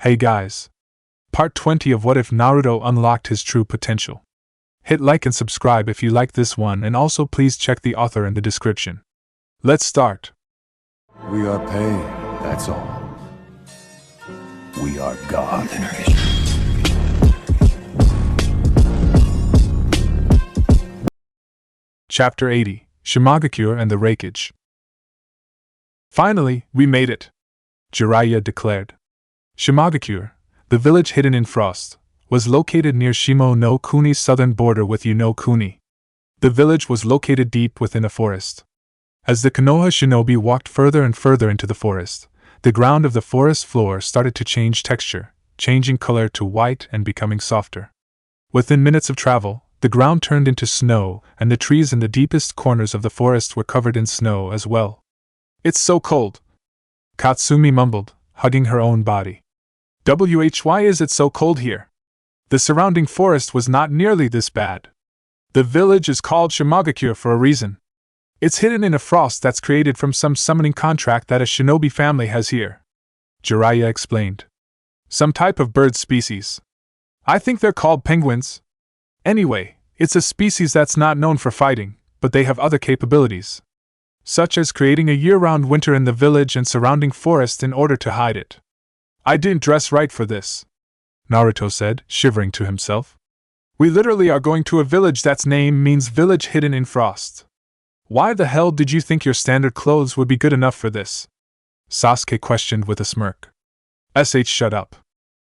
Hey guys! Part 20 of What If Naruto Unlocked His True Potential. Hit like and subscribe if you like this one, and also please check the author in the description. Let's start. We are pain, that's all. We are God. Chapter 80, Shimagakure and the Raikage. Finally, we made it, Jiraiya declared. Shimagakure, the village hidden in frost, was located near Shimo no Kuni's southern border with Uno Kuni. The village was located deep within a forest. As the Konoha shinobi walked further and further into the forest, the ground of the forest floor started to change texture, changing color to white and becoming softer. Within minutes of travel, the ground turned into snow, and the trees in the deepest corners of the forest were covered in snow as well. It's so cold, Katsumi mumbled, hugging her own body. Why is it so cold here? The surrounding forest was not nearly this bad. The village is called Shimagakure for a reason. It's hidden in a frost that's created from some summoning contract that a shinobi family has here, Jiraiya explained. Some type of bird species. I think they're called penguins. Anyway, it's a species that's not known for fighting, but they have other capabilities, such as creating a year-round winter in the village and surrounding forest in order to hide it. I didn't dress right for this, Naruto said, shivering to himself. We literally are going to a village that's name means village hidden in frost. Why the hell did you think your standard clothes would be good enough for this? Sasuke questioned with a smirk. Shut up.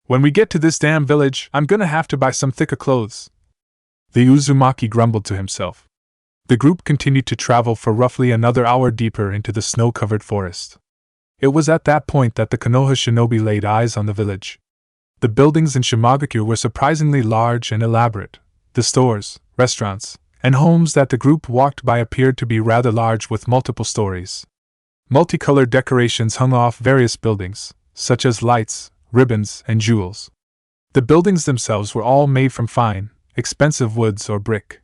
When we get to this damn village, I'm gonna have to buy some thicker clothes. The Uzumaki grumbled to himself. The group continued to travel for roughly another hour deeper into the snow-covered forest. It was at that point that the Konoha shinobi laid eyes on the village. The buildings in Shimagakure were surprisingly large and elaborate. The stores, restaurants, and homes that the group walked by appeared to be rather large with multiple stories. Multicolored decorations hung off various buildings, such as lights, ribbons, and jewels. The buildings themselves were all made from fine, expensive woods or brick.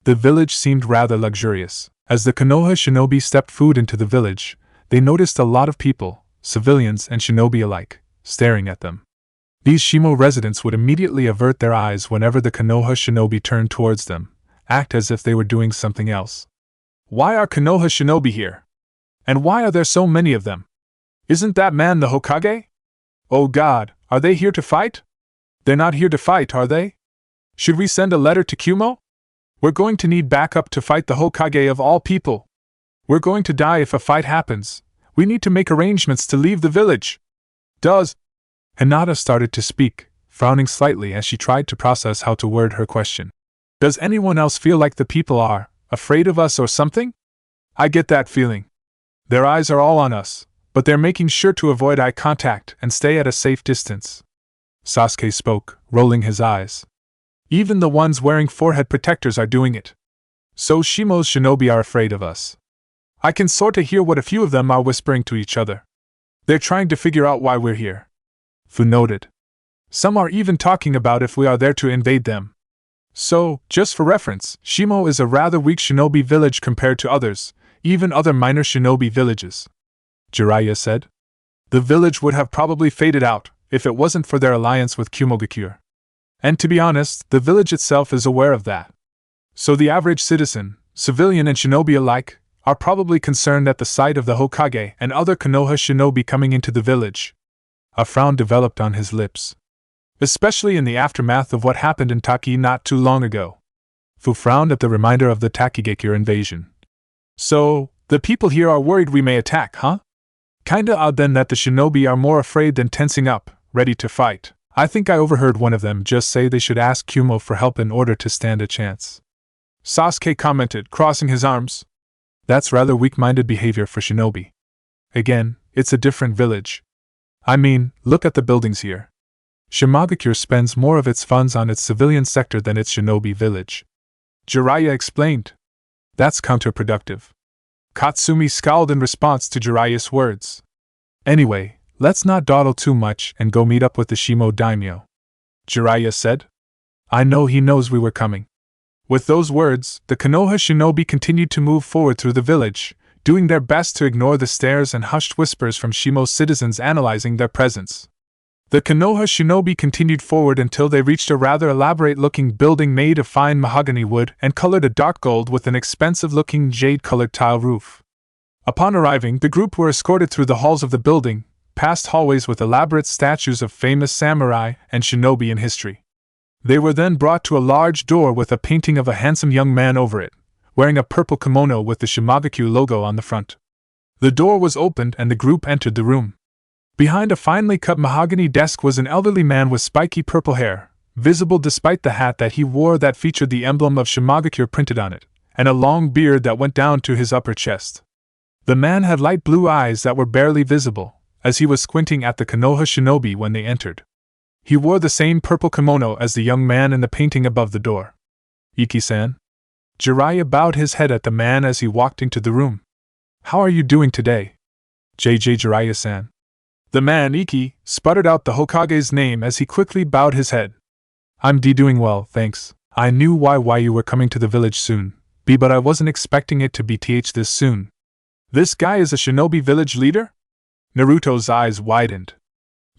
The village seemed rather luxurious. As the Konoha shinobi stepped foot into the village, they noticed a lot of people, civilians and shinobi alike, staring at them. These Shimo residents would immediately avert their eyes whenever the Konoha shinobi turned towards them, act as if they were doing something else. Why are Konoha shinobi here? And why are there so many of them? Isn't that man the Hokage? Oh God, are they here to fight? They're not here to fight, are they? Should we send a letter to Kumo? We're going to need backup to fight the Hokage of all people. We're going to die if a fight happens. We need to make arrangements to leave the village. Hinata started to speak, frowning slightly as she tried to process how to word her question. Does anyone else feel like the people are afraid of us or something? I get that feeling. Their eyes are all on us, but they're making sure to avoid eye contact and stay at a safe distance. Sasuke spoke, rolling his eyes. Even the ones wearing forehead protectors are doing it. So Shimo's shinobi are afraid of us. I can sorta hear what a few of them are whispering to each other. They're trying to figure out why we're here, Fu noted. Some are even talking about if we are there to invade them. So, just for reference, Shimo is a rather weak shinobi village compared to others, even other minor shinobi villages, Jiraiya said. The village would have probably faded out if it wasn't for their alliance with Kumogakure. And to be honest, the village itself is aware of that. So the average citizen, civilian and shinobi alike, are probably concerned at the sight of the Hokage and other Konoha shinobi coming into the village. A frown developed on his lips. Especially in the aftermath of what happened in Taki not too long ago. Fu frowned at the reminder of the Takigakure invasion. So, the people here are worried we may attack, huh? Kinda odd then that the shinobi are more afraid than tensing up, ready to fight. I think I overheard one of them just say they should ask Kumo for help in order to stand a chance. Sasuke commented, crossing his arms. That's rather weak-minded behavior for shinobi. Again, it's a different village. I mean, look at the buildings here. Shimagakure spends more of its funds on its civilian sector than its shinobi village, Jiraiya explained. That's counterproductive. Katsumi scowled in response to Jiraiya's words. Anyway, let's not dawdle too much and go meet up with the Shimo daimyo, Jiraiya said. I know he knows we were coming. With those words, the Konoha shinobi continued to move forward through the village, doing their best to ignore the stares and hushed whispers from Shimo's citizens analyzing their presence. The Konoha shinobi continued forward until they reached a rather elaborate-looking building made of fine mahogany wood and colored a dark gold with an expensive-looking jade-colored tile roof. Upon arriving, the group were escorted through the halls of the building, past hallways with elaborate statues of famous samurai and shinobi in history. They were then brought to a large door with a painting of a handsome young man over it, wearing a purple kimono with the Shimagakure logo on the front. The door was opened and the group entered the room. Behind a finely cut mahogany desk was an elderly man with spiky purple hair, visible despite the hat that he wore that featured the emblem of Shimagakure printed on it, and a long beard that went down to his upper chest. The man had light blue eyes that were barely visible, as he was squinting at the Konoha shinobi when they entered. He wore the same purple kimono as the young man in the painting above the door. "Iki-san?" Jiraiya bowed his head at the man as he walked into the room. "How are you doing today?" "JJ Jiraiya-san." The man, Iki, sputtered out the Hokage's name as he quickly bowed his head. "I'm doing well, thanks. I knew why you were coming to the village soon, but I wasn't expecting it to be this soon." "This guy is a shinobi village leader?" Naruto's eyes widened.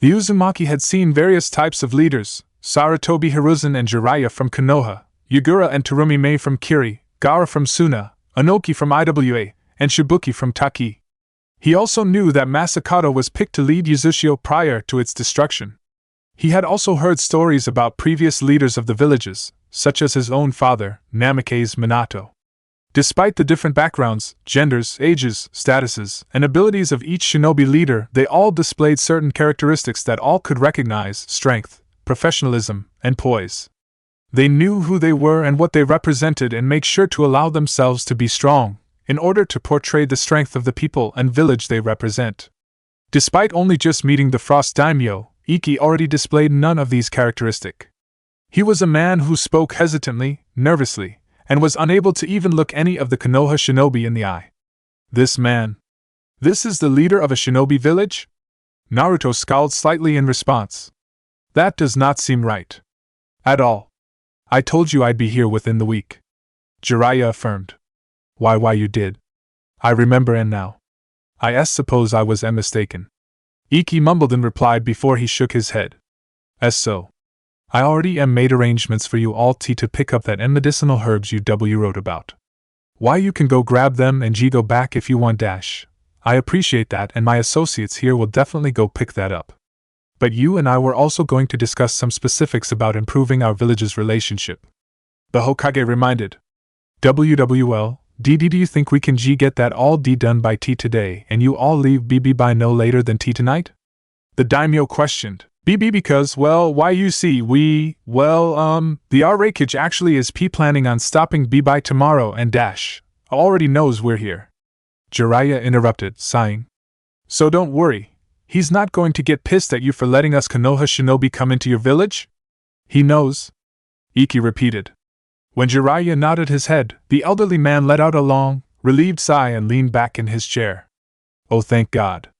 The Uzumaki had seen various types of leaders: Sarutobi Hiruzen and Jiraiya from Konoha, Yagura and Terumi Mei from Kiri, Gaara from Suna, Anoki from IWA, and Shibuki from Taki. He also knew that Masakato was picked to lead Uzushio prior to its destruction. He had also heard stories about previous leaders of the villages, such as his own father, Namikaze Minato. Despite the different backgrounds, genders, ages, statuses, and abilities of each shinobi leader, they all displayed certain characteristics that all could recognize: strength, professionalism, and poise. They knew who they were and what they represented and make sure to allow themselves to be strong, in order to portray the strength of the people and village they represent. Despite only just meeting the Frost Daimyo, Iki already displayed none of these characteristics. He was a man who spoke hesitantly, nervously, and was unable to even look any of the Konoha shinobi in the eye. "This man. This is the leader of a shinobi village?" Naruto scowled slightly in response. "That does not seem right. At all. I told you I'd be here within the week," Jiraiya affirmed. Why you did. I remember, and now. I suppose I was mistaken." Iki mumbled in reply before he shook his head. "So. I already made arrangements for you all to pick up that medicinal herbs you wrote about. Why, you can go grab them and go back if you want dash. I appreciate that, and my associates here will definitely go pick that up. But you and I were also going to discuss some specifics about improving our village's relationship," the Hokage reminded. "WWL, do you think we can get that all done by today and you all leave by no later than tonight?" The daimyo questioned. Because, well, why you see, the Arrakage actually is planning on stopping by tomorrow and dash already knows we're here," Jiraiya interrupted, sighing. "So don't worry, he's not going to get pissed at you for letting us Konoha shinobi come into your village?" "He knows," Iki repeated. When Jiraiya nodded his head, the elderly man let out a long, relieved sigh and leaned back in his chair. "Oh, thank God.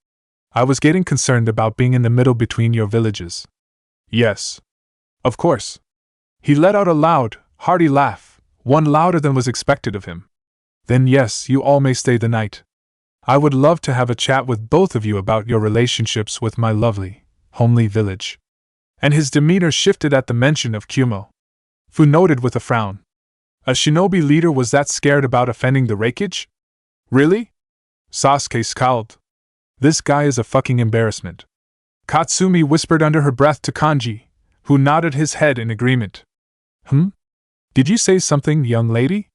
I was getting concerned about being in the middle between your villages." "Yes. Of course." He let out a loud, hearty laugh, one louder than was expected of him. "Then yes, you all may stay the night. I would love to have a chat with both of you about your relationships with my lovely, homely village." And his demeanor shifted at the mention of Kumo. Fu noted with a frown. A shinobi leader was that scared about offending the Raikage? Really? Sasuke scowled. "This guy is a fucking embarrassment." Katsumi whispered under her breath to Kanji, who nodded his head in agreement. Did you say something, young lady?"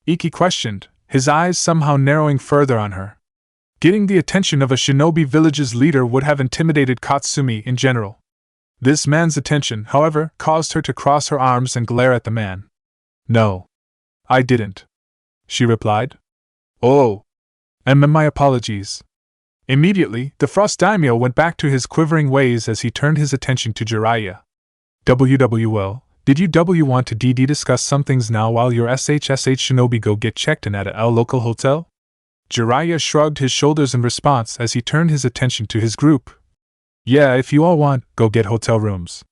Iki questioned, his eyes somehow narrowing further on her. Getting the attention of a shinobi village's leader would have intimidated Katsumi in general. This man's attention, however, caused her to cross her arms and glare at the man. "No. I didn't," she replied. "Oh. My apologies." Immediately, the Frost Daimyo went back to his quivering ways as he turned his attention to Jiraiya. "WWL, did you want to discuss some things now while your SHSH shinobi go get checked in at a local hotel?" Jiraiya shrugged his shoulders in response as he turned his attention to his group. "Yeah, if you all want, go get hotel rooms.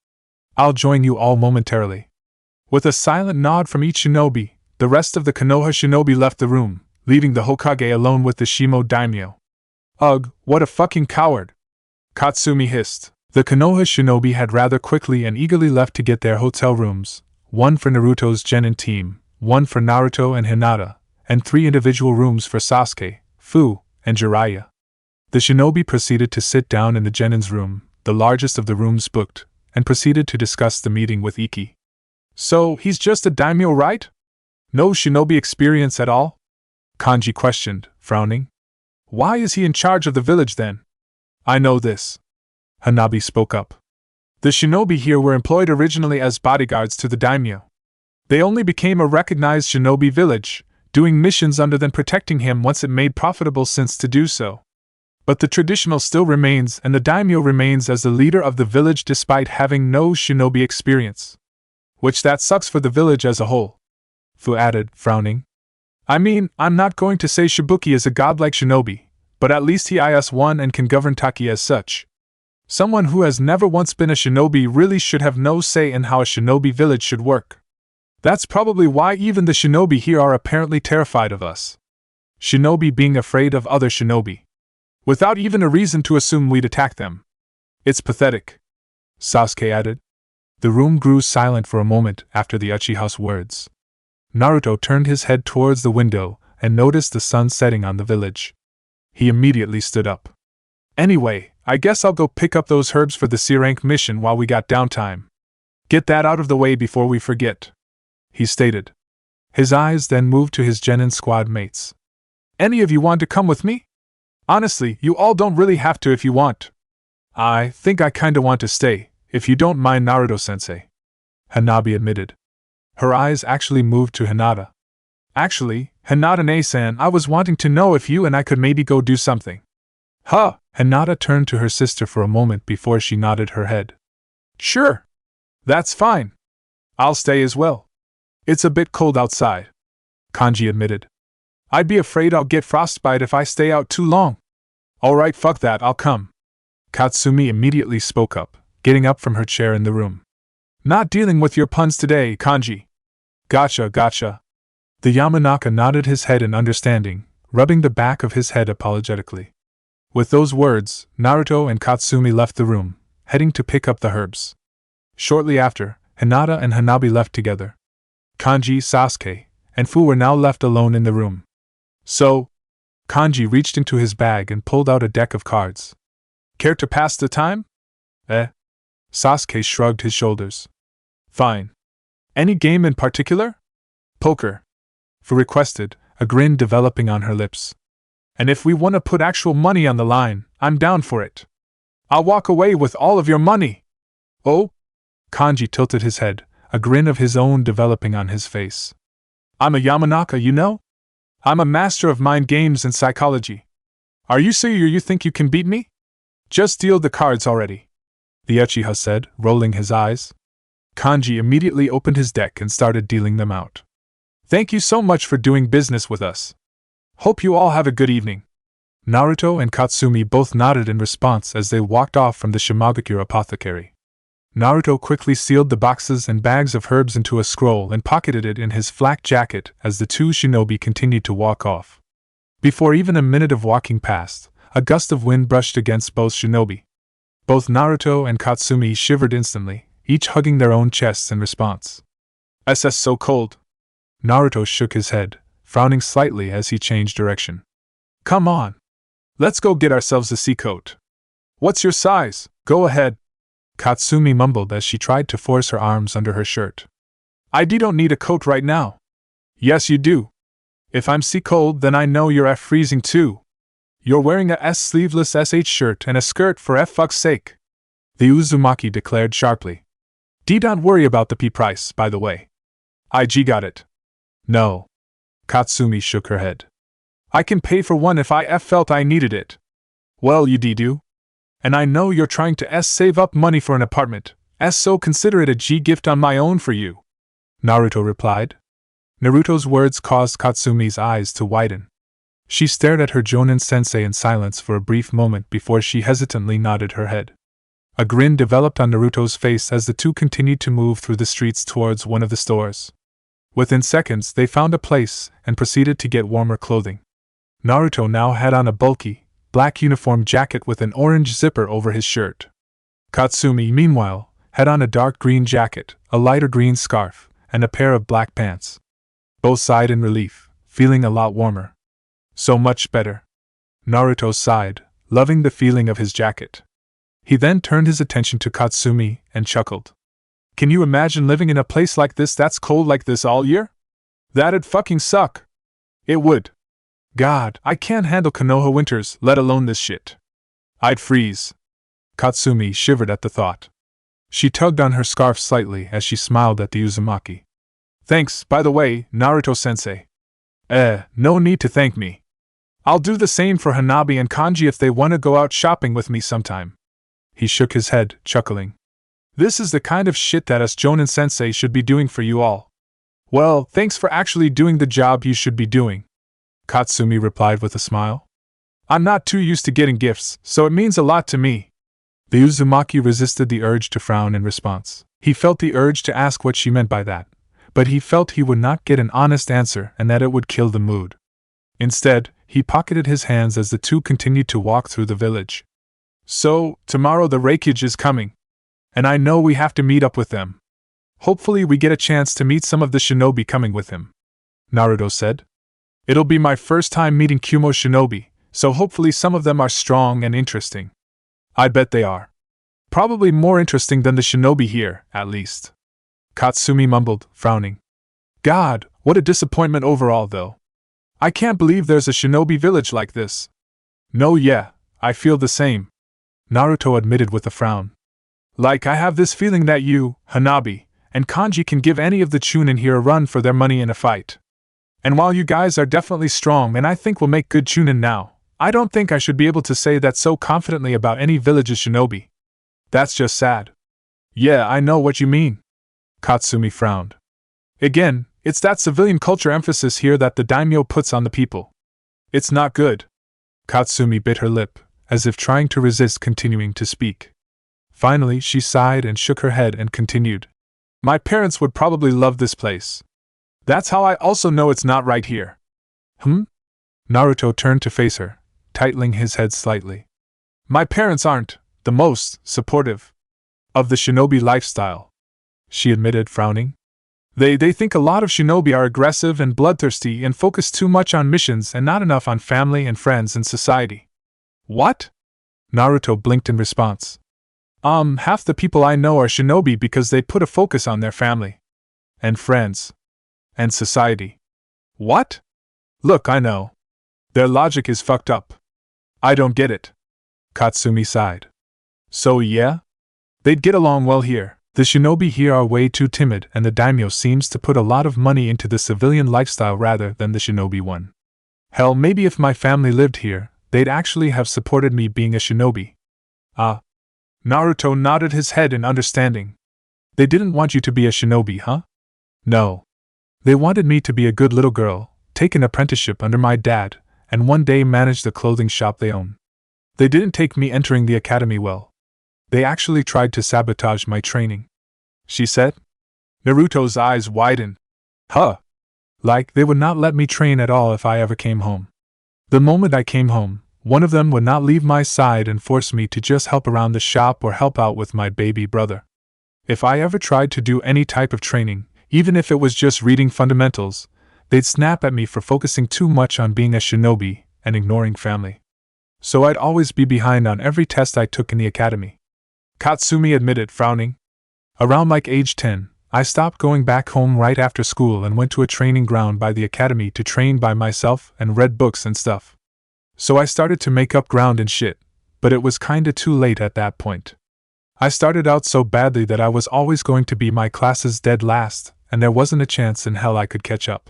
I'll join you all momentarily." With a silent nod from each shinobi, the rest of the Konoha shinobi left the room, leaving the Hokage alone with the Shimo Daimyo. "Ugh, what a fucking coward!" Katsumi hissed. The Konoha shinobi had rather quickly and eagerly left to get their hotel rooms, one for Naruto's genin team, one for Naruto and Hinata, and 3 individual rooms for Sasuke, Fu, and Jiraiya. The shinobi proceeded to sit down in the genin's room, the largest of the rooms booked, and proceeded to discuss the meeting with Ikki. So, he's just a daimyo, right? No shinobi experience at all? Kanji questioned, frowning. Why is he in charge of the village then? I know this. Hanabi spoke up. The shinobi here were employed originally as bodyguards to the daimyo. They only became a recognized shinobi village, doing missions under than protecting him once it made profitable sense to do so. But the traditional still remains, and the daimyo remains as the leader of the village despite having no shinobi experience. Which that sucks for the village as a whole. Fu added, frowning. I mean, I'm not going to say Shibuki is a godlike shinobi, but at least he is one and can govern Taki as such. Someone who has never once been a shinobi really should have no say in how a shinobi village should work. That's probably why even the shinobi here are apparently terrified of us. Shinobi being afraid of other shinobi. Without even a reason to assume we'd attack them. It's pathetic. Sasuke added. The room grew silent for a moment after the Uchiha's words. Naruto turned his head towards the window and noticed the sun setting on the village. He immediately stood up. Anyway, I guess I'll go pick up those herbs for the C-rank mission while we got downtime. Get that out of the way before we forget, he stated. His eyes then moved to his genin squad mates. Any of you want to come with me? Honestly, you all don't really have to if you want. I think I kinda want to stay, if you don't mind, Naruto-sensei. Hanabi admitted. Her eyes actually moved to Hinata. Actually, Hinata-ne-san, I was wanting to know if you and I could maybe go do something. Huh? Hinata turned to her sister for a moment before she nodded her head. Sure. That's fine. I'll stay as well. It's a bit cold outside, Kanji admitted. I'd be afraid I'll get frostbite if I stay out too long. Alright, fuck that, I'll come. Katsumi immediately spoke up, getting up from her chair in the room. Not dealing with your puns today, Kanji. Gotcha. The Yamanaka nodded his head in understanding, rubbing the back of his head apologetically. With those words, Naruto and Katsumi left the room, heading to pick up the herbs. Shortly after, Hinata and Hanabi left together. Kanji, Sasuke, and Fu were now left alone in the room. So, Kanji reached into his bag and pulled out a deck of cards. Care to pass the time? Sasuke shrugged his shoulders. Fine. Any game in particular? Poker. Fu requested, a grin developing on her lips. And if we want to put actual money on the line, I'm down for it. I'll walk away with all of your money. Oh? Kanji tilted his head, a grin of his own developing on his face. I'm a Yamanaka, you know? I'm a master of mind games and psychology. Are you sure you think you can beat me? Just deal the cards already, the Uchiha said, rolling his eyes. Kanji immediately opened his deck and started dealing them out. Thank you so much for doing business with us. Hope you all have a good evening. Naruto and Katsumi both nodded in response as they walked off from the Shimagakure apothecary. Naruto quickly sealed the boxes and bags of herbs into a scroll and pocketed it in his flak jacket as the two shinobi continued to walk off. Before even a minute of walking passed, a gust of wind brushed against both shinobi. Both Naruto and Katsumi shivered instantly, each hugging their own chests in response. "SS so cold." Naruto shook his head, frowning slightly as he changed direction. "Come on. Let's go get ourselves a sea coat." "What's your size? Go ahead." Katsumi mumbled as she tried to force her arms under her shirt. "I don't need a coat right now." "Yes you do. If I'm sea cold then I know you're F freezing too. You're wearing a S sleeveless SH shirt and a skirt for F fuck's sake," the Uzumaki declared sharply. Don't worry about the P price, by the way. IG got it." "No." Katsumi shook her head. "I can pay for one if I felt I needed it." "Well you do. And I know you're trying to save up money for an apartment, so consider it a G gift on my own for you," Naruto replied. Naruto's words caused Katsumi's eyes to widen. She stared at her Jonin-sensei in silence for a brief moment before she hesitantly nodded her head. A grin developed on Naruto's face as the two continued to move through the streets towards one of the stores. Within seconds they found a place and proceeded to get warmer clothing. Naruto now had on a bulky, black uniform jacket with an orange zipper over his shirt. Katsumi, meanwhile, had on a dark green jacket, a lighter green scarf, and a pair of black pants. Both sighed in relief, feeling a lot warmer. So much better. Naruto sighed, loving the feeling of his jacket. He then turned his attention to Katsumi and chuckled. Can you imagine living in a place like this that's cold like this all year? That'd fucking suck. It would. God, I can't handle Konoha winters, let alone this shit. I'd freeze. Katsumi shivered at the thought. She tugged on her scarf slightly as she smiled at the Uzumaki. Thanks, by the way, Naruto-sensei. No need to thank me. I'll do the same for Hanabi and Kanji if they want to go out shopping with me sometime. He shook his head, chuckling. This is the kind of shit that us Jonin-sensei should be doing for you all. Well, thanks for actually doing the job you should be doing, Katsumi replied with a smile. I'm not too used to getting gifts, so it means a lot to me. The Uzumaki resisted the urge to frown in response. He felt the urge to ask what she meant by that, but he felt he would not get an honest answer and that it would kill the mood. Instead, he pocketed his hands as the two continued to walk through the village. So, tomorrow the Reikage is coming. And I know we have to meet up with them. Hopefully we get a chance to meet some of the shinobi coming with him, Naruto said. It'll be my first time meeting Kumo shinobi, so hopefully some of them are strong and interesting. I bet they are. Probably more interesting than the shinobi here, at least. Katsumi mumbled, frowning. God, what a disappointment overall, though. I can't believe there's a shinobi village like this. No, yeah, I feel the same, Naruto admitted with a frown. Like, I have this feeling that you, Hanabi, and Kanji can give any of the Chunin here a run for their money in a fight. And while you guys are definitely strong and I think will make good Chunin now, I don't think I should be able to say that so confidently about any village's shinobi. That's just sad. Yeah, I know what you mean. Katsumi frowned. Again, it's that civilian culture emphasis here that the daimyo puts on the people. It's not good. Katsumi bit her lip, as if trying to resist continuing to speak. Finally, she sighed and shook her head and continued. My parents would probably love this place. That's how I also know it's not right here. Naruto turned to face her, tightening his head slightly. My parents aren't the most supportive of the shinobi lifestyle, she admitted, frowning. They think a lot of shinobi are aggressive and bloodthirsty and focus too much on missions and not enough on family and friends and society. What? Naruto blinked in response. Half the people I know are shinobi because they put a focus on their family. And friends. And society. What? Look, I know. Their logic is fucked up. I don't get it. Katsumi sighed. So yeah? They'd get along well here. The shinobi here are way too timid and the daimyo seems to put a lot of money into the civilian lifestyle rather than the shinobi one. Hell, maybe if my family lived here, they'd actually have supported me being a shinobi. Naruto nodded his head in understanding. They didn't want you to be a shinobi, huh? No. They wanted me to be a good little girl, take an apprenticeship under my dad, and one day manage the clothing shop they own. They didn't take me entering the academy well. They actually tried to sabotage my training, she said. Naruto's eyes widened. Huh. Like, they would not let me train at all if I ever came home. The moment I came home, one of them would not leave my side and force me to just help around the shop or help out with my baby brother. If I ever tried to do any type of training, even if it was just reading fundamentals, they'd snap at me for focusing too much on being a shinobi and ignoring family. So I'd always be behind on every test I took in the academy. Katsumi admitted, frowning. Around like age 10, I stopped going back home right after school and went to a training ground by the academy to train by myself and read books and stuff. So I started to make up ground and shit, but it was kinda too late at that point. I started out so badly that I was always going to be my class's dead last, and there wasn't a chance in hell I could catch up.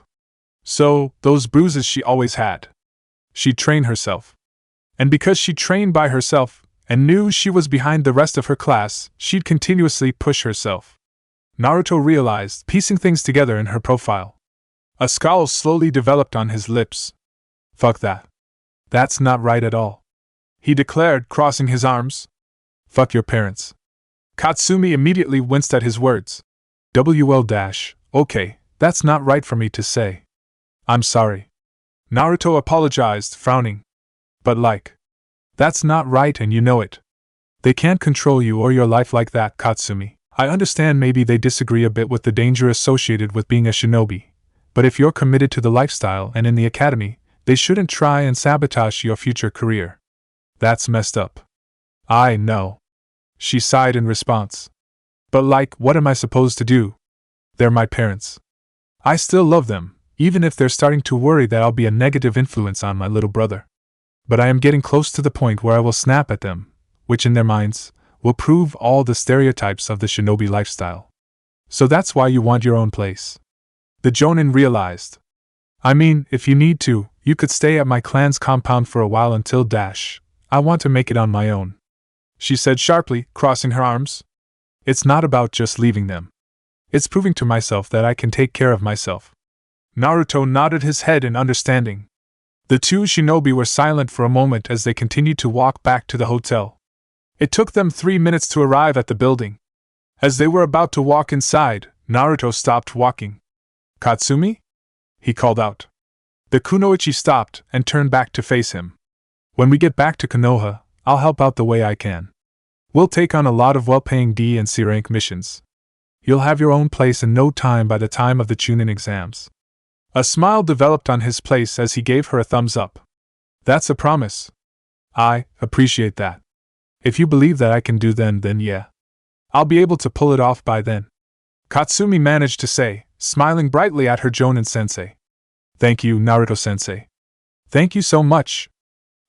So, those bruises she always had. She'd train herself. And because she trained by herself, and knew she was behind the rest of her class, she'd continuously push herself. Naruto realized, piecing things together in her profile. A scowl slowly developed on his lips. Fuck that. That's not right at all, he declared, crossing his arms. Fuck your parents. Katsumi immediately winced at his words. Okay, that's not right for me to say. I'm sorry. Naruto apologized, frowning. But that's not right and you know it. They can't control you or your life like that, Katsumi. I understand maybe they disagree a bit with the danger associated with being a shinobi, but if you're committed to the lifestyle and in the academy, they shouldn't try and sabotage your future career. That's messed up. I know. She sighed in response. But what am I supposed to do? They're my parents. I still love them, even if they're starting to worry that I'll be a negative influence on my little brother. But I am getting close to the point where I will snap at them, which in their minds, will prove all the stereotypes of the shinobi lifestyle. So that's why you want your own place. The Jonin realized. I mean, if you need to, you could stay at my clan's compound for a while until I want to make it on my own. She said sharply, crossing her arms. It's not about just leaving them. It's proving to myself that I can take care of myself. Naruto nodded his head in understanding. The two shinobi were silent for a moment as they continued to walk back to the hotel. It took them 3 minutes to arrive at the building. As they were about to walk inside, Naruto stopped walking. Katsumi? He called out. The kunoichi stopped and turned back to face him. When we get back to Konoha, I'll help out the way I can. We'll take on a lot of well-paying D and C rank missions. You'll have your own place in no time by the time of the Chunin exams. A smile developed on his face as he gave her a thumbs up. That's a promise. I appreciate that. If you believe that I can do then yeah. I'll be able to pull it off by then. Katsumi managed to say, smiling brightly at her Jonin-sensei. Thank you, Naruto-sensei. Thank you so much.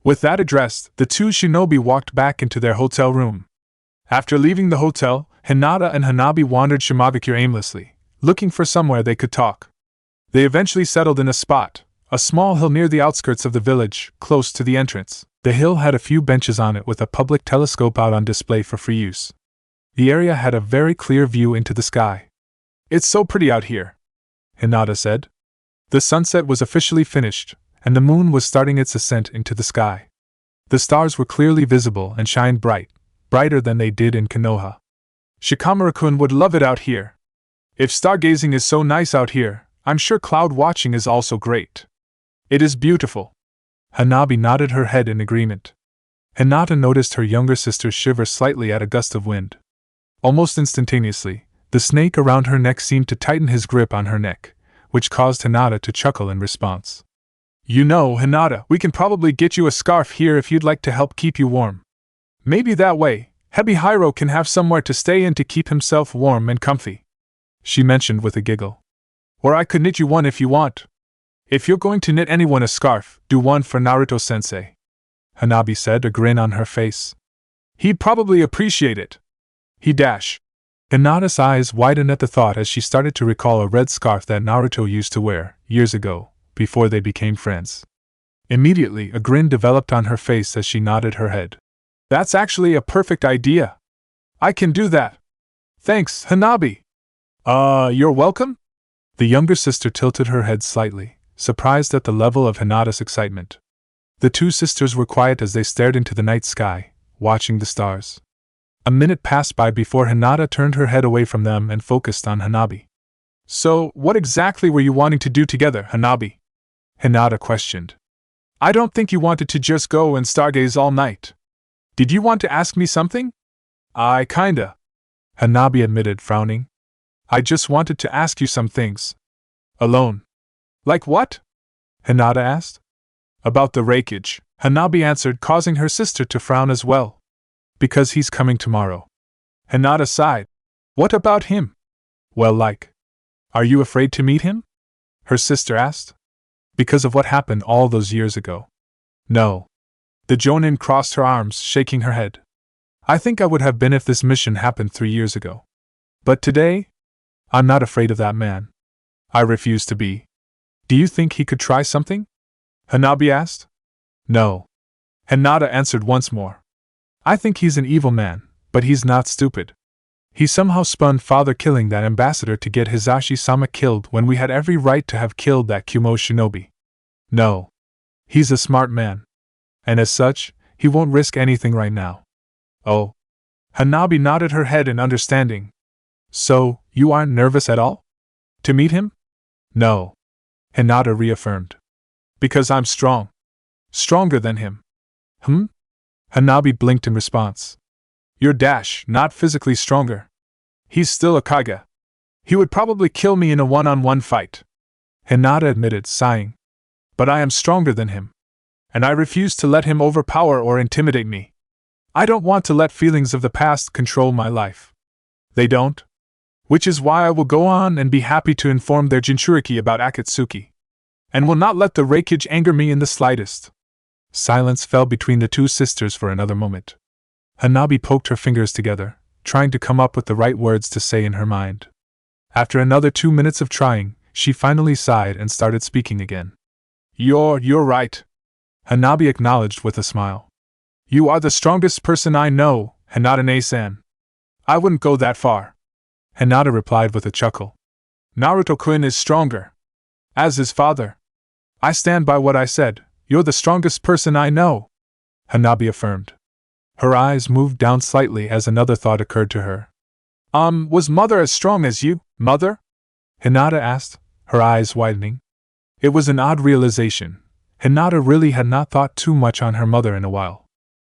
With that addressed, the two shinobi walked back into their hotel room. After leaving the hotel, Hinata and Hanabi wandered Shimagakure aimlessly, looking for somewhere they could talk. They eventually settled in a spot, a small hill near the outskirts of the village, close to the entrance. The hill had a few benches on it with a public telescope out on display for free use. The area had a very clear view into the sky. It's so pretty out here, Hinata said. The sunset was officially finished, and the moon was starting its ascent into the sky. The stars were clearly visible and shined brighter than they did in Konoha. Shikamaru-kun would love it out here. If stargazing is so nice out here, I'm sure cloud watching is also great. It is beautiful. Hanabi nodded her head in agreement. Hinata noticed her younger sister shiver slightly at a gust of wind. Almost instantaneously, the snake around her neck seemed to tighten his grip on her neck, which caused Hinata to chuckle in response. You know, Hinata, we can probably get you a scarf here if you'd like to help keep you warm. Maybe that way, Hebihiro can have somewhere to stay in to keep himself warm and comfy, she mentioned with a giggle. Or I could knit you one if you want. If you're going to knit anyone a scarf, do one for Naruto-sensei, Hanabi said, a grin on her face. He'd probably appreciate it. He dash. Hinata's eyes widened at the thought as she started to recall a red scarf that Naruto used to wear, years ago, before they became friends. Immediately, a grin developed on her face as she nodded her head. That's actually a perfect idea. I can do that. Thanks, Hanabi. You're welcome? The younger sister tilted her head slightly, surprised at the level of Hinata's excitement. The two sisters were quiet as they stared into the night sky, watching the stars. A minute passed by before Hinata turned her head away from them and focused on Hanabi. So, what exactly were you wanting to do together, Hanabi? Hinata questioned. I don't think you wanted to just go and stargaze all night. Did you want to ask me something? I kinda, Hanabi admitted, frowning. I just wanted to ask you some things. Alone. Like what? Hinata asked. About the rakeage, Hanabi answered, causing her sister to frown as well. Because he's coming tomorrow. Hinata sighed. What about him? Well, are you afraid to meet him? Her sister asked. Because of what happened all those years ago. No. The Jonin crossed her arms, shaking her head. I think I would have been if this mission happened 3 years ago. But today? I'm not afraid of that man. I refuse to be. Do you think he could try something? Hanabi asked. No. Hinata answered once more. I think he's an evil man, but he's not stupid. He somehow spun father killing that ambassador to get Hizashi-sama killed when we had every right to have killed that Kumo shinobi. No. He's a smart man. And as such, he won't risk anything right now. Oh. Hanabi nodded her head in understanding. So, you aren't nervous at all? To meet him? No. Hinata reaffirmed. Because I'm strong. Stronger than him. Hanabi blinked in response. You're not physically stronger. He's still a Kage. He would probably kill me in a one-on-one fight. Hinata admitted, sighing. But I am stronger than him. And I refuse to let him overpower or intimidate me. I don't want to let feelings of the past control my life. They don't. Which is why I will go on and be happy to inform their Jinchuriki about Akatsuki. And will not let the Reikage anger me in the slightest. Silence fell between the two sisters for another moment. Hanabi poked her fingers together, trying to come up with the right words to say in her mind. After another 2 minutes of trying, she finally sighed and started speaking again. You're right. Hanabi acknowledged with a smile. You are the strongest person I know, Hinata-ne-san. I wouldn't go that far. Hinata replied with a chuckle. Naruto-kun is stronger. As his father. I stand by what I said, you're the strongest person I know, Hanabi affirmed. Her eyes moved down slightly as another thought occurred to her. Was Mother as strong as you, Mother? Hinata asked, her eyes widening. It was an odd realization. Hinata really had not thought too much on her mother in a while.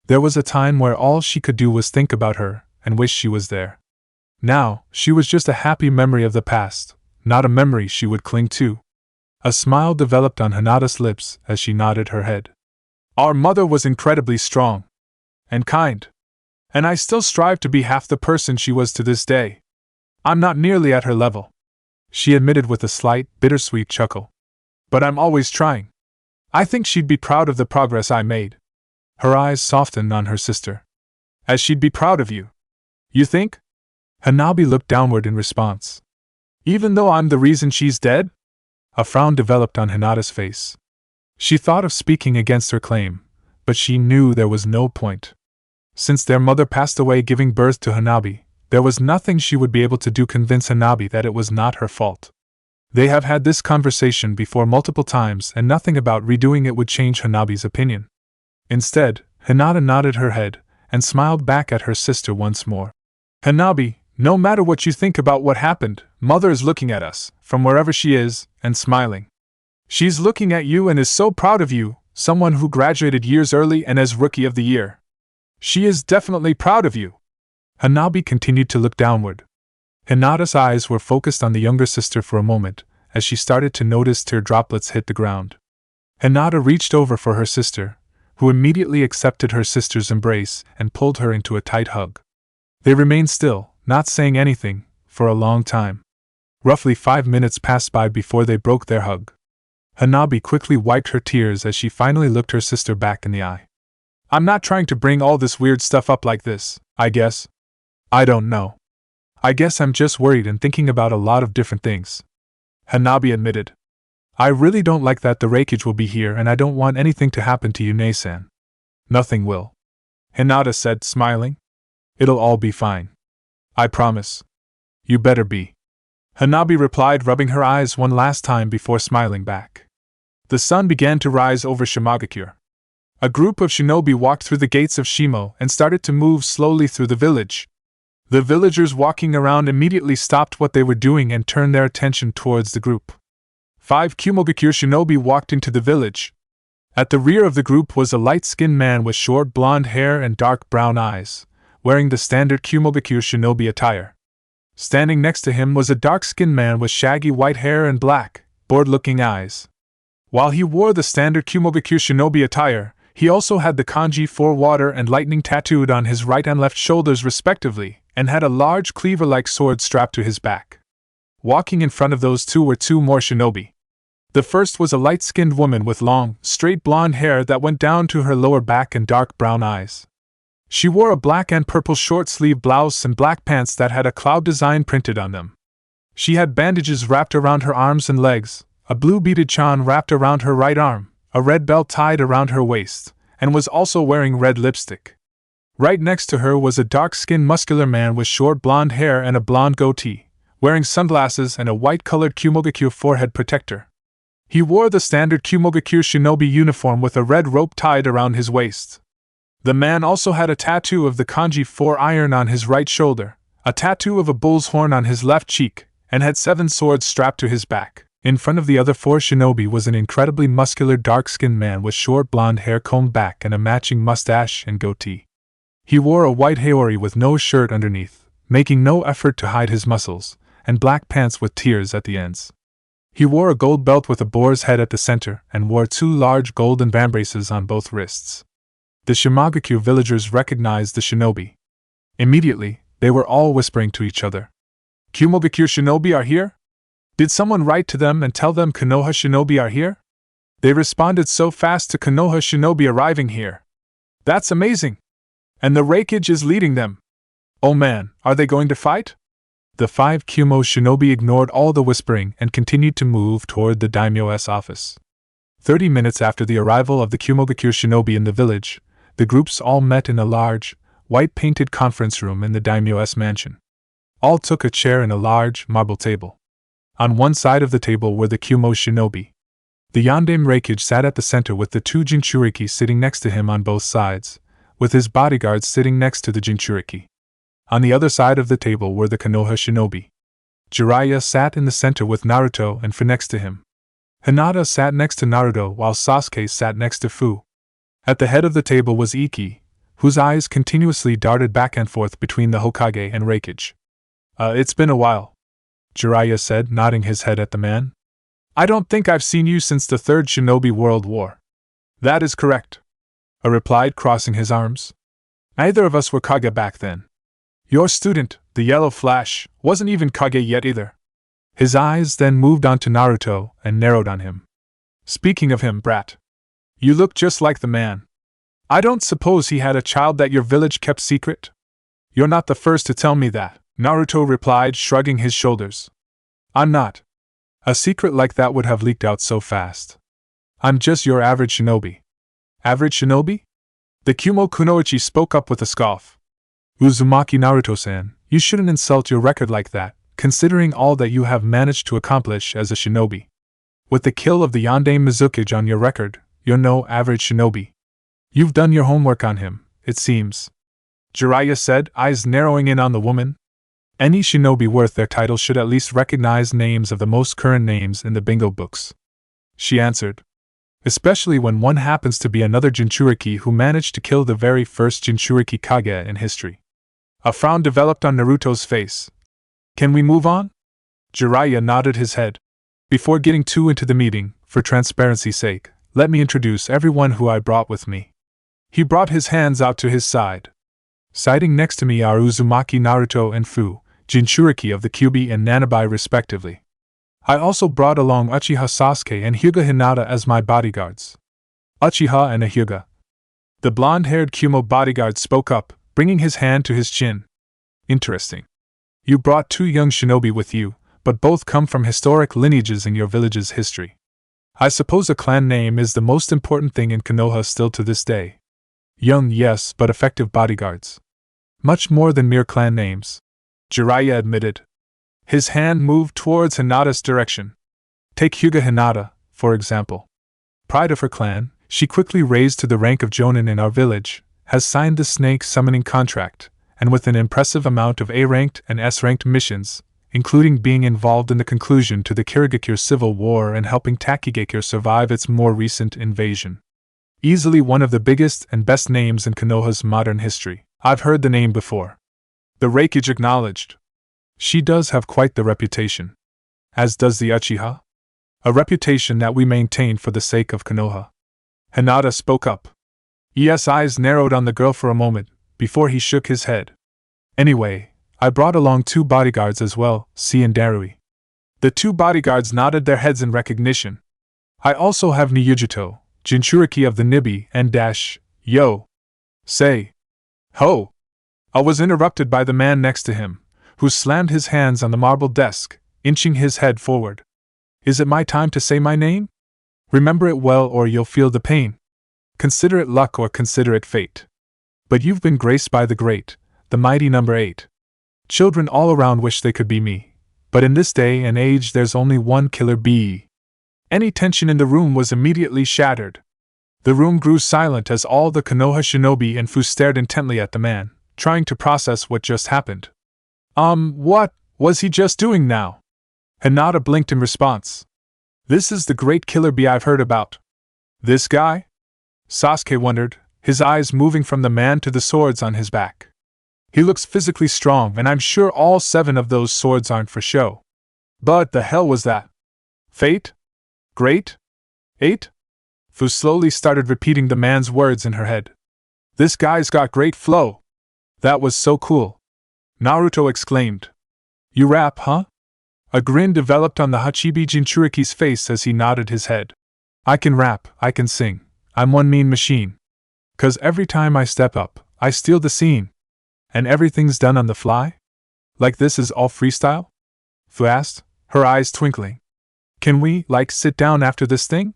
There was a time where all she could do was think about her and wish she was there. Now, she was just a happy memory of the past, not a memory she would cling to. A smile developed on Hinata's lips as she nodded her head. Our mother was incredibly strong. And kind. And I still strive to be half the person she was to this day. I'm not nearly at her level, she admitted with a slight, bittersweet chuckle. But I'm always trying. I think she'd be proud of the progress I made. Her eyes softened on her sister. As she'd be proud of you. You think? Hanabi looked downward in response. Even though I'm the reason she's dead? A frown developed on Hinata's face. She thought of speaking against her claim, but she knew there was no point. Since their mother passed away giving birth to Hanabi, there was nothing she would be able to do to convince Hanabi that it was not her fault. They have had this conversation before multiple times and nothing about redoing it would change Hanabi's opinion. Instead, Hinata nodded her head and smiled back at her sister once more. Hanabi, no matter what you think about what happened, Mother is looking at us, from wherever she is, and smiling. She's looking at you and is so proud of you, someone who graduated years early and as Rookie of the Year. She is definitely proud of you. Hanabi continued to look downward. Hinata's eyes were focused on the younger sister for a moment, as she started to notice tear droplets hit the ground. Hinata reached over for her sister, who immediately accepted her sister's embrace and pulled her into a tight hug. They remained still, not saying anything, for a long time. Roughly 5 minutes passed by before they broke their hug. Hanabi quickly wiped her tears as she finally looked her sister back in the eye. I'm not trying to bring all this weird stuff up like this, I guess. I don't know. I guess I'm just worried and thinking about a lot of different things. Hanabi admitted. I really don't like that the Reikage will be here and I don't want anything to happen to you, Ne-san. Nothing will. Hinata said, smiling. It'll all be fine. I promise. You better be. Hanabi replied, rubbing her eyes one last time before smiling back. The sun began to rise over Shimagakure. A group of shinobi walked through the gates of Shimo and started to move slowly through the village. The villagers walking around immediately stopped what they were doing and turned their attention towards the group. 5 Kumogakure shinobi walked into the village. At the rear of the group was a light-skinned man with short blonde hair and dark brown eyes, wearing the standard Kumogakure shinobi attire. Standing next to him was a dark-skinned man with shaggy white hair and black, bored-looking eyes. While he wore the standard Kumogakure shinobi attire, he also had the kanji 4 water and lightning tattooed on his right and left shoulders respectively, and had a large cleaver-like sword strapped to his back. Walking in front of those two were 2 more shinobi. The first was a light-skinned woman with long, straight blonde hair that went down to her lower back and dark brown eyes. She wore a black and purple short-sleeve blouse and black pants that had a cloud design printed on them. She had bandages wrapped around her arms and legs, a blue beaded chan wrapped around her right arm, a red belt tied around her waist, and was also wearing red lipstick. Right next to her was a dark-skinned muscular man with short blonde hair and a blonde goatee, wearing sunglasses and a white-colored Kumogakure forehead protector. He wore the standard Kumogakure shinobi uniform with a red rope tied around his waist. The man also had a tattoo of the kanji 4 iron on his right shoulder, a tattoo of a bull's horn on his left cheek, and had 7 swords strapped to his back. In front of the other 4 shinobi was an incredibly muscular dark-skinned man with short blonde hair combed back and a matching mustache and goatee. He wore a white haori with no shirt underneath, making no effort to hide his muscles, and black pants with tears at the ends. He wore a gold belt with a boar's head at the center and wore 2 large golden vambraces on both wrists. The Shimogakure villagers recognized the shinobi. Immediately, they were all whispering to each other. Kumogakure shinobi are here? Did someone write to them and tell them Konoha shinobi are here? They responded so fast to Konoha shinobi arriving here. That's amazing! And the Reikage is leading them. Oh man, are they going to fight? The 5 Kumo shinobi ignored all the whispering and continued to move toward the daimyo's office. 30 minutes after the arrival of the Kumogakure shinobi in the village, the groups all met in a large, white-painted conference room in the daimyo's mansion. All took a chair in a large, marble table. On one side of the table were the Kumo shinobi. The Yondaime Reikage sat at the center with the 2 Jinchuriki sitting next to him on both sides, with his bodyguards sitting next to the Jinchuriki. On the other side of the table were the Konoha shinobi. Jiraiya sat in the center with Naruto and Fu next to him. Hinata sat next to Naruto while Sasuke sat next to Fu. At the head of the table was Ikki, whose eyes continuously darted back and forth between the Hokage and Reikage. It's been a while," Jiraiya said, nodding his head at the man. "I don't think I've seen you since the Third Shinobi World War." "That is correct," I replied, crossing his arms. "Neither of us were Kage back then. Your student, the Yellow Flash, wasn't even Kage yet either." His eyes then moved on to Naruto and narrowed on him. "Speaking of him, brat, you look just like the man. I don't suppose he had a child that your village kept secret?" "You're not the first to tell me that," Naruto replied, shrugging his shoulders. "I'm not. A secret like that would have leaked out so fast. I'm just your average shinobi." "Average shinobi?" The Kumo Kunoichi spoke up with a scoff. "Uzumaki Naruto-san, you shouldn't insult your record like that, considering all that you have managed to accomplish as a shinobi. With the kill of the Yondaime Mizukage on your record, you're no average shinobi. You've done your homework on him, it seems," Jiraiya said, eyes narrowing in on the woman. "Any shinobi worth their title should at least recognize names of the most current names in the bingo books," she answered. "Especially when one happens to be another Jinchuriki who managed to kill the very first Jinchuriki Kage in history." A frown developed on Naruto's face. "Can we move on?" Jiraiya nodded his head. "Before getting too into the meeting, for transparency's sake, let me introduce everyone who I brought with me." He brought his hands out to his side. "Sitting next to me are Uzumaki Naruto and Fu, Jinchuriki of the Kyuubi and Nanabai respectively. I also brought along Uchiha Sasuke and Hyuga Hinata as my bodyguards." "Uchiha and a Hyuga." The blonde-haired Kumo bodyguard spoke up, bringing his hand to his chin. "Interesting. You brought 2 young shinobi with you, but both come from historic lineages in your village's history. I suppose a clan name is the most important thing in Konoha still to this day." "Young, yes, but effective bodyguards. Much more than mere clan names," Jiraiya admitted. His hand moved towards Hinata's direction. "Take Hyuga Hinata, for example. Pride of her clan, she quickly raised to the rank of Jonin in our village, has signed the snake summoning contract, and with an impressive amount of A-ranked and S-ranked missions, including being involved in the conclusion to the Kirigakure Civil War and helping Takigakure survive its more recent invasion. Easily one of the biggest and best names in Konoha's modern history." "I've heard the name before," the Reikage acknowledged. "She does have quite the reputation. As does the Uchiha. A reputation that we maintain for the sake of Konoha." Hinata spoke up. His eyes narrowed on the girl for a moment, before he shook his head. "Anyway, I brought along 2 bodyguards as well, C and Darui." The 2 bodyguards nodded their heads in recognition. "I also have Niyujito, Jinchuriki of the Nibi, and Yo. Say. Ho!" I was interrupted by the man next to him, who slammed his hands on the marble desk, inching his head forward. "Is it my time to say my name? Remember it well or you'll feel the pain. Consider it luck or consider it fate. But you've been graced by the great, the mighty number 8. Children all around wish they could be me, but in this day and age there's only one killer bee." Any tension in the room was immediately shattered. The room grew silent as all the Konoha shinobi and Fu stared intently at the man, trying to process what just happened. What was he just doing now?" Hinata blinked in response. "This is the great killer bee I've heard about." "This guy?" Sasuke wondered, his eyes moving from the man to the swords on his back. He looks physically strong, and I'm sure all 7 of those swords aren't for show. But the hell was that? Fate? Great? 8? Fu slowly started repeating the man's words in her head. This guy's got great flow. That was so cool. Naruto exclaimed. You rap, huh? A grin developed on the Hachibi Jinchuriki's face as he nodded his head. I can rap, I can sing. I'm one mean machine. 'Cause every time I step up, I steal the scene. And everything's done on the fly? Like this is all freestyle? Fu asked, her eyes twinkling. Can we, sit down after this thing?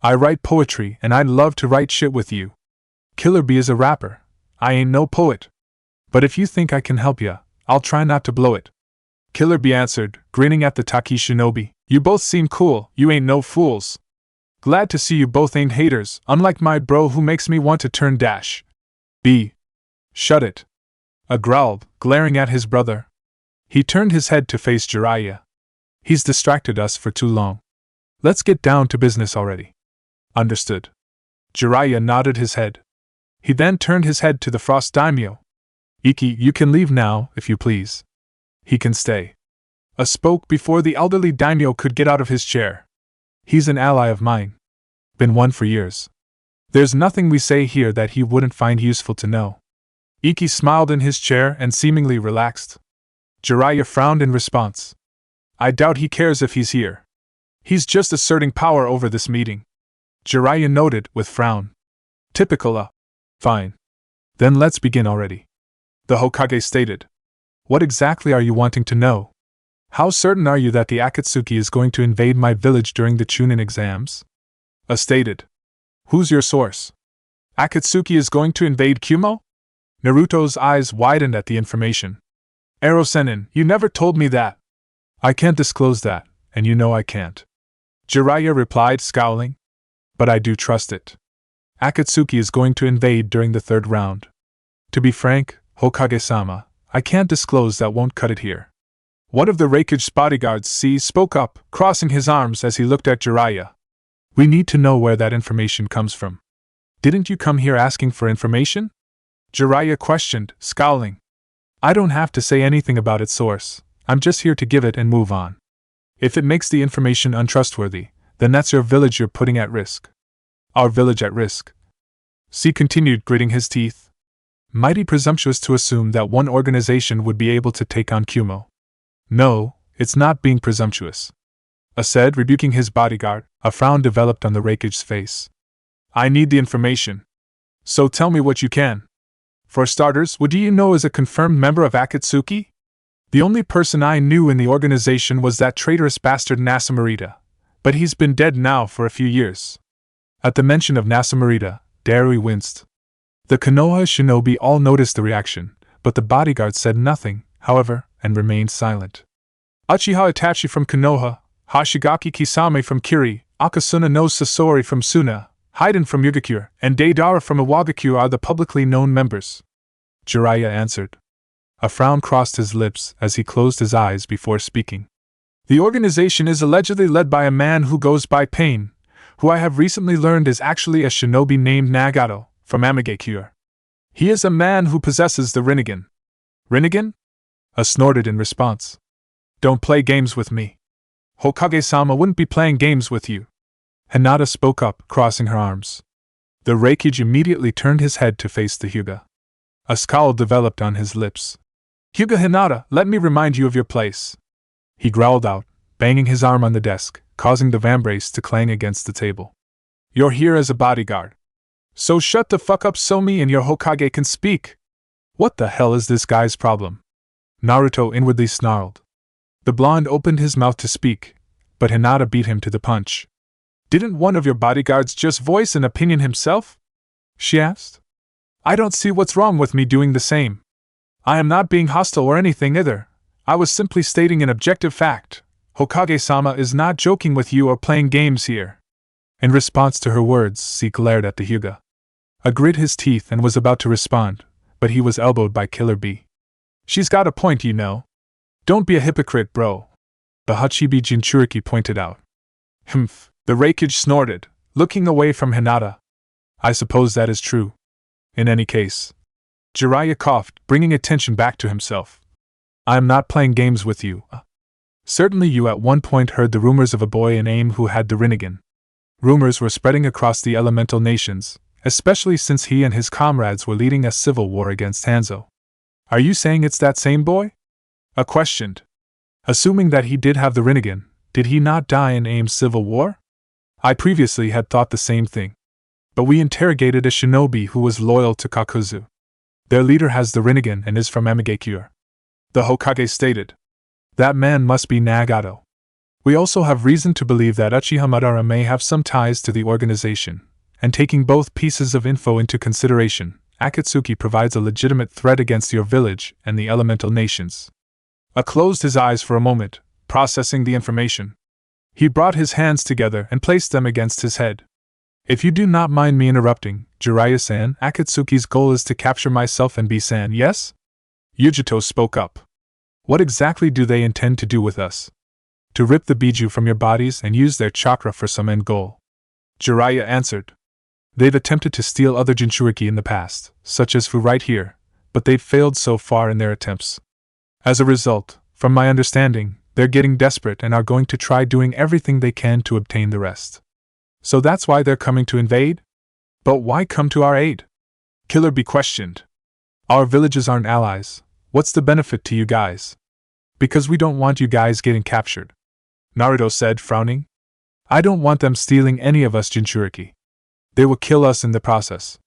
I write poetry, and I'd love to write shit with you. Killer Bee is a rapper. I ain't no poet. But if you think I can help ya, I'll try not to blow it. Killer Bee answered, grinning at the Taki shinobi. You both seem cool, you ain't no fools. Glad to see you both ain't haters, unlike my bro who makes me want to turn dash. B. Shut it. A growled, glaring at his brother. He turned his head to face Jiraiya. He's distracted us for too long. Let's get down to business already. Understood. Jiraiya nodded his head. He then turned his head to the Frost Daimyo. Iki, you can leave now, if you please. He can stay. Spoke before the elderly daimyo could get out of his chair. He's an ally of mine. Been one for years. There's nothing we say here that he wouldn't find useful to know. Iki smiled in his chair and seemingly relaxed. Jiraiya frowned in response. I doubt he cares if he's here. He's just asserting power over this meeting. Jiraiya noted with frown. Typical. Fine. Then let's begin already. The Hokage stated. What exactly are you wanting to know? How certain are you that the Akatsuki is going to invade my village during the Chunin exams? Stated. Who's your source? Akatsuki is going to invade Kumo? Naruto's eyes widened at the information. Ero-sennin, you never told me that. I can't disclose that, and you know I can't. Jiraiya replied, scowling. But I do trust it. Akatsuki is going to invade during the 3rd round. To be frank, Hokage-sama, I can't disclose that, won't cut it here. One of the Raikage's bodyguards, spoke up, crossing his arms as he looked at Jiraiya. We need to know where that information comes from. Didn't you come here asking for information? Jiraiya questioned, scowling. I don't have to say anything about its source. I'm just here to give it and move on. If it makes the information untrustworthy, then that's your village you're putting at risk. Our village at risk. C continued, gritting his teeth. Mighty presumptuous to assume that one organization would be able to take on Kumo. No, it's not being presumptuous. Said, rebuking his bodyguard. A frown developed on the Raikage's face. I need the information. So tell me what you can. For starters, what do you know is a confirmed member of Akatsuki? The only person I knew in the organization was that traitorous bastard Nasamurita, but he's been dead now for a few years. At the mention of Nasamurita, Darui winced. The Konoha shinobi all noticed the reaction, but the bodyguard said nothing, however, and remained silent. Uchiha Itachi from Konoha, Hashigaki Kisame from Kiri, Akasuna no Sasori from Suna, Haiden from Yugakure, and Deidara from Iwagakure are the publicly known members. Jiraiya answered. A frown crossed his lips as he closed his eyes before speaking. The organization is allegedly led by a man who goes by Pain, who I have recently learned is actually a shinobi named Nagato, from Amagakure. He is a man who possesses the Rinnegan. Rinnegan? Snorted in response. Don't play games with me. Hokage-sama wouldn't be playing games with you. Hinata spoke up, crossing her arms. The Raikage immediately turned his head to face the Hyuga. A scowl developed on his lips. Hyuga Hinata, let me remind you of your place. He growled out, banging his arm on the desk, causing the vambrace to clang against the table. You're here as a bodyguard. So shut the fuck up so me and your Hokage can speak. What the hell is this guy's problem? Naruto inwardly snarled. The blonde opened his mouth to speak, but Hinata beat him to the punch. Didn't one of your bodyguards just voice an opinion himself? She asked. I don't see what's wrong with me doing the same. I am not being hostile or anything either. I was simply stating an objective fact. Hokage-sama is not joking with you or playing games here. In response to her words, he glared at the Hyuga. Grit his teeth and was about to respond, but he was elbowed by Killer Bee. She's got a point, you know. Don't be a hypocrite, bro. The Hachibi Jinchuriki pointed out. Humph, the Raikage snorted, looking away from Hinata. I suppose that is true. In any case, Jiraiya coughed, bringing attention back to himself. I am not playing games with you. Certainly you at one point heard the rumors of a boy in AIM who had the Rinnegan. Rumors were spreading across the elemental nations, especially since he and his comrades were leading a civil war against Hanzo. Are you saying it's that same boy? I questioned. Assuming that he did have the Rinnegan, did he not die in AIM's civil war? I previously had thought the same thing. But we interrogated a shinobi who was loyal to Kakuzu. Their leader has the Rinnegan and is from Amigakure. The Hokage stated. That man must be Nagato. We also have reason to believe that Uchiha Madara may have some ties to the organization, and taking both pieces of info into consideration, Akatsuki provides a legitimate threat against your village and the elemental nations. I closed his eyes for a moment, processing the information. He brought his hands together and placed them against his head. If you do not mind me interrupting, Jiraiya-san, Akatsuki's goal is to capture myself and B-san, yes? Yujito spoke up. What exactly do they intend to do with us? To rip the Biju from your bodies and use their chakra for some end goal. Jiraiya answered. They've attempted to steal other Jinchuriki in the past, such as Fu right here, but they've failed so far in their attempts. As a result, from my understanding, they're getting desperate and are going to try doing everything they can to obtain the rest. So that's why they're coming to invade? But why come to our aid? Killer Bee questioned. Our villages aren't allies. What's the benefit to you guys? Because we don't want you guys getting captured. Naruto said, frowning. I don't want them stealing any of us Jinchuriki. They will kill us in the process.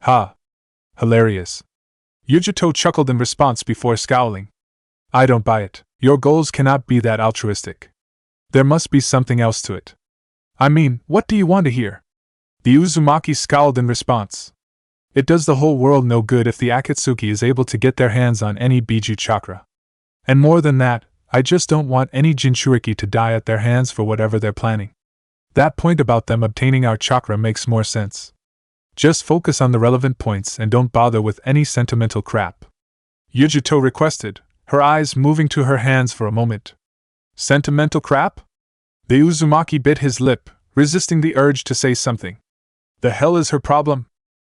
Ha! Hilarious. Yujito chuckled in response before scowling. I don't buy it. Your goals cannot be that altruistic. There must be something else to it. I mean, what do you want to hear? The Uzumaki scowled in response. It does the whole world no good if the Akatsuki is able to get their hands on any Biju chakra. And more than that, I just don't want any Jinchuriki to die at their hands for whatever they're planning. That point about them obtaining our chakra makes more sense. Just focus on the relevant points and don't bother with any sentimental crap. Yujito requested, her eyes moving to her hands for a moment. Sentimental crap? The Uzumaki bit his lip, resisting the urge to say something. The hell is her problem?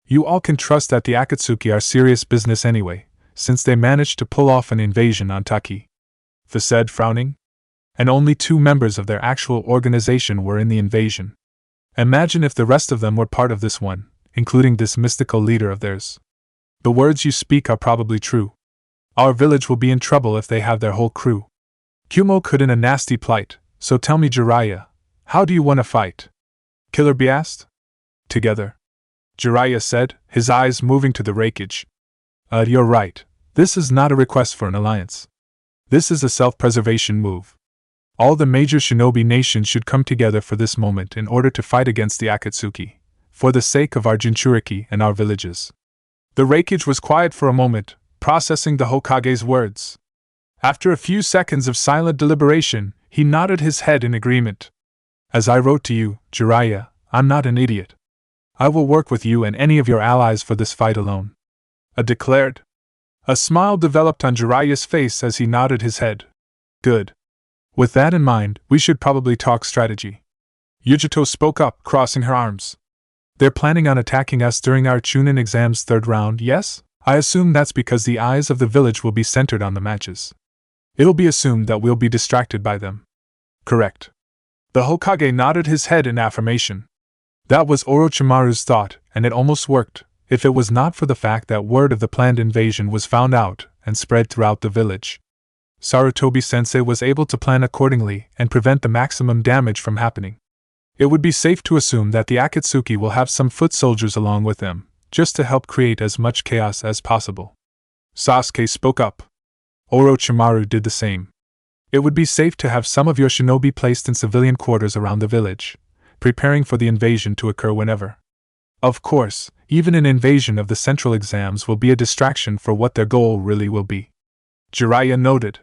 You all can trust that the Akatsuki are serious business anyway, since they managed to pull off an invasion on Taki. Fu said, frowning. And only 2 members of their actual organization were in the invasion. Imagine if the rest of them were part of this one, including this mystical leader of theirs. The words you speak are probably true. Our village will be in trouble if they have their whole crew. Kumo could in a nasty plight, so tell me Jiraiya, how do you want to fight? Killer Bee asked. Together. Jiraiya said, his eyes moving to the rakeage. You're right, this is not a request for an alliance. This is a self-preservation move. All the major shinobi nations should come together for this moment in order to fight against the Akatsuki, for the sake of our Jinchuriki and our villages. The rakeage was quiet for a moment, processing the Hokage's words. After a few seconds of silent deliberation, he nodded his head in agreement. As I wrote to you, Jiraiya, I'm not an idiot. I will work with you and any of your allies for this fight alone. I declared. A smile developed on Jiraiya's face as he nodded his head. Good. With that in mind, we should probably talk strategy. Yujito spoke up, crossing her arms. They're planning on attacking us during our Chunin exam's 3rd round, yes? I assume that's because the eyes of the village will be centered on the matches. It'll be assumed that we'll be distracted by them. Correct. The Hokage nodded his head in affirmation. That was Orochimaru's thought, and it almost worked, if it was not for the fact that word of the planned invasion was found out and spread throughout the village. Sarutobi-sensei was able to plan accordingly and prevent the maximum damage from happening. It would be safe to assume that the Akatsuki will have some foot soldiers along with them, just to help create as much chaos as possible. Sasuke spoke up. Orochimaru did the same. It would be safe to have some of your shinobi placed in civilian quarters around the village, preparing for the invasion to occur whenever. Of course, even an invasion of the central exams will be a distraction for what their goal really will be. Jiraiya noted.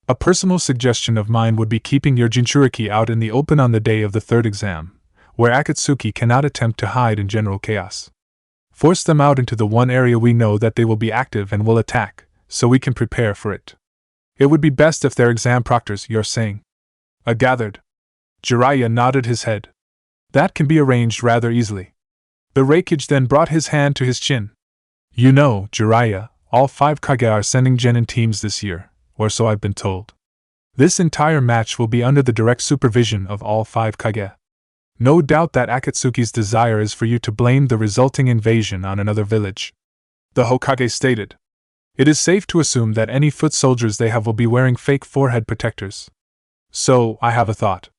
A personal suggestion of mine would be keeping your Jinchuriki out in the open on the day of the 3rd exam, where Akatsuki cannot attempt to hide in general chaos. Force them out into the one area we know that they will be active and will attack, so we can prepare for it. It would be best if they're exam proctors, you're saying. I gathered. Jiraiya nodded his head. That can be arranged rather easily. The rakeage then brought his hand to his chin. You know, Jiraiya, all 5 Kage are sending genin teams this year, or so I've been told. This entire match will be under the direct supervision of all 5 Kage. No doubt that Akatsuki's desire is for you to blame the resulting invasion on another village. The Hokage stated. It is safe to assume that any foot soldiers they have will be wearing fake forehead protectors. So, I have a thought.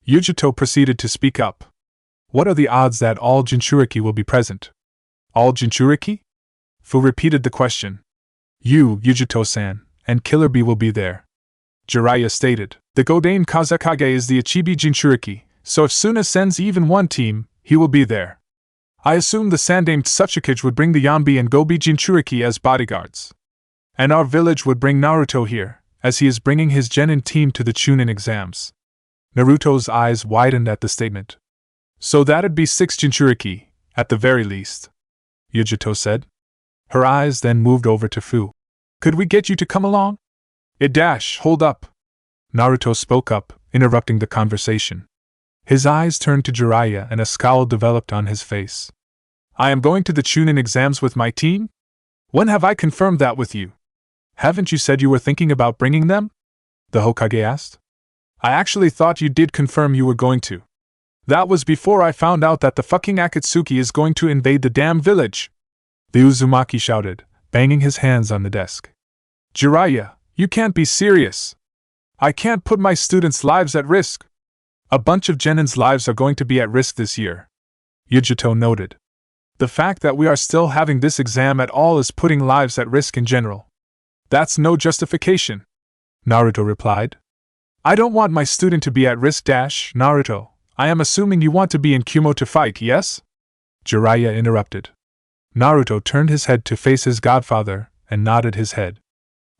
Yujito proceeded to speak up. What are the odds that all Jinchuriki will be present? All Jinchuriki? Fu repeated the question. You, Yujito-san, and Killer Bee will be there. Jiraiya stated. The Godain Kazekage is the Ichibi Jinchuriki, so if Suna sends even one team, he will be there. I assume the Sandaime Tsuchikage would bring the Yambi and Gobi Jinchuriki as bodyguards. And our village would bring Naruto here, as he is bringing his genin team to the Chunin exams. Naruto's eyes widened at the statement. So that'd be 6 Jinchuriki, at the very least. Yujito said. Her eyes then moved over to Fu. Could we get you to come along? Hold up. Naruto spoke up, interrupting the conversation. His eyes turned to Jiraiya and a scowl developed on his face. I am going to the Chunin exams with my team? When have I confirmed that with you? Haven't you said you were thinking about bringing them? The Hokage asked. I actually thought you did confirm you were going to. That was before I found out that the fucking Akatsuki is going to invade the damn village. The Uzumaki shouted, banging his hands on the desk. Jiraiya, you can't be serious. I can't put my students' lives at risk. A bunch of genin's lives are going to be at risk this year. Yujito noted. The fact that we are still having this exam at all is putting lives at risk in general. That's no justification. Naruto replied. I don't want my student to be at risk. Naruto, I am assuming you want to be in Kumo to fight, yes? Jiraiya interrupted. Naruto turned his head to face his godfather and nodded his head.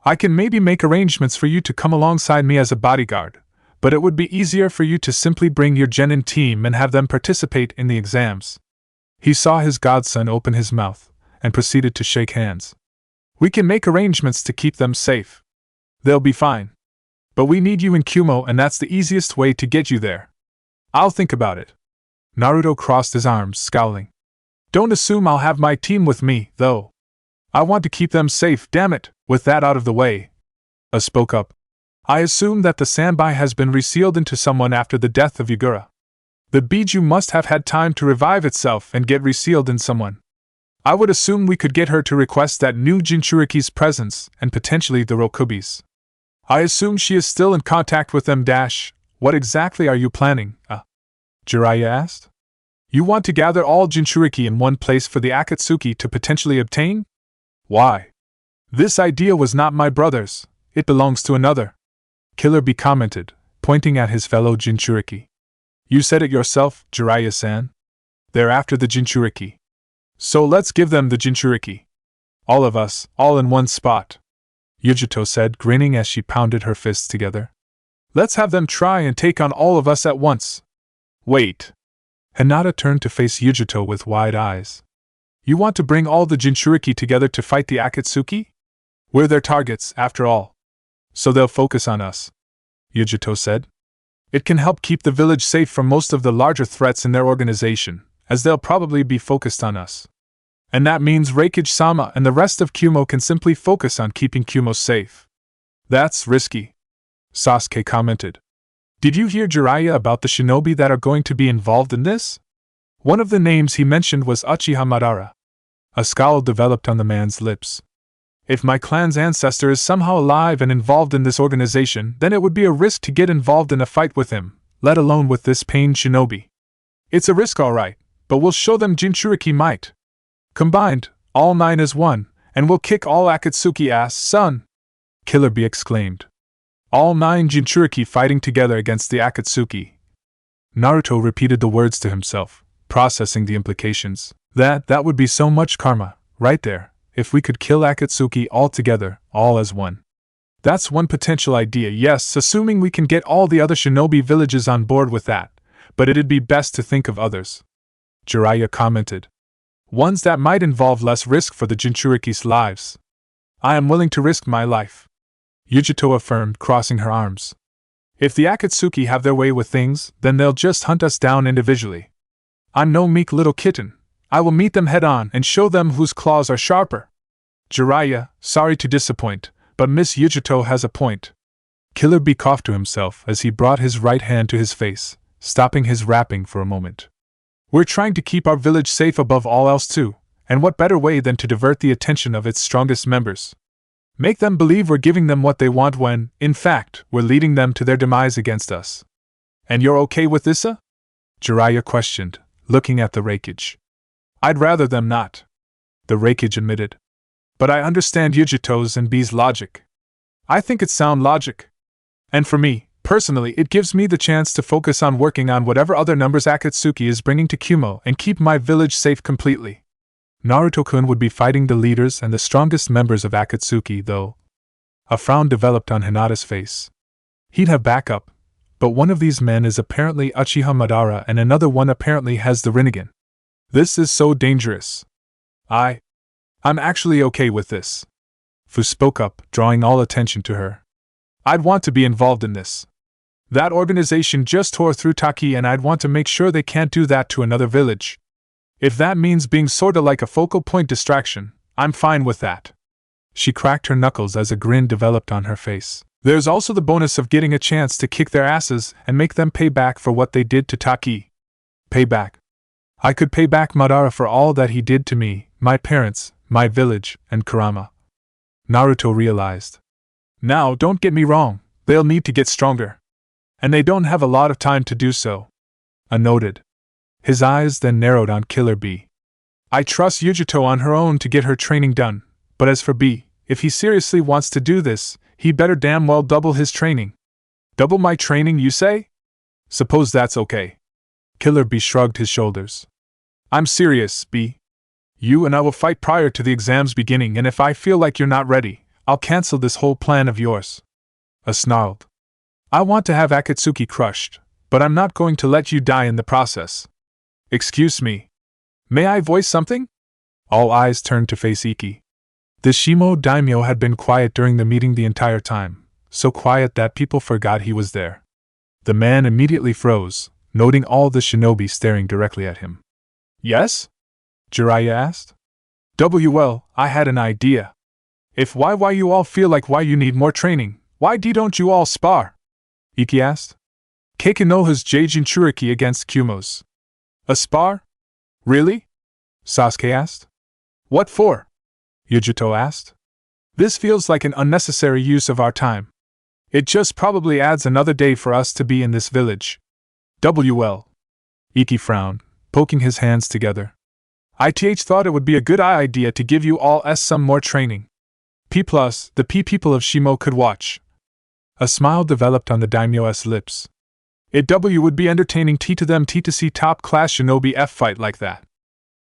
I can maybe make arrangements for you to come alongside me as a bodyguard, but it would be easier for you to simply bring your genin team and have them participate in the exams. He saw his godson open his mouth and proceeded to shake hands. We can make arrangements to keep them safe. They'll be fine. But we need you in Kumo, and that's the easiest way to get you there. I'll think about it. Naruto crossed his arms, scowling. Don't assume I'll have my team with me, though. I want to keep them safe, damn it. With that out of the way, spoke up. I assume that the Sanbai has been resealed into someone after the death of Yagura. The Biju must have had time to revive itself and get resealed in someone. I would assume we could get her to request that new Jinchuriki's presence and potentially the Rokubi's. I assume she is still in contact with them. What exactly are you planning? Jiraiya asked. You want to gather all Jinchuriki in one place for the Akatsuki to potentially obtain? Why? This idea was not my brother's, it belongs to another. Killer Bee commented, pointing at his fellow Jinchuriki. You said it yourself, Jiraiya-san. They're after the Jinchuriki. So let's give them the Jinchuriki. All of us, all in one spot. Yujito said, grinning as she pounded her fists together. Let's have them try and take on all of us at once. Wait. Hinata turned to face Yujito with wide eyes. You want to bring all the Jinchuriki together to fight the Akatsuki? We're their targets, after all. So they'll focus on us. Yujito said. It can help keep the village safe from most of the larger threats in their organization, as they'll probably be focused on us. And that means Reikage-sama and the rest of Kumo can simply focus on keeping Kumo safe. That's risky. Sasuke commented. Did you hear Jiraiya about the shinobi that are going to be involved in this? One of the names he mentioned was Uchiha Madara. A scowl developed on the man's lips. If my clan's ancestor is somehow alive and involved in this organization, then it would be a risk to get involved in a fight with him, let alone with this pain shinobi. It's a risk alright, but we'll show them Jinchuriki might. Combined, all 9 as one, and we'll kick all Akatsuki ass, son! Killer Bee exclaimed. All 9 Jinchuriki fighting together against the Akatsuki. Naruto repeated the words to himself, processing the implications. That would be so much karma, right there. If we could kill Akatsuki all together, all as one. That's one potential idea, yes, assuming we can get all the other shinobi villages on board with that, but it'd be best to think of others. Jiraiya commented. Ones that might involve less risk for the Jinchuriki's lives. I am willing to risk my life. Yujito affirmed, crossing her arms. If the Akatsuki have their way with things, then they'll just hunt us down individually. I'm no meek little kitten. I will meet them head on and show them whose claws are sharper. Jiraiya, sorry to disappoint, but Miss Yujito has a point. Killer Bee coughed to himself as he brought his right hand to his face, stopping his rapping for a moment. We're trying to keep our village safe above all else too, and what better way than to divert the attention of its strongest members? Make them believe we're giving them what they want when, in fact, we're leading them to their demise against us. And you're okay with this, Jiraiya questioned, looking at the Raikage. I'd rather them not, the Raikage admitted. But I understand Yujito's and B's logic. I think it's sound logic. And for me, personally, it gives me the chance to focus on working on whatever other numbers Akatsuki is bringing to Kumo and keep my village safe completely. Naruto-kun would be fighting the leaders and the strongest members of Akatsuki, though. A frown developed on Hinata's face. He'd have backup, but one of these men is apparently Uchiha Madara and another one apparently has the Rinnegan. This is so dangerous. I'm actually okay with this. Fu spoke up, drawing all attention to her. I'd want to be involved in this. That organization just tore through Taki and I'd want to make sure they can't do that to another village. If that means being sorta like a focal point distraction, I'm fine with that. She cracked her knuckles as a grin developed on her face. There's also the bonus of getting a chance to kick their asses and make them pay back for what they did to Taki. Pay back. I could pay back Madara for all that he did to me, my parents, my village, and Kurama. Naruto realized. Now, don't get me wrong, they'll need to get stronger. And they don't have a lot of time to do so. Noted. His eyes then narrowed on Killer Bee. I trust Yujito on her own to get her training done, but as for Bee, if he seriously wants to do this, he better damn well double his training. Double my training, you say? Suppose that's okay. Killer Bee shrugged his shoulders. I'm serious, Bee. You and I will fight prior to the exam's beginning, and if I feel like you're not ready, I'll cancel this whole plan of yours. Snarled. I want to have Akatsuki crushed, but I'm not going to let you die in the process. Excuse me. May I voice something? All eyes turned to face Iki. The Shimo daimyo had been quiet during the meeting the entire time, so quiet that people forgot he was there. The man immediately froze, noting all the shinobi staring directly at him. Yes? Jiraiya asked. Well, I had an idea. If why you all feel like why you need more training, why don't you all spar? Iki asked. Keikonoha's Jinchuriki against Kumo's. A spar? Really? Sasuke asked. What for? Yujito asked. This feels like an unnecessary use of our time. It just probably adds another day for us to be in this village. Well. Iki frowned, poking his hands together. I thought it would be a good idea to give you all some more training. The people of Shimo could watch. A smile developed on the daimyo's lips. It would be entertaining to them to see top-class shinobi fight like that.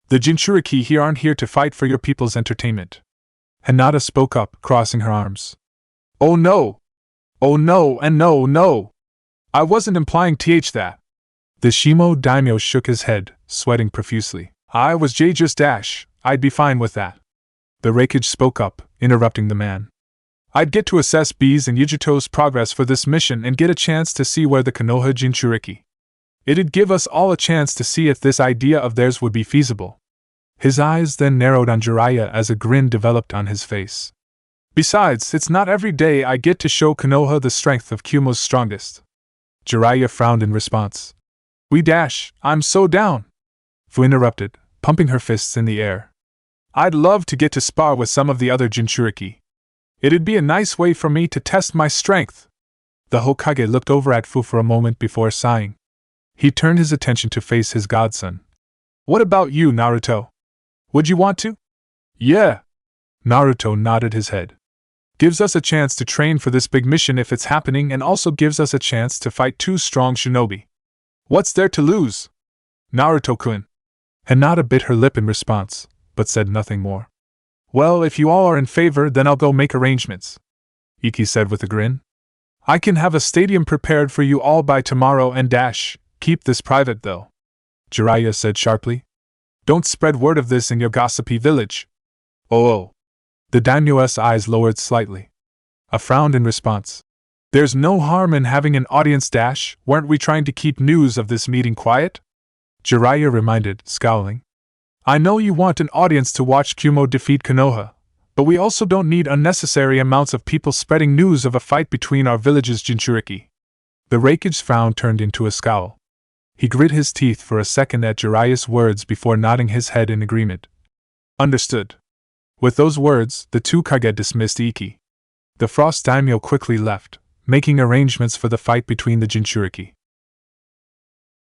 The Jinchuriki here aren't here to fight for your people's entertainment. Hinata spoke up, crossing her arms. Oh no! Oh no and no, no! I wasn't implying that. The Shimo daimyo shook his head, sweating profusely. I was just I'd be fine with that. The Raikage spoke up, interrupting the man. I'd get to assess B's and Yujito's progress for this mission and get a chance to see where the Konoha Jinchuriki. It'd give us all a chance to see if this idea of theirs would be feasible. His eyes then narrowed on Jiraiya as a grin developed on his face. Besides, it's not every day I get to show Konoha the strength of Kumo's strongest. Jiraiya frowned in response. I'm so down. Fu interrupted, pumping her fists in the air. I'd love to get to spar with some of the other Jinchuriki. It'd be a nice way for me to test my strength. The Hokage looked over at Fu for a moment before sighing. He turned his attention to face his godson. What about you, Naruto? Would you want to? Yeah. Naruto nodded his head. Gives us a chance to train for this big mission if it's happening, and also gives us a chance to fight two strong shinobi. What's there to lose? Naruto-kun. Hinata bit her lip in response, but said nothing more. Well, if you all are in favor, then I'll go make arrangements, Iki said with a grin. I can have a stadium prepared for you all by tomorrow and keep this private though, Jiraiya said sharply. Don't spread word of this in your gossipy village. Oh. The daimyo's eyes lowered slightly. A frown in response. There's no harm in having an audience weren't we trying to keep news of this meeting quiet? Jiraiya reminded, scowling. I know you want an audience to watch Kumo defeat Konoha, but we also don't need unnecessary amounts of people spreading news of a fight between our village's Jinchuriki. The Raikage frown turned into a scowl. He grit his teeth for a second at Jiraiya's words before nodding his head in agreement. Understood. With those words, the two Kage dismissed Iki. The Frost Daimyo quickly left, making arrangements for the fight between the Jinchuriki.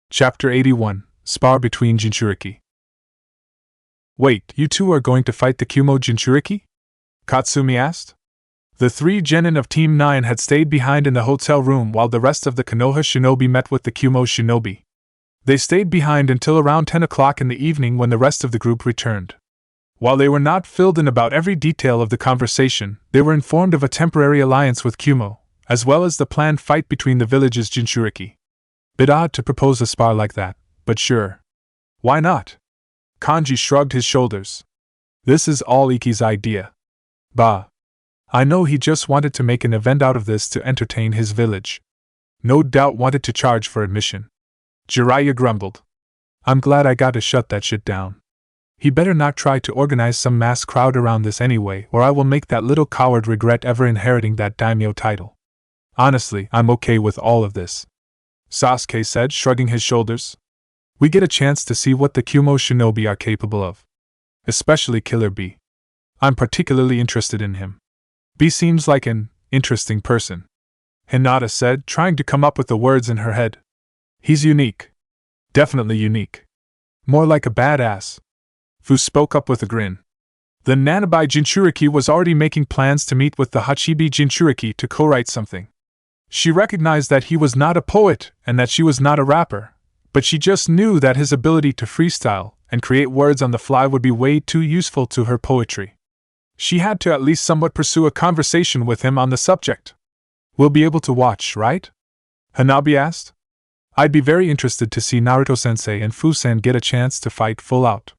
Chapter 81 Spar between Jinchuriki. Wait, you two are going to fight the Kumo Jinchuriki? Katsumi asked. The three genin of Team 9 had stayed behind in the hotel room while the rest of the Konoha shinobi met with the Kumo shinobi. They stayed behind until around 10 o'clock in the evening when the rest of the group returned. While they were not filled in about every detail of the conversation, they were informed of a temporary alliance with Kumo, as well as the planned fight between the village's Jinchuriki. Bit odd to propose a spar like that, but sure. Why not? Kanji shrugged his shoulders. This is all Iki's idea. Bah. I know he just wanted to make an event out of this to entertain his village. No doubt wanted to charge for admission. Jiraiya grumbled. I'm glad I got to shut that shit down. He better not try to organize some mass crowd around this anyway, or I will make that little coward regret ever inheriting that daimyo title. Honestly, I'm okay with all of this, Sasuke said, shrugging his shoulders. We get a chance to see what the Kumo shinobi are capable of. Especially Killer B. I'm particularly interested in him. B seems like an interesting person, Hinata said, trying to come up with the words in her head. He's unique. Definitely unique. More like a badass. Fu spoke up with a grin. The Nanabai Jinchuriki was already making plans to meet with the Hachibi Jinchuriki to co-write something. She recognized that he was not a poet and that she was not a rapper, but she just knew that his ability to freestyle and create words on the fly would be way too useful to her poetry. She had to at least somewhat pursue a conversation with him on the subject. We'll be able to watch, right? Hanabi asked. I'd be very interested to see Naruto-sensei and Fu-sen get a chance to fight full out.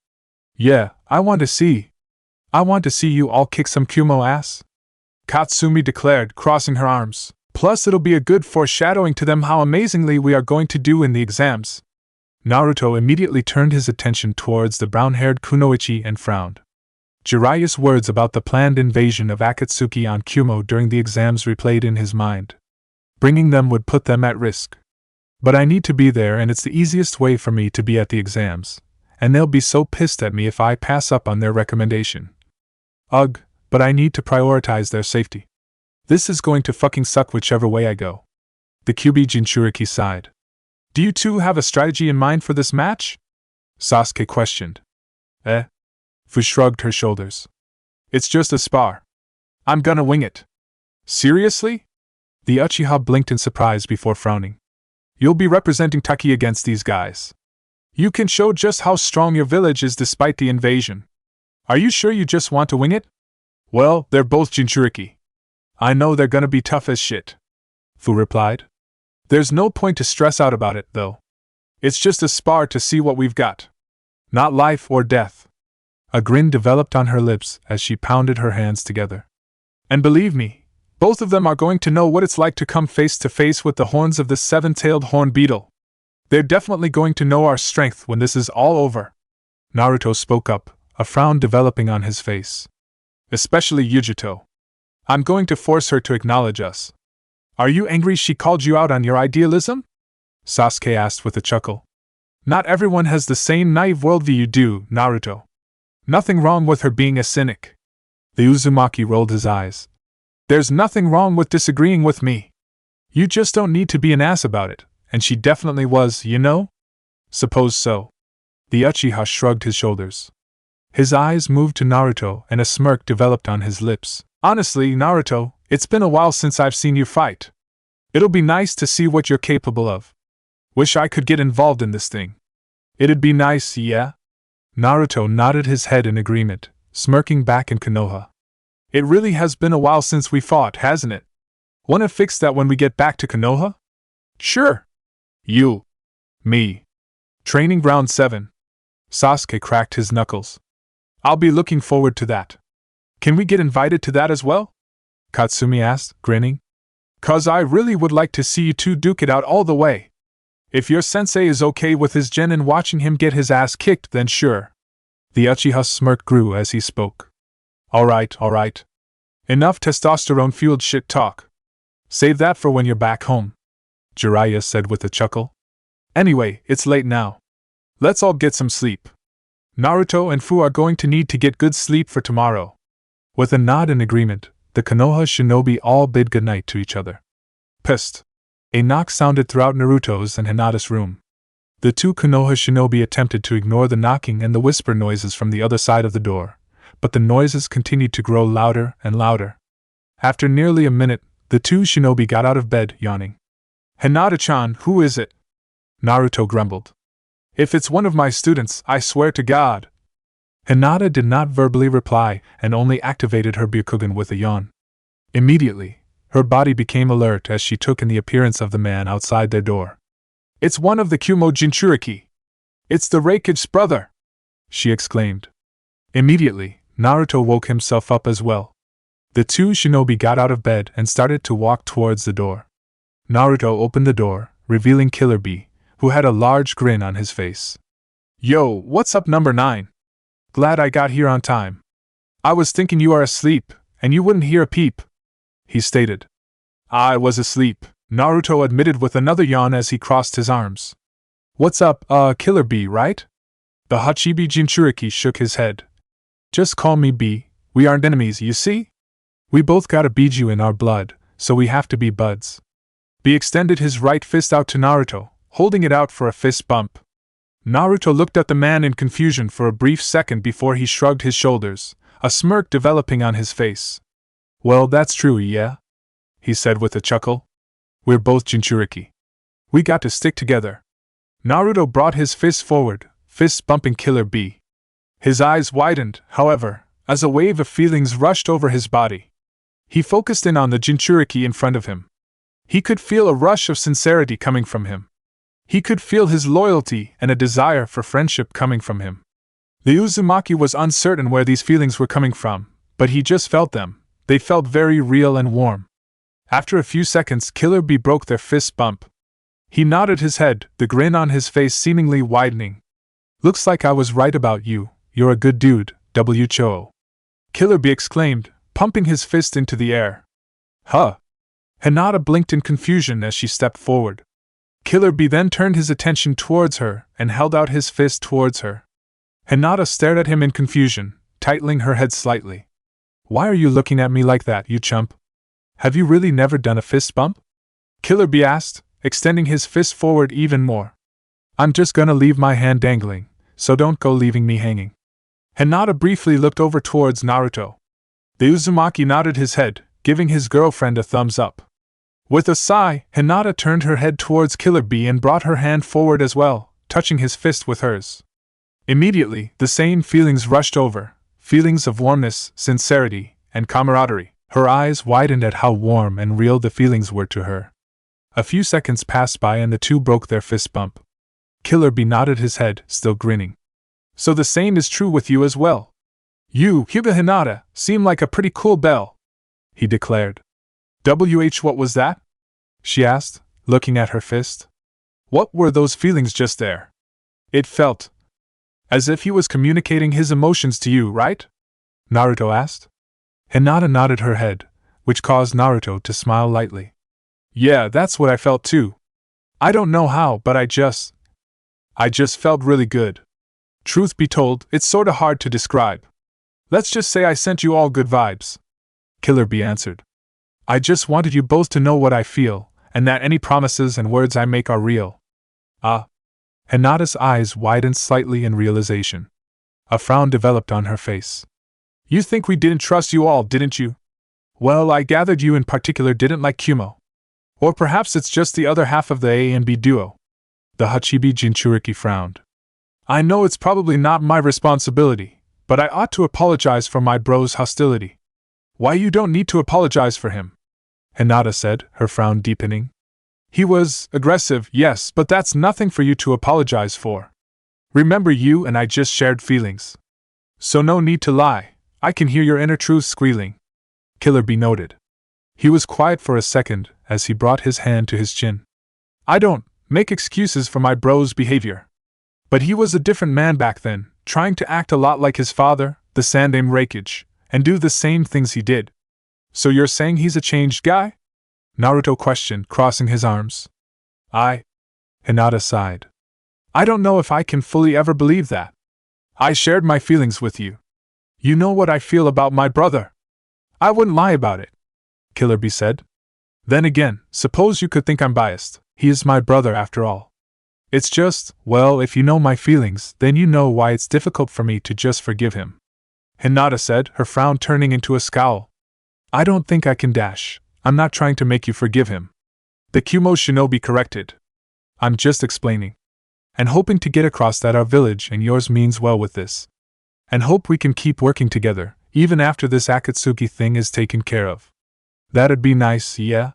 Yeah, I want to see you all kick some Kumo ass, Katsumi declared, crossing her arms. Plus it'll be a good foreshadowing to them how amazingly we are going to do in the exams. Naruto immediately turned his attention towards the brown-haired Kunoichi and frowned. Jiraiya's words about the planned invasion of Akatsuki on Kumo during the exams replayed in his mind. Bringing them would put them at risk. But I need to be there, and it's the easiest way for me to be at the exams, and they'll be so pissed at me if I pass up on their recommendation. Ugh, but I need to prioritize their safety. This is going to fucking suck whichever way I go. The Kyuubi Jinchuriki sighed. Do you two have a strategy in mind for this match? Sasuke questioned. Fu shrugged her shoulders. It's just a spar. I'm gonna wing it. Seriously? The Uchiha blinked in surprise before frowning. You'll be representing Taki against these guys. You can show just how strong your village is despite the invasion. Are you sure you just want to wing it? Well, they're both Jinchuriki. I know they're gonna be tough as shit, Fu replied. There's no point to stress out about it, though. It's just a spar to see what we've got. Not life or death. A grin developed on her lips as she pounded her hands together. And believe me, both of them are going to know what it's like to come face to face with the horns of this seven-tailed horn beetle. They're definitely going to know our strength when this is all over. Naruto spoke up, a frown developing on his face. Especially Yujito. I'm going to force her to acknowledge us. Are you angry she called you out on your idealism? Sasuke asked with a chuckle. Not everyone has the same naive worldview you do, Naruto. Nothing wrong with her being a cynic. The Uzumaki rolled his eyes. There's nothing wrong with disagreeing with me. You just don't need to be an ass about it, and she definitely was, you know? Suppose so. The Uchiha shrugged his shoulders. His eyes moved to Naruto and a smirk developed on his lips. Honestly, Naruto, it's been a while since I've seen you fight. It'll be nice to see what you're capable of. Wish I could get involved in this thing. It'd be nice, yeah? Naruto nodded his head in agreement, smirking back in Konoha. It really has been a while since we fought, hasn't it? Wanna fix that when we get back to Konoha? Sure. You. Me. Training Ground 7. Sasuke cracked his knuckles. I'll be looking forward to that. Can we get invited to that as well? Katsumi asked, grinning. 'Cause I really would like to see you two duke it out all the way. If your sensei is okay with his genin watching him get his ass kicked, then sure. The Uchiha's smirk grew as he spoke. Alright. Enough testosterone-fueled shit talk. Save that for when you're back home, Jiraiya said with a chuckle. Anyway, it's late now. Let's all get some sleep. Naruto and Fu are going to need to get good sleep for tomorrow. With a nod in agreement, the Konoha shinobi all bid goodnight to each other. Psst. A knock sounded throughout Naruto's and Hinata's room. The two Konoha shinobi attempted to ignore the knocking and the whisper noises from the other side of the door, but the noises continued to grow louder and louder. After nearly a minute, the two shinobi got out of bed, yawning. Hinata-chan, who is it? Naruto grumbled. If it's one of my students, I swear to God. Hinata did not verbally reply and only activated her Byakugan with a yawn. Immediately, her body became alert as she took in the appearance of the man outside their door. It's one of the Kumo Jinchuriki. It's the Reikige's brother, she exclaimed. Immediately, Naruto woke himself up as well. The two shinobi got out of bed and started to walk towards the door. Naruto opened the door, revealing Killer Bee, who had a large grin on his face. Yo, what's up, number 9? Glad I got here on time. I was thinking you are asleep, and you wouldn't hear a peep, he stated. I was asleep, Naruto admitted with another yawn as he crossed his arms. What's up, Killer Bee, right? The Hachibi Jinchuriki shook his head. Just call me B, we aren't enemies, you see? We both got a Biju in our blood, so we have to be buds. B extended his right fist out to Naruto, holding it out for a fist bump. Naruto looked at the man in confusion for a brief second before he shrugged his shoulders, a smirk developing on his face. Well, that's true, yeah? He said with a chuckle. We're both Jinchuriki. We got to stick together. Naruto brought his fist forward, fist bumping Killer Bee. His eyes widened, however, as a wave of feelings rushed over his body. He focused in on the Jinchuriki in front of him. He could feel a rush of sincerity coming from him. He could feel his loyalty and a desire for friendship coming from him. The Uzumaki was uncertain where these feelings were coming from, but he just felt them. They felt very real and warm. After a few seconds, Killer Bee broke their fist bump. He nodded his head, the grin on his face seemingly widening. Looks like I was right about you. You're a good dude, WHO. Killer Bee exclaimed, pumping his fist into the air. Huh? Hinata blinked in confusion as she stepped forward. Killer Bee then turned his attention towards her and held out his fist towards her. Hinata stared at him in confusion, tightening her head slightly. Why are you looking at me like that, you chump? Have you really never done a fist bump? Killer Bee asked, extending his fist forward even more. I'm just gonna leave my hand dangling, so don't go leaving me hanging. Hinata briefly looked over towards Naruto. The Uzumaki nodded his head, giving his girlfriend a thumbs up. With a sigh, Hinata turned her head towards Killer Bee and brought her hand forward as well, touching his fist with hers. Immediately, the same feelings rushed over, feelings of warmness, sincerity, and camaraderie. Her eyes widened at how warm and real the feelings were to her. A few seconds passed by and the two broke their fist bump. Killer Bee nodded his head, still grinning. So the same is true with you as well. You, Hyuga Hinata, seem like a pretty cool belle, he declared. What was that? She asked, looking at her fist. What were those feelings just there? It felt as if he was communicating his emotions to you, right? Naruto asked. Hinata nodded her head, which caused Naruto to smile lightly. Yeah, that's what I felt too. I don't know how, but I just felt really good. Truth be told, it's sorta hard to describe. Let's just say I sent you all good vibes. Killer Bee answered. I just wanted you both to know what I feel, and that any promises and words I make are real. Ah. Hinata's eyes widened slightly in realization. A frown developed on her face. You think we didn't trust you all, didn't you? Well, I gathered you in particular didn't like Kumo. Or perhaps it's just the other half of the A and B duo. The Hachibi Jinchuriki frowned. I know it's probably not my responsibility, but I ought to apologize for my bro's hostility. Why, you don't need to apologize for him, Hinata said, her frown deepening. He was aggressive, yes, but that's nothing for you to apologize for. Remember, you and I just shared feelings. So no need to lie, I can hear your inner truth squealing. Killer Bee noted. He was quiet for a second as he brought his hand to his chin. I don't make excuses for my bro's behavior. But he was a different man back then, trying to act a lot like his father, the Sandame Raikage, and do the same things he did. So you're saying he's a changed guy? Naruto questioned, crossing his arms. Hinata sighed. I don't know if I can fully ever believe that. I shared my feelings with you. You know what I feel about my brother. I wouldn't lie about it, Killer Bee said. Then again, suppose you could think I'm biased. He is my brother after all. It's just, well, if you know my feelings, then you know why it's difficult for me to just forgive him. Hinata said, her frown turning into a scowl. I don't think I can dash. I'm not trying to make you forgive him. The Kumo shinobi corrected. I'm just explaining. And hoping to get across that our village and yours means well with this. And hope we can keep working together, even after this Akatsuki thing is taken care of. That'd be nice, yeah?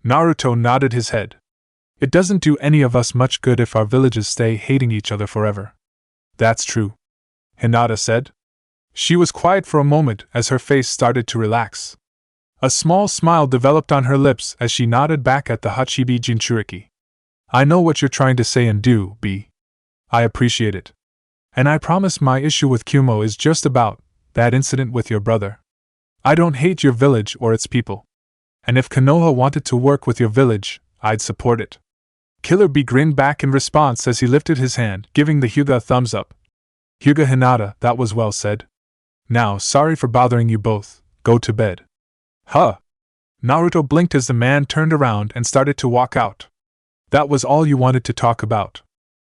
Naruto nodded his head. It doesn't do any of us much good if our villages stay hating each other forever. That's true, Hinata said. She was quiet for a moment as her face started to relax. A small smile developed on her lips as she nodded back at the Hachibi Jinchuriki. I know what you're trying to say and do, B. I appreciate it. And I promise my issue with Kumo is just about that incident with your brother. I don't hate your village or its people. And if Konoha wanted to work with your village, I'd support it. Killer Bee grinned back in response as he lifted his hand, giving the Hyuga a thumbs up. Hyuga Hinata, that was well said. Now, sorry for bothering you both. Go to bed. Huh. Naruto blinked as the man turned around and started to walk out. That was all you wanted to talk about.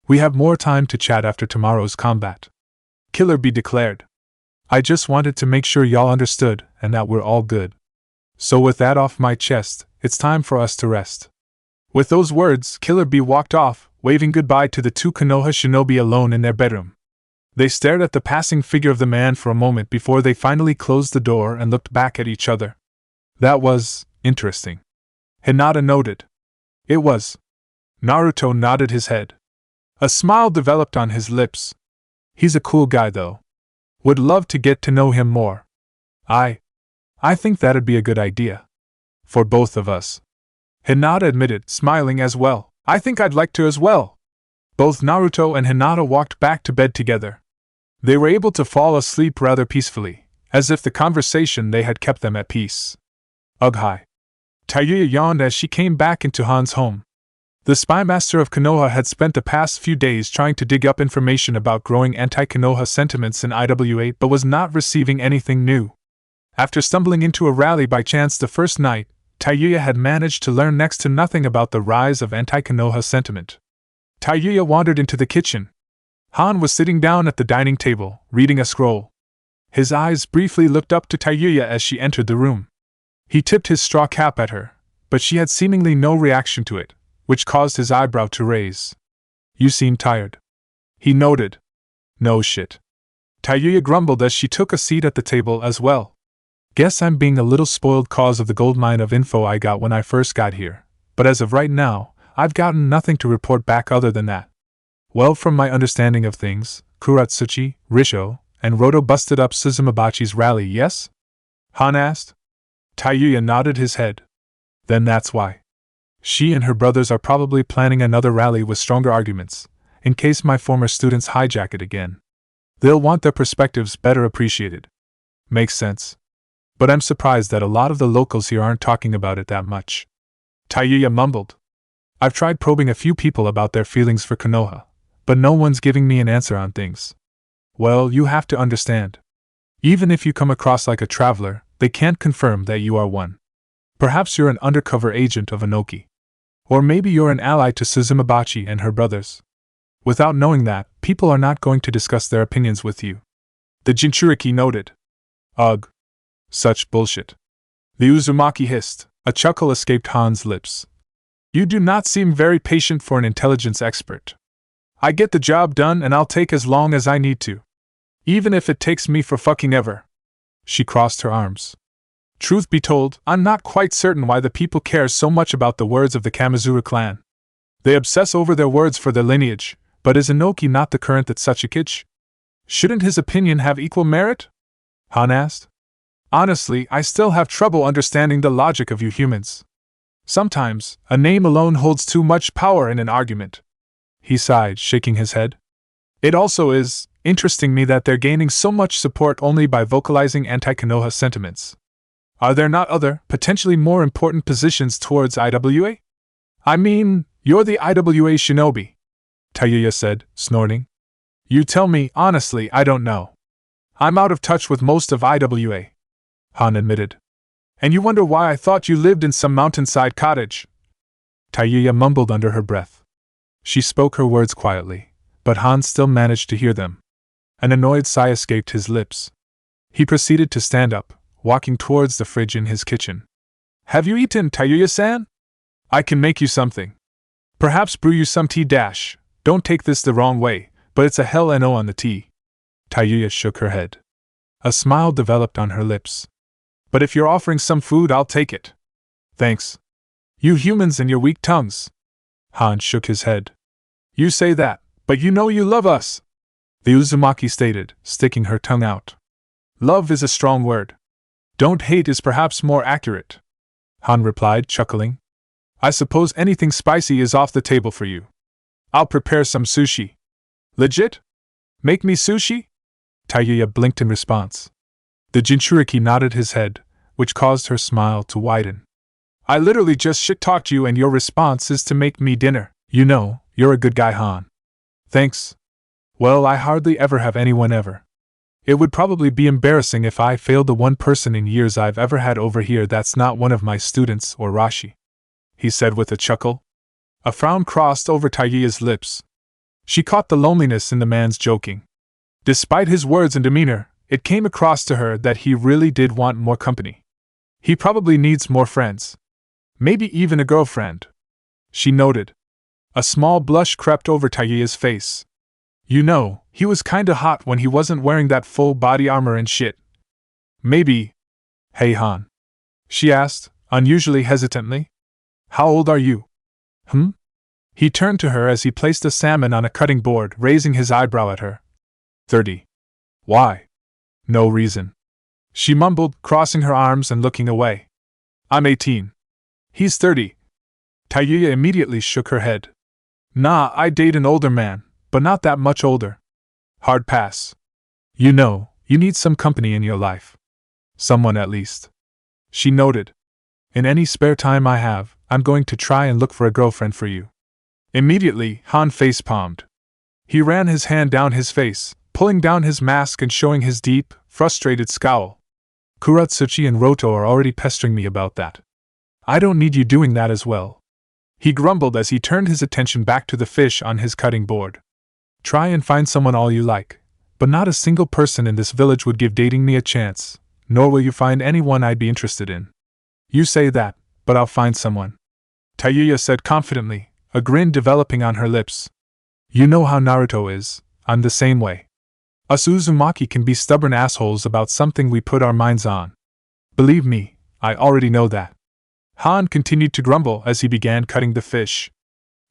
We have more time to chat after tomorrow's combat, Killer Bee declared. I just wanted to make sure y'all understood and that we're all good. So with that off my chest, it's time for us to rest. With those words, Killer Bee walked off, waving goodbye to the two Konoha shinobi alone in their bedroom. They stared at the passing figure of the man for a moment before they finally closed the door and looked back at each other. That was interesting, Hinata noted. It was. Naruto nodded his head. A smile developed on his lips. He's a cool guy though. Would love to get to know him more. I think that'd be a good idea. For both of us. Hinata admitted, smiling as well. I think I'd like to as well. Both Naruto and Hinata walked back to bed together. They were able to fall asleep rather peacefully, as if the conversation they had kept them at peace. Ugh hi. Tayuya yawned as she came back into Han's home. The spy master of Konoha had spent the past few days trying to dig up information about growing anti-Konoha sentiments in IW8 but was not receiving anything new. After stumbling into a rally by chance the first night, Tayuya had managed to learn next to nothing about the rise of anti-Konoha sentiment. Tayuya wandered into the kitchen. Han was sitting down at the dining table, reading a scroll. His eyes briefly looked up to Tayuya as she entered the room. He tipped his straw cap at her, but she had seemingly no reaction to it, which caused his eyebrow to raise. You seem tired, he noted. No shit. Tayuya grumbled as she took a seat at the table as well. Guess I'm being a little spoiled cause of the goldmine of info I got when I first got here, but as of right now, I've gotten nothing to report back other than that. Well, from my understanding of things, Kuratsuchi, Risho, and Roto busted up Suzumabachi's rally, yes? Han asked. Tayuya nodded his head. Then that's why. She and her brothers are probably planning another rally with stronger arguments, in case my former students hijack it again. They'll want their perspectives better appreciated. Makes sense. But I'm surprised that a lot of the locals here aren't talking about it that much. Tayuya mumbled. I've tried probing a few people about their feelings for Konoha, but no one's giving me an answer on things. Well, you have to understand. Even if you come across like a traveler, they can't confirm that you are one. Perhaps you're an undercover agent of Inoki. Or maybe you're an ally to Suzumabachi and her brothers. Without knowing that, people are not going to discuss their opinions with you. The Jinchuriki noted. Ugh. Such bullshit. The Uzumaki hissed. A chuckle escaped Han's lips. You do not seem very patient for an intelligence expert. I get the job done and I'll take as long as I need to. Even if it takes me for fucking ever. She crossed her arms. Truth be told, I'm not quite certain why the people care so much about the words of the Kamizura clan. They obsess over their words for their lineage, but is Inoki not the current Tsuchikage? Shouldn't his opinion have equal merit? Han asked. Honestly, I still have trouble understanding the logic of you humans. Sometimes, a name alone holds too much power in an argument. He sighed, shaking his head. It also is, interesting me that they're gaining so much support only by vocalizing anti-Konoha sentiments. Are there not other, potentially more important positions towards IWA? I mean, you're the IWA shinobi, Tayuya said, snorting. You tell me, honestly, I don't know. I'm out of touch with most of IWA, Han admitted. And you wonder why I thought you lived in some mountainside cottage? Tayuya mumbled under her breath. She spoke her words quietly, but Han still managed to hear them. An annoyed sigh escaped his lips. He proceeded to stand up, walking towards the fridge in his kitchen. Have you eaten, Tayuya-san? I can make you something. Perhaps brew you some tea dash. Don't take this the wrong way, but it's a hell no on the tea. Tayuya shook her head. A smile developed on her lips. But if you're offering some food, I'll take it. Thanks. You humans and your weak tongues. Han shook his head. You say that, but you know you love us, the Uzumaki stated, sticking her tongue out. Love is a strong word. Don't hate is perhaps more accurate. Han replied, chuckling. I suppose anything spicy is off the table for you. I'll prepare some sushi. Legit? Make me sushi? Tayuya blinked in response. The Jinchuriki nodded his head, which caused her smile to widen. I literally just shit-talked you and your response is to make me dinner. You know, you're a good guy, Han. Thanks. Well, I hardly ever have anyone ever. It would probably be embarrassing if I failed the one person in years I've ever had over here that's not one of my students or Rashi, he said with a chuckle. A frown crossed over Tayuya's lips. She caught the loneliness in the man's joking. Despite his words and demeanor, it came across to her that he really did want more company. He probably needs more friends. Maybe even a girlfriend, she noted. A small blush crept over Tayuya's face. You know, he was kinda hot when he wasn't wearing that full body armor and shit. Maybe. Hey Han, she asked, unusually hesitantly. How old are you? He turned to her as he placed a salmon on a cutting board, raising his eyebrow at her. 30. Why? No reason. She mumbled, crossing her arms and looking away. I'm 18. He's 30. Tayuya immediately shook her head. Nah, I date an older man, but not that much older. Hard pass. You know, you need some company in your life. Someone at least. She noted. In any spare time I have, I'm going to try and look for a girlfriend for you. Immediately, Han face-palmed. He ran his hand down his face, pulling down his mask and showing his deep, frustrated scowl. Kuratsuchi and Roto are already pestering me about that. I don't need you doing that as well. He grumbled as he turned his attention back to the fish on his cutting board. Try and find someone all you like, but not a single person in this village would give dating me a chance, nor will you find anyone I'd be interested in. You say that, but I'll find someone, Tayuya said confidently, a grin developing on her lips. You know how Naruto is, I'm the same way. Us Uzumaki can be stubborn assholes about something we put our minds on. Believe me, I already know that. Han continued to grumble as he began cutting the fish.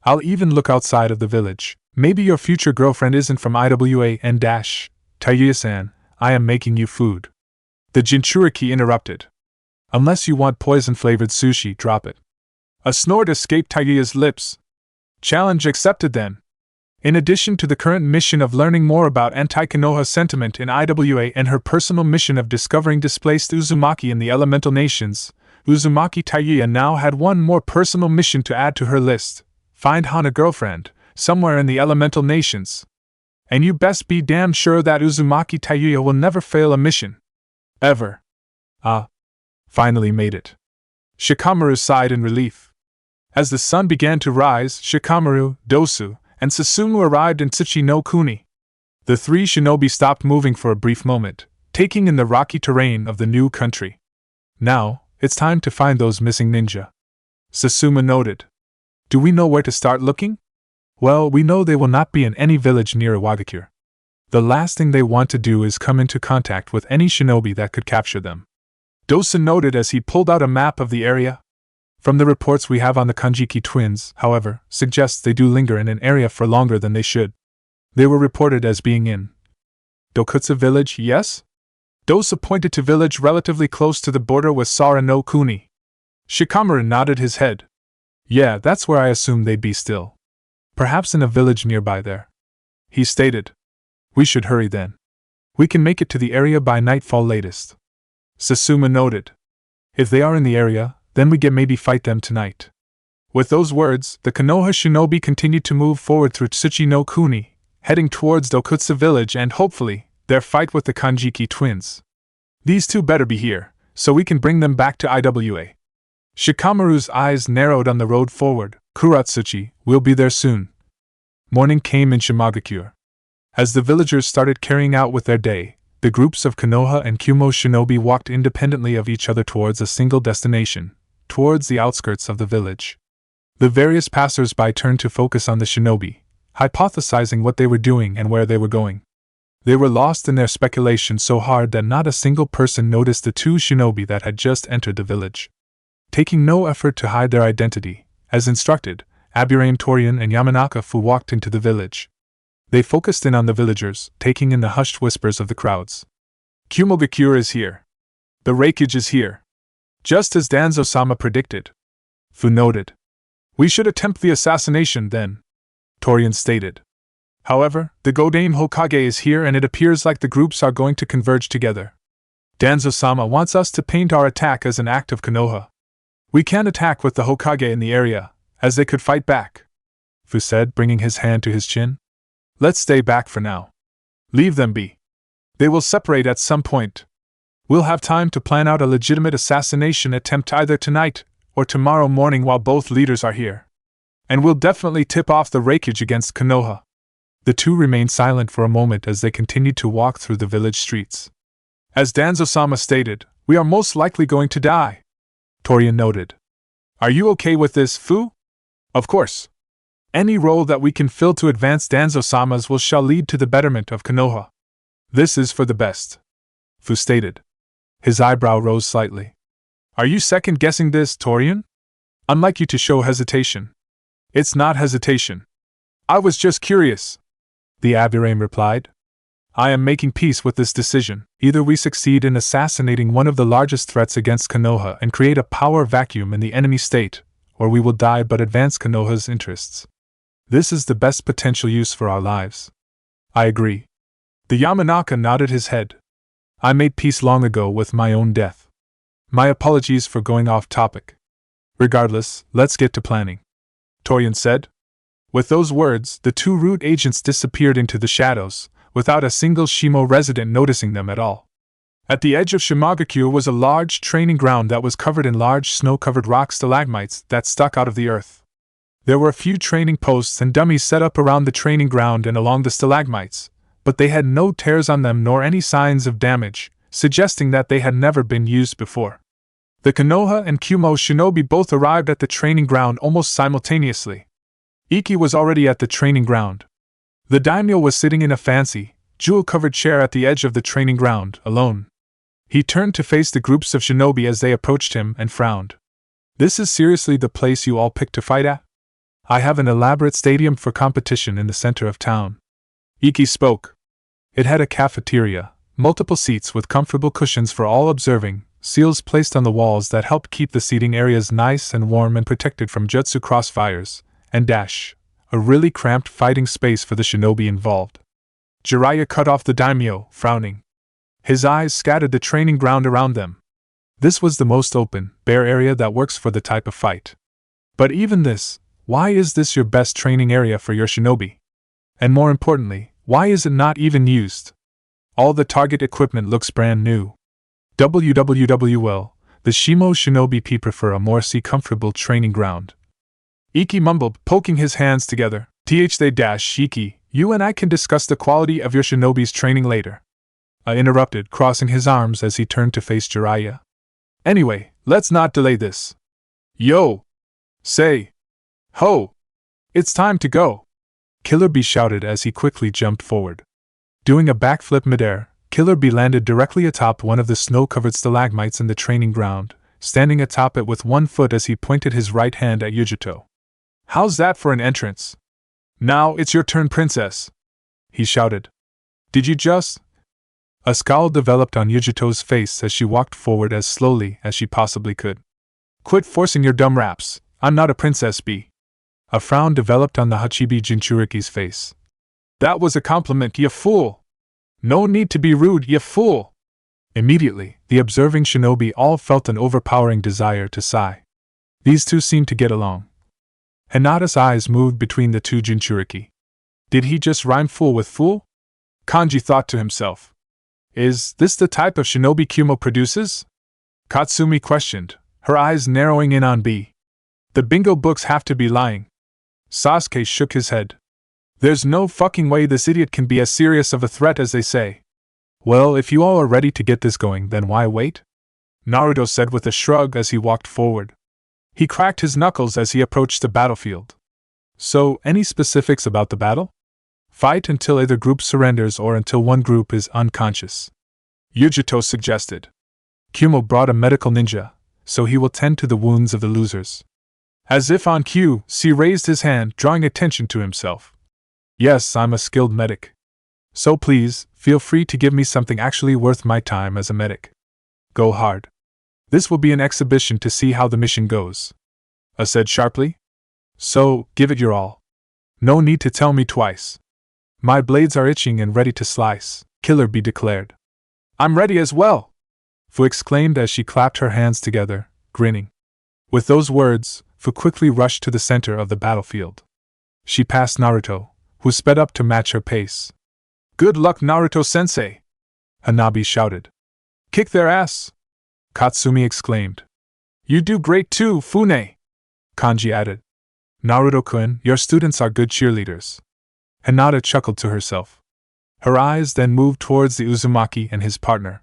I'll even look outside of the village. Maybe your future girlfriend isn't from IWA and Tayuya-san, I am making you food. The Jinchuriki interrupted. Unless you want poison-flavored sushi, drop it. A snort escaped Tayuya's lips. Challenge accepted then. In addition to the current mission of learning more about anti-Konoha sentiment in IWA and her personal mission of discovering displaced Uzumaki in the elemental nations, Uzumaki Tayuya now had one more personal mission to add to her list. Find Han a girlfriend, somewhere in the elemental nations. And you best be damn sure that Uzumaki Tayuya will never fail a mission. Ever. Finally made it. Shikamaru sighed in relief. As the sun began to rise, Shikamaru, Dosu, and Susumu arrived in Tsuchi no Kuni. The three shinobi stopped moving for a brief moment, taking in the rocky terrain of the new country. Now, it's time to find those missing ninja, Susumu noted. Do we know where to start looking? Well, we know they will not be in any village near Iwagakure. The last thing they want to do is come into contact with any shinobi that could capture them. Dosen noted as he pulled out a map of the area. From the reports we have on the Kanjiki twins, however, suggests they do linger in an area for longer than they should. They were reported as being in Dokutsu village, yes? Dosa pointed to village relatively close to the border with Sara no Kuni. Shikamaru nodded his head. Yeah, that's where I assume they'd be still. Perhaps in a village nearby there, he stated. We should hurry then. We can make it to the area by nightfall latest. Sasuma noted. If they are in the area, then we can maybe fight them tonight. With those words, the Konoha shinobi continued to move forward through Tsuchi no Kuni, heading towards Dokutsu village and hopefully, their fight with the Kanjiki twins. These two better be here, so we can bring them back to IWA. Shikamaru's eyes narrowed on the road forward. Kuratsuchi, we'll be there soon. Morning came in Shimagakure. As the villagers started carrying out with their day, the groups of Konoha and Kumo shinobi walked independently of each other towards a single destination, towards the outskirts of the village. The various passers-by turned to focus on the shinobi, hypothesizing what they were doing and where they were going. They were lost in their speculation so hard that not a single person noticed the two shinobi that had just entered the village. Taking no effort to hide their identity, as instructed, Aburame Torian and Yamanaka Fu walked into the village. They focused in on the villagers, taking in the hushed whispers of the crowds. Kumogakure is here. The Reikage is here. Just as Danzo-sama predicted. Fu noted. We should attempt the assassination then, Torian stated. However, the Godame Hokage is here and it appears like the groups are going to converge together. Danzo-sama wants us to paint our attack as an act of Konoha. We can attack with the Hokage in the area, as they could fight back, Fu said, bringing his hand to his chin. Let's stay back for now. Leave them be. They will separate at some point. We'll have time to plan out a legitimate assassination attempt either tonight or tomorrow morning while both leaders are here. And we'll definitely tip off the Reikage against Konoha. The two remained silent for a moment as they continued to walk through the village streets. As Danzo-sama stated, we are most likely going to die, Torian noted. Are you okay with this, Fu? Of course. Any role that we can fill to advance Danzo-sama's will shall lead to the betterment of Konoha. This is for the best, Fu stated. His eyebrow rose slightly. Are you second-guessing this, Torian? Unlike you to show hesitation. It's not hesitation. I was just curious, the Aburame replied. I am making peace with this decision. Either we succeed in assassinating one of the largest threats against Konoha and create a power vacuum in the enemy state, or we will die but advance Konoha's interests. This is the best potential use for our lives. I agree. The Yamanaka nodded his head. I made peace long ago with my own death. My apologies for going off topic. Regardless, let's get to planning, Torian said. With those words, the two root agents disappeared into the shadows, without a single Shimo resident noticing them at all. At the edge of Shimagakure was a large training ground that was covered in large snow-covered rock stalagmites that stuck out of the earth. There were a few training posts and dummies set up around the training ground and along the stalagmites, but they had no tears on them nor any signs of damage, suggesting that they had never been used before. The Konoha and Kumo shinobi both arrived at the training ground almost simultaneously. Iki was already at the training ground. The daimyo was sitting in a fancy, jewel-covered chair at the edge of the training ground, alone. He turned to face the groups of shinobi as they approached him and frowned. This is seriously the place you all picked to fight at? I have an elaborate stadium for competition in the center of town. Iki spoke. It had a cafeteria, multiple seats with comfortable cushions for all observing, seals placed on the walls that helped keep the seating areas nice and warm and protected from jutsu crossfires, and a really cramped fighting space for the shinobi involved. Jiraiya cut off the daimyo, frowning. His eyes scattered the training ground around them. This was the most open, bare area that works for the type of fight. But even this, why is this your best training area for your shinobi? And more importantly, why is it not even used? All the target equipment looks brand new. Well, the Shimo shinobi prefer a more comfortable training ground. Iki mumbled, poking his hands together. Iki, you and I can discuss the quality of your shinobi's training later. I interrupted, crossing his arms as he turned to face Jiraiya. Anyway, let's not delay this. Yo! Say! Ho! It's time to go! Killer Bee shouted as he quickly jumped forward. Doing a backflip midair, Killer Bee landed directly atop one of the snow-covered stalagmites in the training ground, standing atop it with one foot as he pointed his right hand at Yujito. How's that for an entrance? Now it's your turn, princess! He shouted. Did you just? A scowl developed on Yujito's face as she walked forward as slowly as she possibly could. Quit forcing your dumb raps, I'm not a princess bee. A frown developed on the Hachibi Jinchuriki's face. That was a compliment, you fool! No need to be rude, you fool! Immediately, the observing shinobi all felt an overpowering desire to sigh. These two seemed to get along. Hinata's eyes moved between the two Jinchuriki. Did he just rhyme fool with fool? Kanji thought to himself. Is this the type of shinobi Kumo produces? Katsumi questioned, her eyes narrowing in on B. The bingo books have to be lying. Sasuke shook his head. There's no fucking way this idiot can be as serious of a threat as they say. Well, if you all are ready to get this going, then why wait? Naruto said with a shrug as he walked forward. He cracked his knuckles as he approached the battlefield. So, any specifics about the battle? Fight until either group surrenders or until one group is unconscious. Yujito suggested. Kumo brought a medical ninja, so he will tend to the wounds of the losers. As if on cue, C raised his hand, drawing attention to himself. Yes, I'm a skilled medic. So please, feel free to give me something actually worth my time as a medic. Go hard. This will be an exhibition to see how the mission goes. A said sharply. So, give it your all. No need to tell me twice. My blades are itching and ready to slice, Killer Bee declared. I'm ready as well, Fu exclaimed as she clapped her hands together, grinning. With those words, Fu quickly rushed to the center of the battlefield. She passed Naruto, who sped up to match her pace. Good luck, Naruto-sensei! Hanabi shouted. Kick their ass! Katsumi exclaimed. You do great too, Fune! Kanji added. Naruto-kun, your students are good cheerleaders. Hinata chuckled to herself. Her eyes then moved towards the Uzumaki and his partner.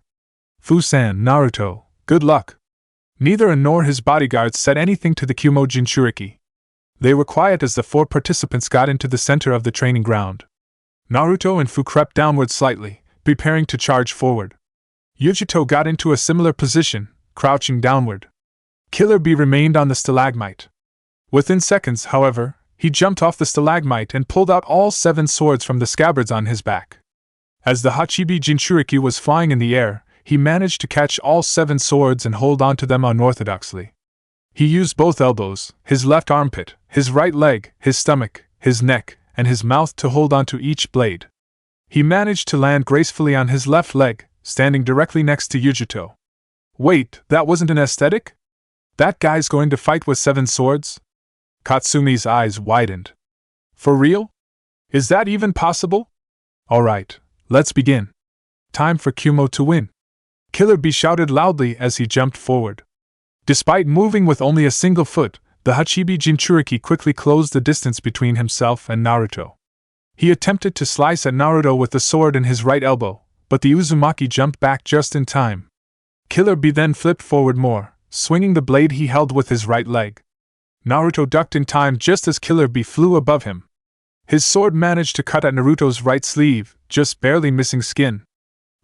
Fu-san, Naruto, good luck! Neither nor his bodyguards said anything to the Kumo Jinchuriki. They were quiet as the four participants got into the center of the training ground. Naruto and Fu crept downward slightly, preparing to charge forward. Yujito got into a similar position, crouching downward. Killer Bee remained on the stalagmite. Within seconds, however, he jumped off the stalagmite and pulled out all 7 swords from the scabbards on his back. As the Hachibi Jinchuriki was flying in the air, he managed to catch all 7 swords and hold on to them unorthodoxly. He used both elbows, his left armpit, his right leg, his stomach, his neck, and his mouth to hold onto each blade. He managed to land gracefully on his left leg, standing directly next to Yujito. Wait, that wasn't an aesthetic? That guy's going to fight with 7 swords? Katsumi's eyes widened. For real? Is that even possible? Alright, let's begin. Time for Kumo to win. Killer Bee shouted loudly as he jumped forward. Despite moving with only a single foot, the Hachibi Jinchuriki quickly closed the distance between himself and Naruto. He attempted to slice at Naruto with the sword in his right elbow, but the Uzumaki jumped back just in time. Killer Bee then flipped forward more, swinging the blade he held with his right leg. Naruto ducked in time just as Killer Bee flew above him. His sword managed to cut at Naruto's right sleeve, just barely missing skin.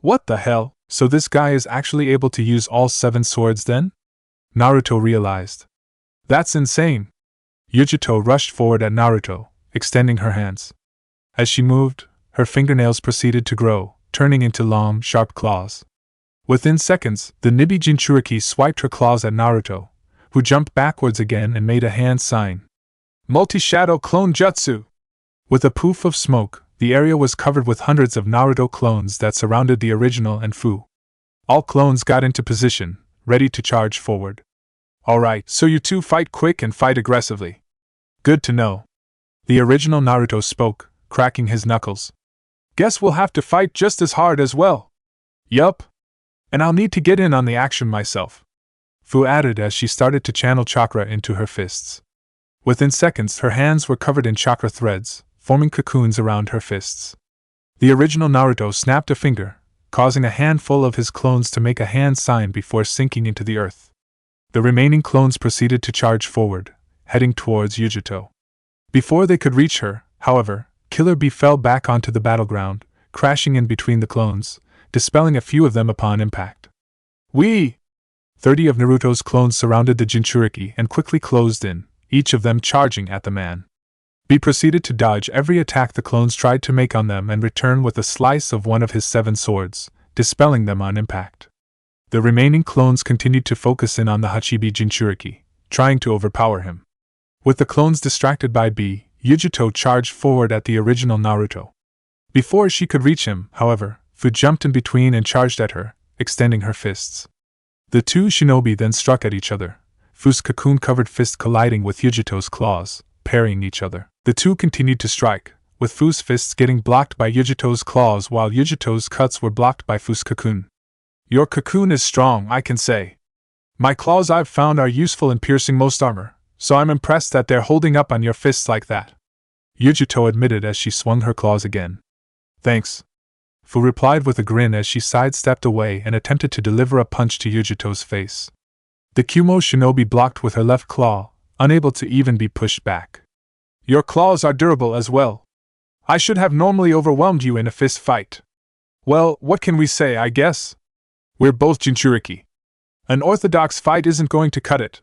What the hell? So this guy is actually able to use all 7 swords then? Naruto realized. That's insane. Yujito rushed forward at Naruto, extending her hands. As she moved, her fingernails proceeded to grow, turning into long, sharp claws. Within seconds, the Nibi Jinchuriki swiped her claws at Naruto, who jumped backwards again and made a hand sign. Multi-Shadow Clone Jutsu! With a poof of smoke, the area was covered with hundreds of Naruto clones that surrounded the original and Fu. All clones got into position, ready to charge forward. Alright, so you two fight quick and fight aggressively. Good to know. The original Naruto spoke, cracking his knuckles. Guess we'll have to fight just as hard as well. Yup. And I'll need to get in on the action myself. Fu added as she started to channel chakra into her fists. Within seconds, her hands were covered in chakra threads, forming cocoons around her fists. The original Naruto snapped a finger, causing a handful of his clones to make a hand sign before sinking into the earth. The remaining clones proceeded to charge forward, heading towards Yujito. Before they could reach her, however, Killer Bee fell back onto the battleground, crashing in between the clones, dispelling a few of them upon impact. 30 of Naruto's clones surrounded the Jinchuriki and quickly closed in, each of them charging at the man. Bee proceeded to dodge every attack the clones tried to make on them and return with a slice of one of his 7 swords, dispelling them on impact. The remaining clones continued to focus in on the Hachibi Jinchuriki, trying to overpower him. With the clones distracted by Bee, Yujito charged forward at the original Naruto. Before she could reach him, however, Fu jumped in between and charged at her, extending her fists. The two shinobi then struck at each other, Fu's cocoon-covered fist colliding with Yujito's claws, parrying each other. The two continued to strike, with Fu's fists getting blocked by Yujito's claws while Yujito's cuts were blocked by Fu's cocoon. Your cocoon is strong, I can say. My claws I've found are useful in piercing most armor, so I'm impressed that they're holding up on your fists like that, Yujito admitted as she swung her claws again. Thanks, Fu replied with a grin as she sidestepped away and attempted to deliver a punch to Yujito's face. The Kumo shinobi blocked with her left claw, unable to even be pushed back. Your claws are durable as well. I should have normally overwhelmed you in a fist fight. Well, what can we say, I guess? We're both Jinchuriki. An orthodox fight isn't going to cut it,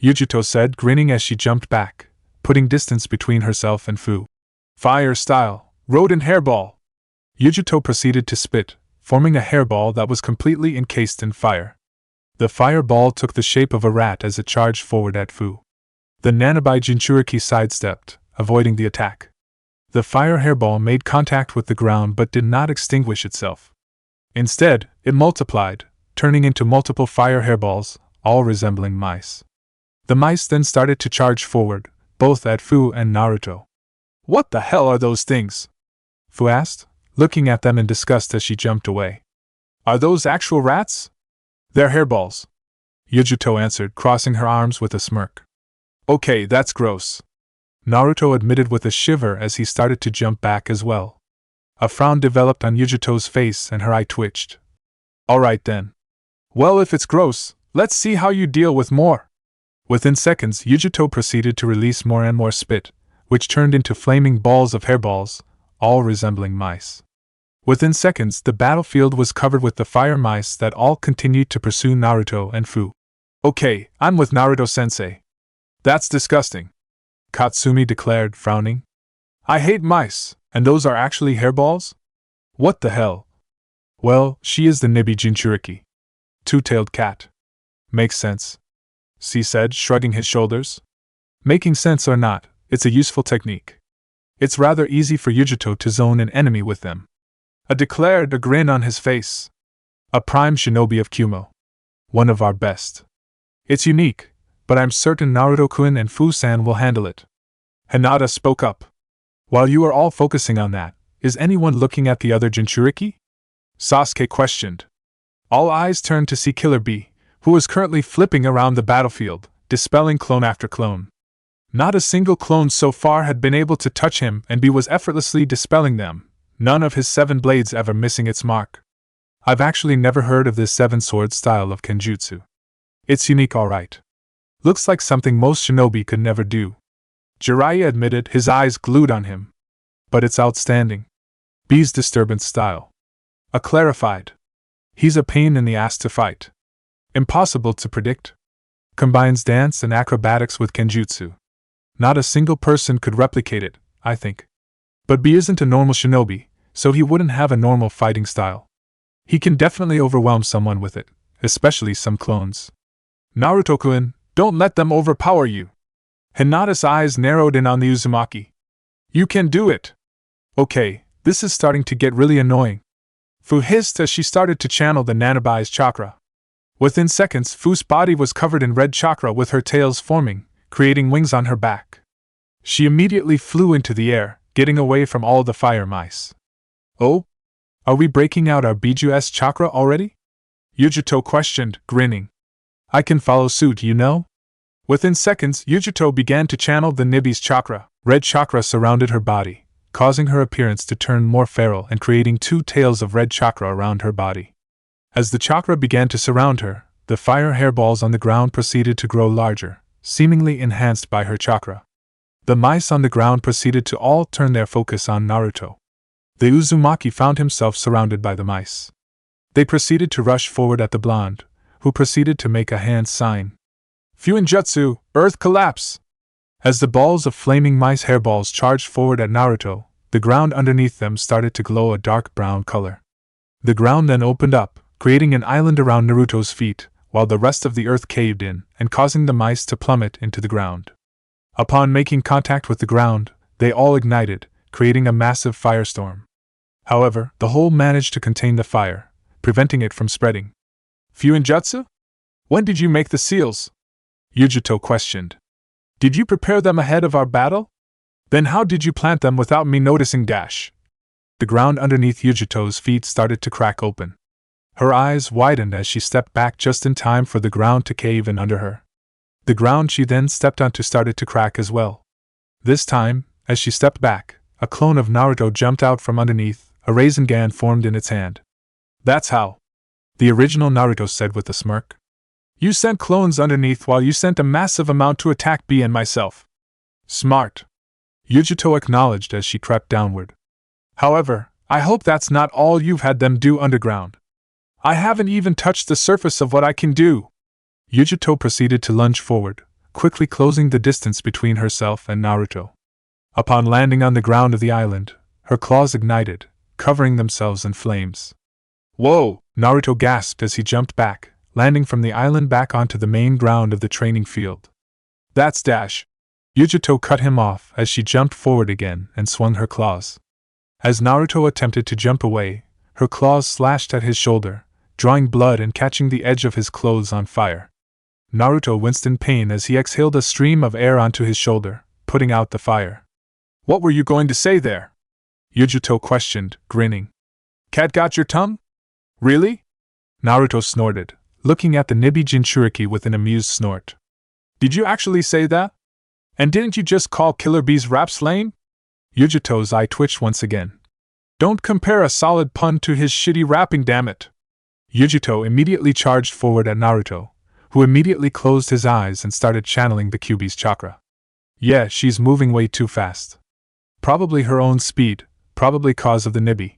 Yujito said, grinning as she jumped back, putting distance between herself and Fu. Fire style, rodent hairball. Yujito proceeded to spit, forming a hairball that was completely encased in fire. The fireball took the shape of a rat as it charged forward at Fu. The Nanabai Jinchuriki sidestepped, avoiding the attack. The fire hairball made contact with the ground but did not extinguish itself. Instead, it multiplied, turning into multiple fire hairballs, all resembling mice. The mice then started to charge forward, both at Fu and Naruto. What the hell are those things? Fu asked, looking at them in disgust as she jumped away. Are those actual rats? They're hairballs, Yujito answered, crossing her arms with a smirk. Okay, that's gross, Naruto admitted with a shiver as he started to jump back as well. A frown developed on Yujito's face and her eye twitched. Alright then. Well, if it's gross, let's see how you deal with more. Within seconds, Yujito proceeded to release more and more spit, which turned into flaming balls of hairballs, all resembling mice. Within seconds, the battlefield was covered with the fire mice that all continued to pursue Naruto and Fu. Okay, I'm with Naruto-sensei. That's disgusting, Katsumi declared, frowning. I hate mice, and those are actually hairballs? What the hell? Well, she is the Nibi Jinchuriki. Two-tailed cat. Makes sense, C said, shrugging his shoulders. Making sense or not, it's a useful technique. It's rather easy for Yujito to zone an enemy with them. Declared, a grin on his face. A prime shinobi of Kumo. One of our best. It's unique, but I'm certain Naruto-kun and Fu-san will handle it. Hinata spoke up. While you are all focusing on that, is anyone looking at the other Jinchuriki? Sasuke questioned. All eyes turned to see Killer Bee, who was currently flipping around the battlefield, dispelling clone after clone. Not a single clone so far had been able to touch him, and Bee was effortlessly dispelling them, none of his 7 blades ever missing its mark. I've actually never heard of this 7-sword style of kenjutsu. It's unique, alright. Looks like something most shinobi could never do. Jiraiya admitted, his eyes glued on him. But it's outstanding. Bee's disturbance style. Clarified. He's a pain in the ass to fight. Impossible to predict. Combines dance and acrobatics with kenjutsu. Not a single person could replicate it, I think. But Bee isn't a normal shinobi, so he wouldn't have a normal fighting style. He can definitely overwhelm someone with it, especially some clones. Naruto-kun, don't let them overpower you. Hinata's eyes narrowed in on the Uzumaki. You can do it. Okay, this is starting to get really annoying. Fu hissed as she started to channel the Nanabai's chakra. Within seconds, Fu's body was covered in red chakra with her tails forming, creating wings on her back. She immediately flew into the air, getting away from all the fire mice. Oh? Are we breaking out our Biju-S chakra already? Yujito questioned, grinning. I can follow suit, you know? Within seconds, Yujito began to channel the Nibi's chakra. Red chakra surrounded her body, causing her appearance to turn more feral and creating 2 tails of red chakra around her body. As the chakra began to surround her, the fire hairballs on the ground proceeded to grow larger, seemingly enhanced by her chakra. The mice on the ground proceeded to all turn their focus on Naruto. The Uzumaki found himself surrounded by the mice. They proceeded to rush forward at the blonde, who proceeded to make a hand sign. Fuinjutsu, Earth Collapse! As the balls of flaming mice hairballs charged forward at Naruto, the ground underneath them started to glow a dark brown color. The ground then opened up, creating an island around Naruto's feet, while the rest of the earth caved in and causing the mice to plummet into the ground. Upon making contact with the ground, they all ignited, creating a massive firestorm. However, the hole managed to contain the fire, preventing it from spreading. Fuinjutsu? When did you make the seals? Yujito questioned. Did you prepare them ahead of our battle? Then how did you plant them without me noticing? The ground underneath Yujito's feet started to crack open. Her eyes widened as she stepped back just in time for the ground to cave in under her. The ground she then stepped onto started to crack as well. This time, as she stepped back, a clone of Naruto jumped out from underneath, a Rasengan formed in its hand. That's how. The original Naruto said with a smirk. You sent clones underneath while you sent a massive amount to attack B and myself. Smart. Yujito acknowledged as she crept downward. However, I hope that's not all you've had them do underground. I haven't even touched the surface of what I can do. Yujito proceeded to lunge forward, quickly closing the distance between herself and Naruto. Upon landing on the ground of the island, her claws ignited, covering themselves in flames. Whoa! Naruto gasped as he jumped back, landing from the island back onto the main ground of the training field. That's dash! Yujito cut him off as she jumped forward again and swung her claws. As Naruto attempted to jump away, her claws slashed at his shoulder, drawing blood and catching the edge of his clothes on fire. Naruto winced in pain as he exhaled a stream of air onto his shoulder, putting out the fire. What were you going to say there? Yujito questioned, grinning. Cat got your tongue? Really? Naruto snorted, looking at the Nibi Jinchuriki with an amused snort. Did you actually say that? And didn't you just call Killer Bee's raps lame? Yujito's eye twitched once again. Don't compare a solid pun to his shitty rapping, damn it. Yujito immediately charged forward at Naruto, who immediately closed his eyes and started channeling the Kyuubi's chakra. Yeah, she's moving way too fast. Probably her own speed, probably cause of the Nibi.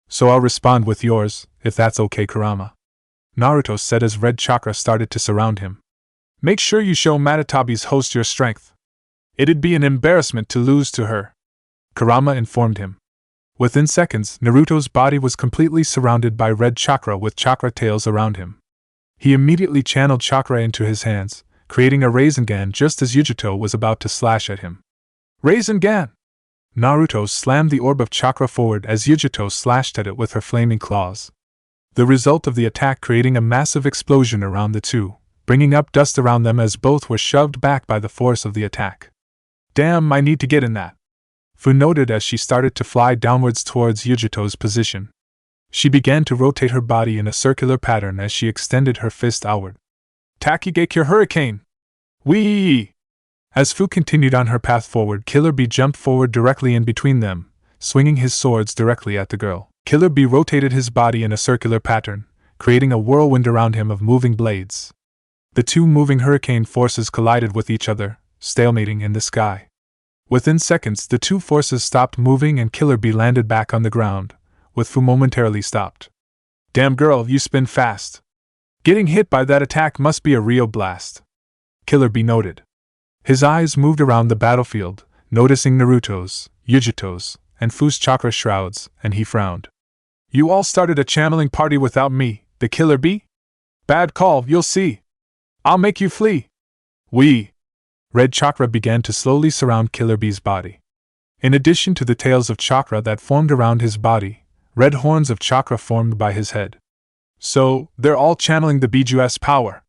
So I'll respond with yours, if that's okay, Kurama. Naruto said as red chakra started to surround him. Make sure you show Matatabi's host your strength. It'd be an embarrassment to lose to her, Kurama informed him. Within seconds, Naruto's body was completely surrounded by red chakra with chakra tails around him. He immediately channeled chakra into his hands, creating a Rasengan just as Yujito was about to slash at him. Rasengan! Naruto slammed the orb of chakra forward as Yujito slashed at it with her flaming claws. The result of the attack creating a massive explosion around the two, bringing up dust around them as both were shoved back by the force of the attack. Damn, I need to get in that. Fu noted as she started to fly downwards towards Yujito's position. She began to rotate her body in a circular pattern as she extended her fist outward. Takigakure Hurricane! Whee! As Fu continued on her path forward, Killer Bee jumped forward directly in between them, swinging his swords directly at the girl. Killer Bee rotated his body in a circular pattern, creating a whirlwind around him of moving blades. The two moving hurricane forces collided with each other, stalemating in the sky. Within seconds, the two forces stopped moving and Killer Bee landed back on the ground, with Fu momentarily stopped. Damn girl, you spin fast. Getting hit by that attack must be a real blast, Killer Bee noted. His eyes moved around the battlefield, noticing Naruto's, Yujito's, and Fu's chakra shrouds, and he frowned. You all started a channeling party without me, the Killer Bee? Bad call, you'll see. I'll make you flee. Red chakra began to slowly surround Killer Bee's body. In addition to the tails of chakra that formed around his body, red horns of chakra formed by his head. So, they're all channeling the Biju's power,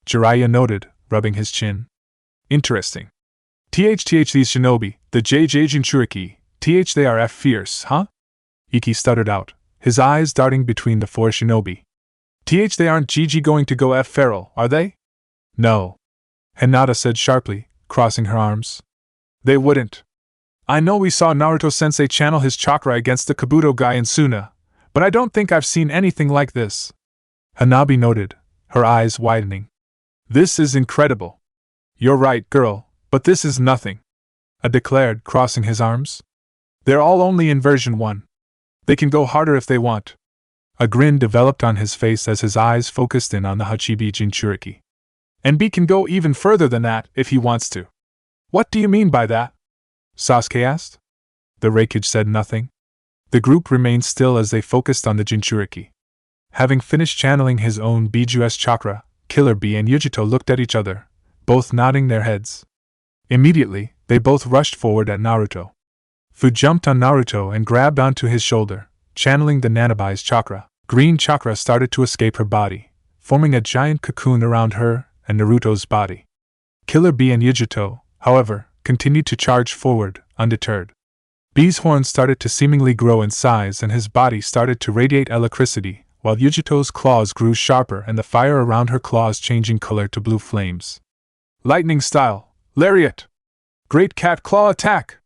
Jiraiya noted, rubbing his chin. Interesting. These shinobi, the JJ Jinchuriki, they are fierce, huh? Iki stuttered out, his eyes darting between the four shinobi. They aren't GG going to go feral, are they? No. Hinata said sharply, crossing her arms. They wouldn't. I know we saw Naruto-sensei channel his chakra against the Kabuto guy in Suna, but I don't think I've seen anything like this. Hanabi noted, her eyes widening. This is incredible. You're right, girl, but this is nothing. I declared, crossing his arms. They're all only in version 1. They can go harder if they want. A grin developed on his face as his eyes focused in on the Hachibi Jinchuriki. And B can go even further than that if he wants to. What do you mean by that? Sasuke asked. The Raikage said nothing. The group remained still as they focused on the Jinchuriki. Having finished channeling his own Biju's chakra, Killer Bee and Yujito looked at each other, both nodding their heads. Immediately, they both rushed forward at Naruto. Fu jumped on Naruto and grabbed onto his shoulder, channeling the Nanabi's chakra. Green chakra started to escape her body, forming a giant cocoon around her and Naruto's body. Killer Bee and Yujito, however, continued to charge forward, undeterred. Bee's horns started to seemingly grow in size and his body started to radiate electricity, while Yujito's claws grew sharper and the fire around her claws changing color to blue flames. Lightning style, lariat! Great cat claw attack!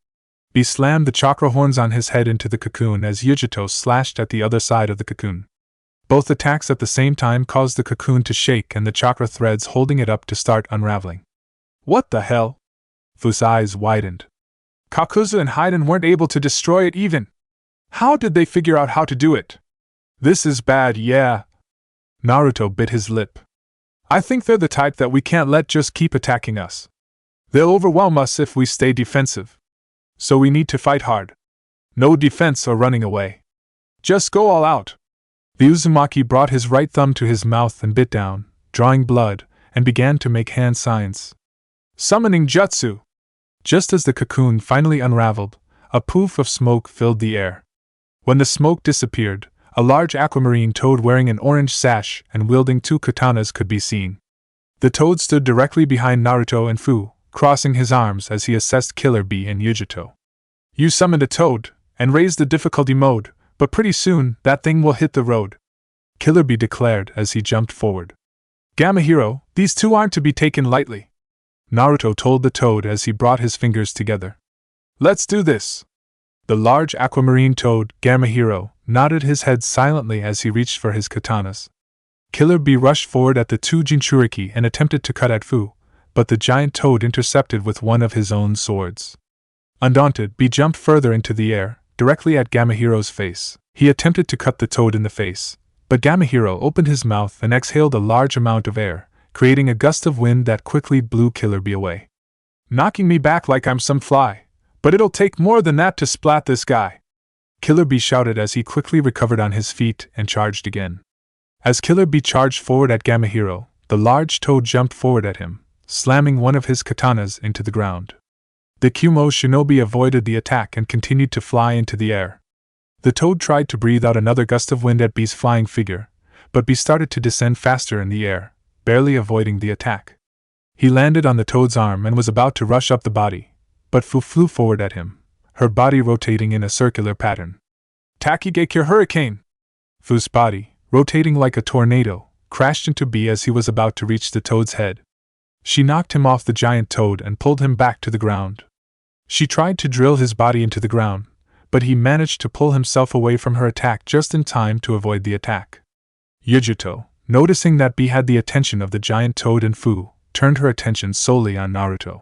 Bee slammed the chakra horns on his head into the cocoon as Yujito slashed at the other side of the cocoon. Both attacks at the same time caused the cocoon to shake and the chakra threads holding it up to start unraveling. What the hell? Fu's eyes widened. Kakuzu and Haiden weren't able to destroy it even. How did they figure out how to do it? This is bad, yeah. Naruto bit his lip. I think they're the type that we can't let just keep attacking us. They'll overwhelm us if we stay defensive. So we need to fight hard. No defense or running away. Just go all out. The Uzumaki brought his right thumb to his mouth and bit down, drawing blood, and began to make hand signs. Summoning jutsu! Just as the cocoon finally unraveled, a poof of smoke filled the air. When the smoke disappeared, a large aquamarine toad wearing an orange sash and wielding 2 katanas could be seen. The toad stood directly behind Naruto and Fu, crossing his arms as he assessed Killer Bee and Yujito. You summoned a toad, and raised the difficulty mode, but pretty soon that thing will hit the road. Killer Bee declared as he jumped forward. Gamma Hero, these two aren't to be taken lightly. Naruto told the toad as he brought his fingers together. Let's do this. The large aquamarine toad, Gamma Hero, nodded his head silently as he reached for his katanas. Killer Bee rushed forward at the 2 Jinchuriki and attempted to cut at Fu, but the giant toad intercepted with one of his own swords. Undaunted, Bee jumped further into the air, directly at Gamma Hero's face. He attempted to cut the toad in the face, but Gamma Hero opened his mouth and exhaled a large amount of air, creating a gust of wind that quickly blew Killer Bee away. Knocking me back like I'm some fly, but it'll take more than that to splat this guy. Killer Bee shouted as he quickly recovered on his feet and charged again. As Killer Bee charged forward at Gamma Hero, the large toad jumped forward at him, slamming one of his katanas into the ground. The Kumo shinobi avoided the attack and continued to fly into the air. The toad tried to breathe out another gust of wind at Bee's flying figure, but Bee started to descend faster in the air, barely avoiding the attack. He landed on the toad's arm and was about to rush up the body, but Fu flew forward at him, her body rotating in a circular pattern. Takigekure Hurricane! Fu's body, rotating like a tornado, crashed into Bee as he was about to reach the toad's head. She knocked him off the giant toad and pulled him back to the ground. She tried to drill his body into the ground, but he managed to pull himself away from her attack just in time to avoid the attack. Yujito, noticing that Bee had the attention of the giant toad and Fu, turned her attention solely on Naruto.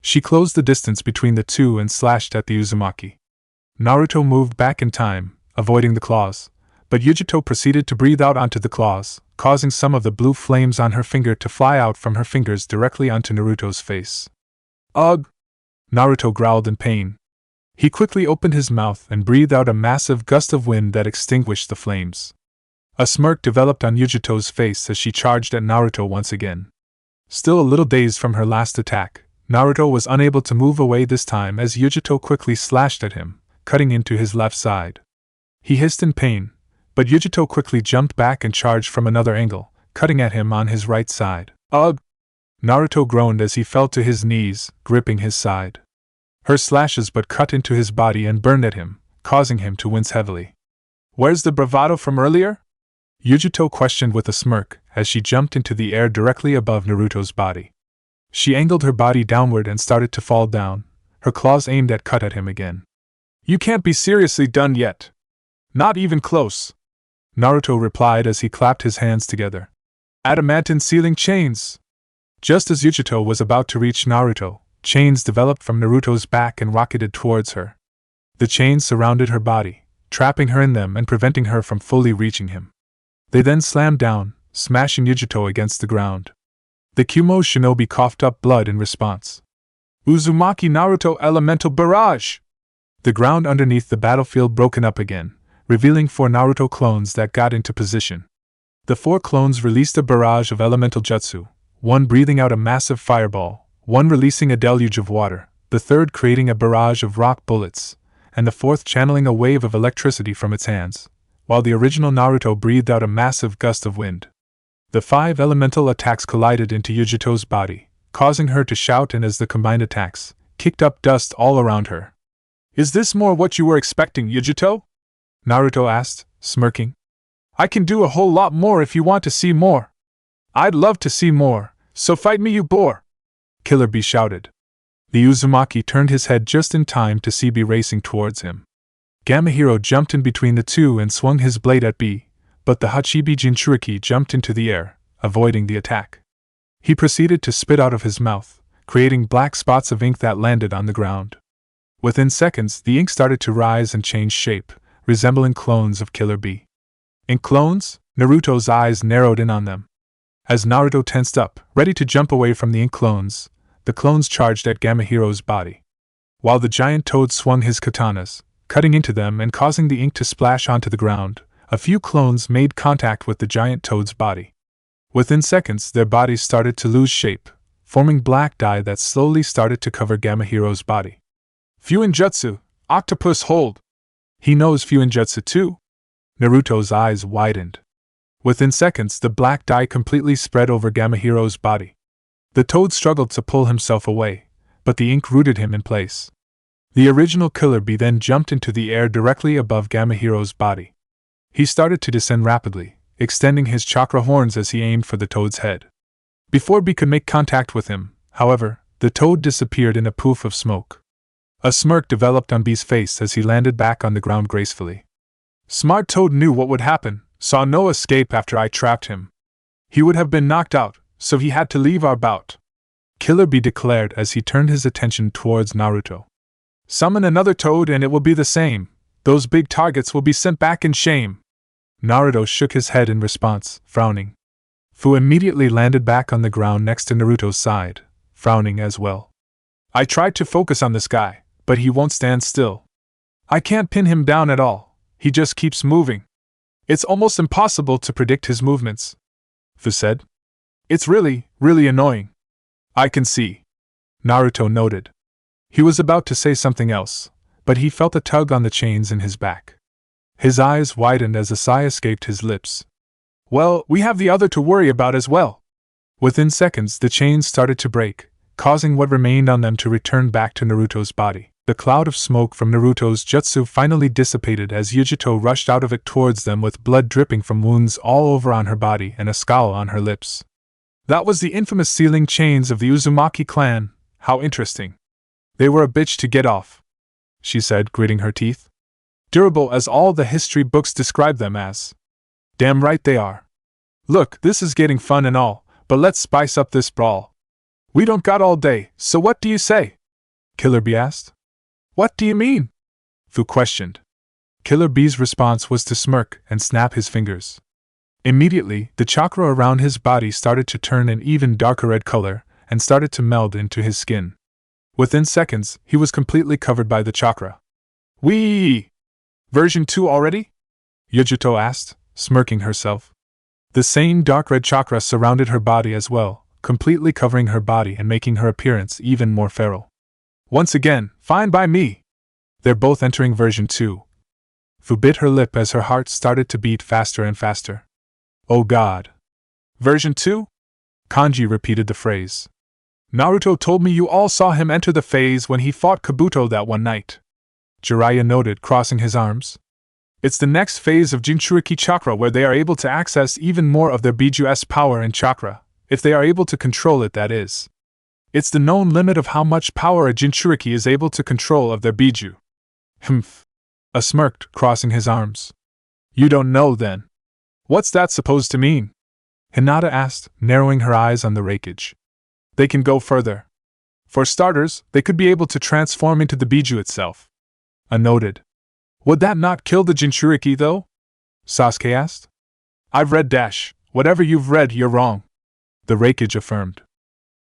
She closed the distance between the two and slashed at the Uzumaki. Naruto moved back in time, avoiding the claws, but Yujito proceeded to breathe out onto the claws, causing some of the blue flames on her finger to fly out from her fingers directly onto Naruto's face. Ugh! Naruto growled in pain. He quickly opened his mouth and breathed out a massive gust of wind that extinguished the flames. A smirk developed on Yujito's face as she charged at Naruto once again. Still a little dazed from her last attack, Naruto was unable to move away this time as Yujito quickly slashed at him, cutting into his left side. He hissed in pain, but Yujito quickly jumped back and charged from another angle, cutting at him on his right side. Ugh! Naruto groaned as he fell to his knees, gripping his side. Her slashes but cut into his body and burned at him, causing him to wince heavily. Where's the bravado from earlier? Yujito questioned with a smirk as she jumped into the air directly above Naruto's body. She angled her body downward and started to fall down, her claws aimed at cut at him again. You can't be seriously done yet. Not even close. Naruto replied as he clapped his hands together. Adamantine sealing chains! Just as Yujito was about to reach Naruto, chains developed from Naruto's back and rocketed towards her. The chains surrounded her body, trapping her in them and preventing her from fully reaching him. They then slammed down, smashing Yujito against the ground. The Kumo shinobi coughed up blood in response. Uzumaki Naruto Elemental Barrage! The ground underneath the battlefield broken up again, revealing 4 Naruto clones that got into position. The 4 clones released a barrage of elemental jutsu, one breathing out a massive fireball, one releasing a deluge of water, the third creating a barrage of rock bullets, and the fourth channeling a wave of electricity from its hands, while the original Naruto breathed out a massive gust of wind. The 5 elemental attacks collided into Yujito's body, causing her to shout, and as the combined attacks kicked up dust all around her. "Is this more what you were expecting, Yujito?" Naruto asked, smirking. "I can do a whole lot more if you want to see more." "I'd love to see more, so fight me, you bore!" Killer Bee shouted. The Uzumaki turned his head just in time to see Bee racing towards him. Gamma Hero jumped in between the two and swung his blade at Bee, but the Hachibi Jinchuriki jumped into the air, avoiding the attack. He proceeded to spit out of his mouth, creating black spots of ink that landed on the ground. Within seconds, the ink started to rise and change shape, resembling clones of Killer Bee. Ink clones? Naruto's eyes narrowed in on them. As Naruto tensed up, ready to jump away from the ink clones, the clones charged at Gamma Hero's body. While the giant toad swung his katanas, cutting into them and causing the ink to splash onto the ground, a few clones made contact with the giant toad's body. Within seconds, their bodies started to lose shape, forming black dye that slowly started to cover Gamma Hero's body. "Fuinjutsu, Octopus Hold!" "He knows Fuinjutsu too?" Naruto's eyes widened. Within seconds, the black dye completely spread over Gamma Hero's body. The toad struggled to pull himself away, but the ink rooted him in place. The original Killer Bee then jumped into the air directly above Gamma Hero's body. He started to descend rapidly, extending his chakra horns as he aimed for the toad's head. Before Bee could make contact with him, however, the toad disappeared in a poof of smoke. A smirk developed on Bee's face as he landed back on the ground gracefully. "Smart Toad knew what would happen, saw no escape after I trapped him. He would have been knocked out, so he had to leave our bout," Killer Bee declared as he turned his attention towards Naruto. "Summon another toad and it will be the same. Those big targets will be sent back in shame." Naruto shook his head in response, frowning. Fu immediately landed back on the ground next to Naruto's side, frowning as well. "I tried to focus on this guy, but he won't stand still. I can't pin him down at all, he just keeps moving. It's almost impossible to predict his movements," Fu said. "It's really, really annoying." "I can see," Naruto noted. He was about to say something else, but he felt a tug on the chains in his back. His eyes widened as a sigh escaped his lips. "Well, we have the other to worry about as well." Within seconds, the chains started to break, causing what remained on them to return back to Naruto's body. The cloud of smoke from Naruto's jutsu finally dissipated as Yujito rushed out of it towards them with blood dripping from wounds all over on her body and a scowl on her lips. "That was the infamous sealing chains of the Uzumaki clan. How interesting. They were a bitch to get off," she said, gritting her teeth. "Durable as all the history books describe them as." "Damn right they are. Look, this is getting fun and all, but let's spice up this brawl. We don't got all day, so what do you say?" Killer Bee asked. "What do you mean?" Fu questioned. Killer Bee's response was to smirk and snap his fingers. Immediately, the chakra around his body started to turn an even darker red color and started to meld into his skin. Within seconds, he was completely covered by the chakra. "Wee! Version 2 already?" Yujito asked, smirking herself. The same dark red chakra surrounded her body as well, completely covering her body and making her appearance even more feral. "Once again, fine by me. They're both entering version 2. Fu bit her lip as her heart started to beat faster and faster. "Oh God. Version 2? Kanji repeated the phrase. "Naruto told me you all saw him enter the phase when he fought Kabuto that one night," Jiraiya noted, crossing his arms. "It's the next phase of Jinchuriki chakra where they are able to access even more of their Biju's power and chakra, if they are able to control it, that is. It's the known limit of how much power a Jinchuriki is able to control of their Biju." "Humph." A smirked, crossing his arms. "You don't know, then. What's that supposed to mean?" Hinata asked, narrowing her eyes on the rakeage. "They can go further. For starters, they could be able to transform into the Biju itself." A noted. "Would that not kill the Jinchuriki, though?" Sasuke asked. "I've read dash. Whatever you've read, you're wrong," the rakeage affirmed.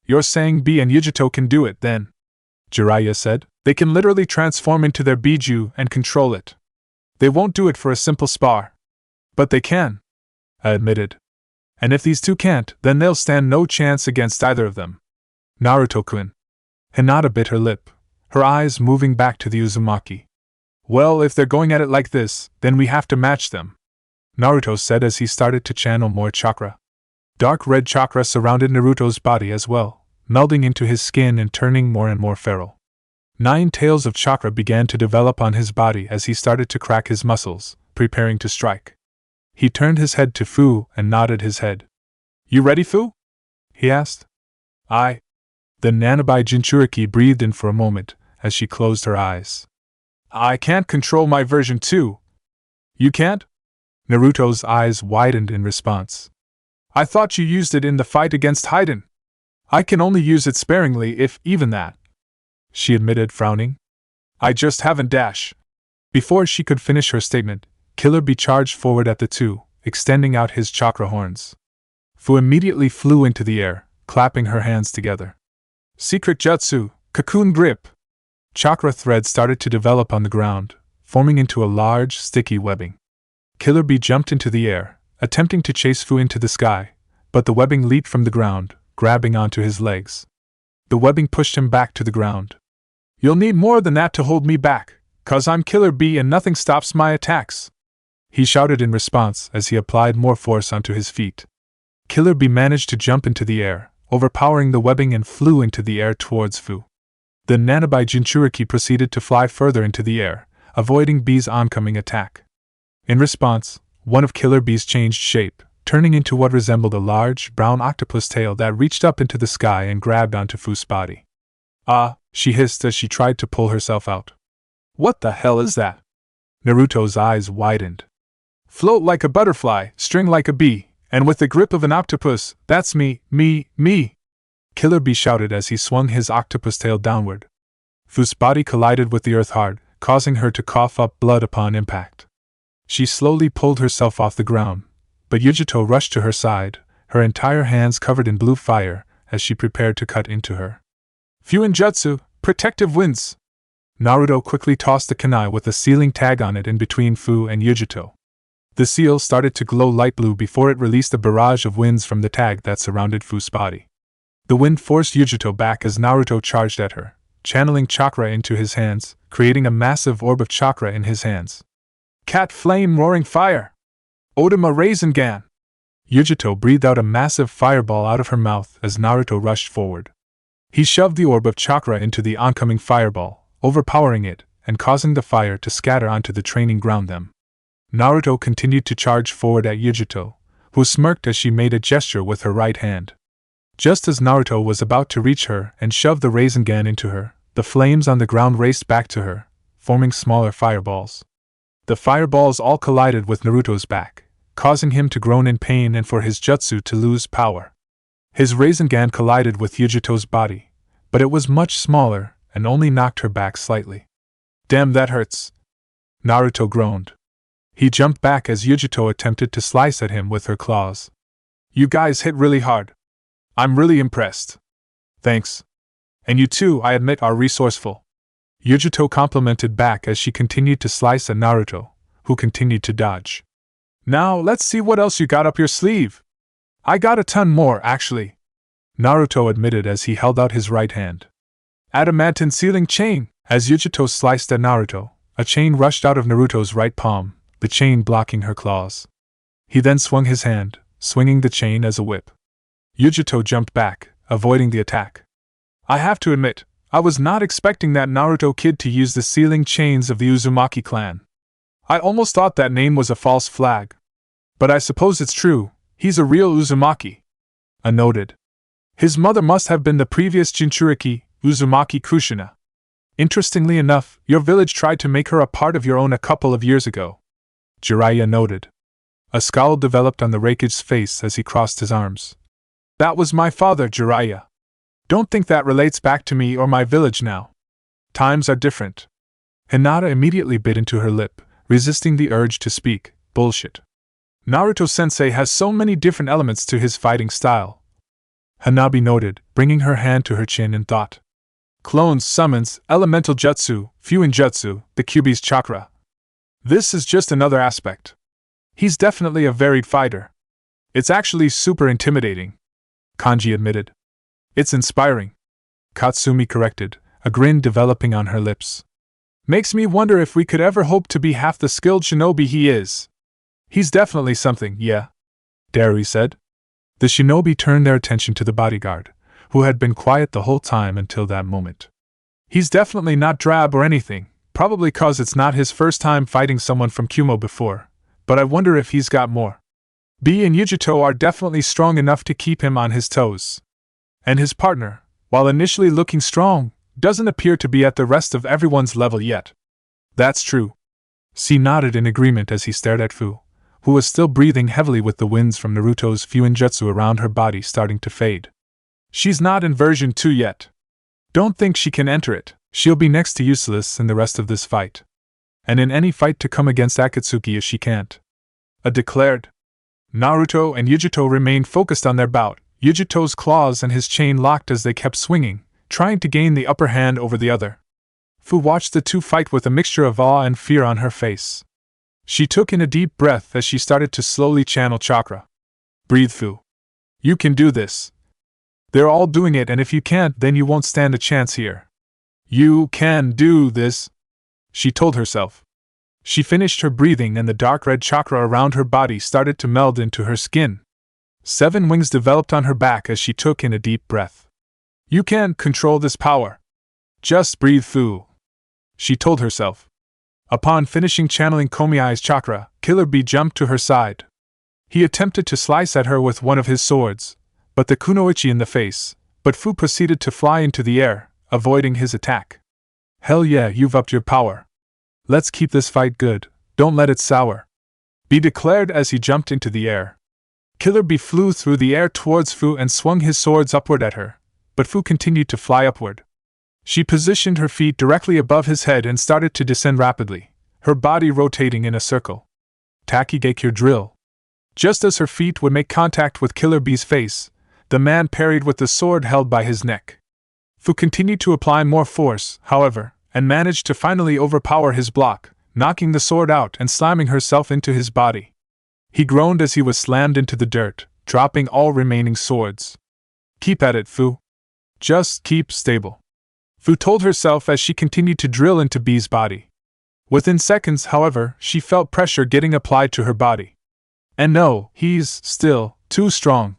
"You're saying B and Yujito can do it, then?" Jiraiya said. "They can literally transform into their Biju and control it. They won't do it for a simple spar. But they can," I admitted. "And if these two can't, then they'll stand no chance against either of them." "Naruto-kun." Hinata bit her lip, her eyes moving back to the Uzumaki. Well, if they're going at it like this, then we have to match them, Naruto said as he started to channel more chakra. Dark red chakra surrounded Naruto's body as well, melding into his skin and turning more and more feral. 9 tails of chakra began to develop on his body as he started to crack his muscles, preparing to strike. He turned his head to Fu and nodded his head. You ready, Fu? He asked. Aye. The Nanabai Jinchuriki breathed in for a moment as she closed her eyes. I can't control my version 2. You can't? Naruto's eyes widened in response. I thought you used it in the fight against Haiden. I can only use it sparingly, if even that, she admitted, frowning. I just haven't dash. Before she could finish her statement, Killer Bee charged forward at the two, extending out his chakra horns. Fu immediately flew into the air, clapping her hands together. Secret Jutsu, Cocoon Grip! Chakra threads started to develop on the ground, forming into a large, sticky webbing. Killer Bee jumped into the air, attempting to chase Fu into the sky, but the webbing leaped from the ground, grabbing onto his legs. The webbing pushed him back to the ground. You'll need more than that to hold me back, 'cause I'm Killer Bee and nothing stops my attacks, he shouted in response as he applied more force onto his feet. Killer Bee managed to jump into the air, overpowering the webbing, and flew into the air towards Fu. The Nanabai Jinchuriki proceeded to fly further into the air, avoiding Bee's oncoming attack. In response, one of Killer Bee's changed shape, turning into what resembled a large, brown octopus tail that reached up into the sky and grabbed onto Fu's body. Ah, she hissed as she tried to pull herself out. What the hell is that? Naruto's eyes widened. Float like a butterfly, string like a bee, and with the grip of an octopus, that's me. Killer Bee shouted as he swung his octopus tail downward. Fu's body collided with the earth hard, causing her to cough up blood upon impact. She slowly pulled herself off the ground, but Yujito rushed to her side, her entire hands covered in blue fire, as she prepared to cut into her. Fuinjutsu, Protective Winds! Naruto quickly tossed the kunai with a sealing tag on it in between Fu and Yujito. The seal started to glow light blue before it released a barrage of winds from the tag that surrounded Fu's body. The wind forced Yujito back as Naruto charged at her, channeling chakra into his hands, creating a massive orb of chakra in his hands. Cat Flame Roaring Fire! Odama Rasengan! Yujito breathed out a massive fireball out of her mouth as Naruto rushed forward. He shoved the orb of chakra into the oncoming fireball, overpowering it, and causing the fire to scatter onto the training ground them. Naruto continued to charge forward at Yujito, who smirked as she made a gesture with her right hand. Just as Naruto was about to reach her and shove the Rasengan into her, the flames on the ground raced back to her, forming smaller fireballs. The fireballs all collided with Naruto's back, causing him to groan in pain and for his jutsu to lose power. His Rasengan collided with Yujito's body, but it was much smaller and only knocked her back slightly. Damn, that hurts! Naruto groaned. He jumped back as Yujito attempted to slice at him with her claws. You guys hit really hard. I'm really impressed. Thanks. And you too, I admit, are resourceful. Yujito complimented back as she continued to slice at Naruto, who continued to dodge. Now, let's see what else you got up your sleeve. I got a ton more, actually, Naruto admitted as he held out his right hand. Adamantine Sealing Chain! As Yujito sliced at Naruto, a chain rushed out of Naruto's right palm, the chain blocking her claws. He then swung his hand, swinging the chain as a whip. Yujito jumped back, avoiding the attack. I have to admit, I was not expecting that Naruto kid to use the sealing chains of the Uzumaki clan. I almost thought that name was a false flag. But I suppose it's true, he's a real Uzumaki. I noted. His mother must have been the previous Jinchuriki, Uzumaki Kushina. Interestingly enough, your village tried to make her a part of your own a couple of years ago, Jiraiya noted. A scowl developed on the Raikage's face as he crossed his arms. That was my father, Jiraiya. Don't think that relates back to me or my village now. Times are different. Hinata immediately bit into her lip, resisting the urge to speak. Bullshit. Naruto-sensei has so many different elements to his fighting style, Hanabi noted, bringing her hand to her chin in thought. Clones, summons, elemental jutsu, Fuinjutsu, the Kyuubi's chakra. This is just another aspect. He's definitely a varied fighter. It's actually super intimidating, Kanji admitted. It's inspiring, Katsumi corrected, a grin developing on her lips. Makes me wonder if we could ever hope to be half the skilled shinobi he is. He's definitely something, yeah, Darry said. The shinobi turned their attention to the bodyguard, who had been quiet the whole time until that moment. He's definitely not drab or anything, probably cause it's not his first time fighting someone from Kumo before, but I wonder if he's got more. B and Yujito are definitely strong enough to keep him on his toes. And his partner, while initially looking strong, doesn't appear to be at the rest of everyone's level yet. That's true. C nodded in agreement as he stared at Fu, who was still breathing heavily with the winds from Naruto's Fuinjutsu around her body starting to fade. She's not in version 2 yet. Don't think she can enter it. She'll be next to useless in the rest of this fight. And in any fight to come against Akatsuki if she can't. Declared. Naruto and Yujito remained focused on their bout, Yujito's claws and his chain locked as they kept swinging, trying to gain the upper hand over the other. Fu watched the two fight with a mixture of awe and fear on her face. She took in a deep breath as she started to slowly channel chakra. Breathe, Fu. You can do this. They're all doing it, and if you can't, then you won't stand a chance here. You can do this, she told herself. She finished her breathing and the dark red chakra around her body started to meld into her skin. 7 wings developed on her back as she took in a deep breath. You can control this power. Just breathe, Fu, she told herself. Upon finishing channeling Komiai's chakra, Killer Bee jumped to her side. He attempted to slice at her with one of his swords, but the kunoichi in the face, but Fu proceeded to fly into the air, avoiding his attack. Hell yeah, you've upped your power. Let's keep this fight good, don't let it sour, Bee declared as he jumped into the air. Killer Bee flew through the air towards Fu and swung his swords upward at her, but Fu continued to fly upward. She positioned her feet directly above his head and started to descend rapidly, her body rotating in a circle. Takigakure drill. Just as her feet would make contact with Killer Bee's face, the man parried with the sword held by his neck. Fu continued to apply more force, however, and managed to finally overpower his block, knocking the sword out and slamming herself into his body. He groaned as he was slammed into the dirt, dropping all remaining swords. Keep at it, Fu. Just keep stable, Fu told herself as she continued to drill into Bee's body. Within seconds, however, she felt pressure getting applied to her body. And no, he's still too strong.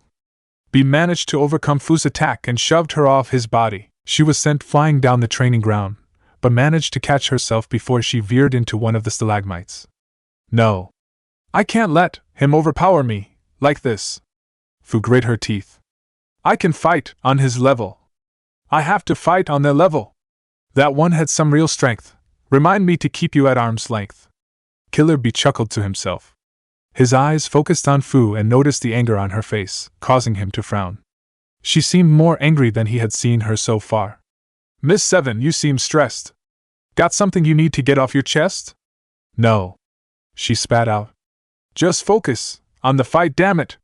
Bee managed to overcome Fu's attack and shoved her off his body. She was sent flying down the training ground, but managed to catch herself before she veered into one of the stalagmites. No. I can't let him overpower me like this. Fu grit her teeth. I can fight on his level. I have to fight on their level. That one had some real strength. Remind me to keep you at arm's length. Killer Bee chuckled to himself. His eyes focused on Fu and noticed the anger on her face, causing him to frown. She seemed more angry than he had seen her so far. Miss 7, you seem stressed. Got something you need to get off your chest? No. She spat out. Just focus on the fight, damn it.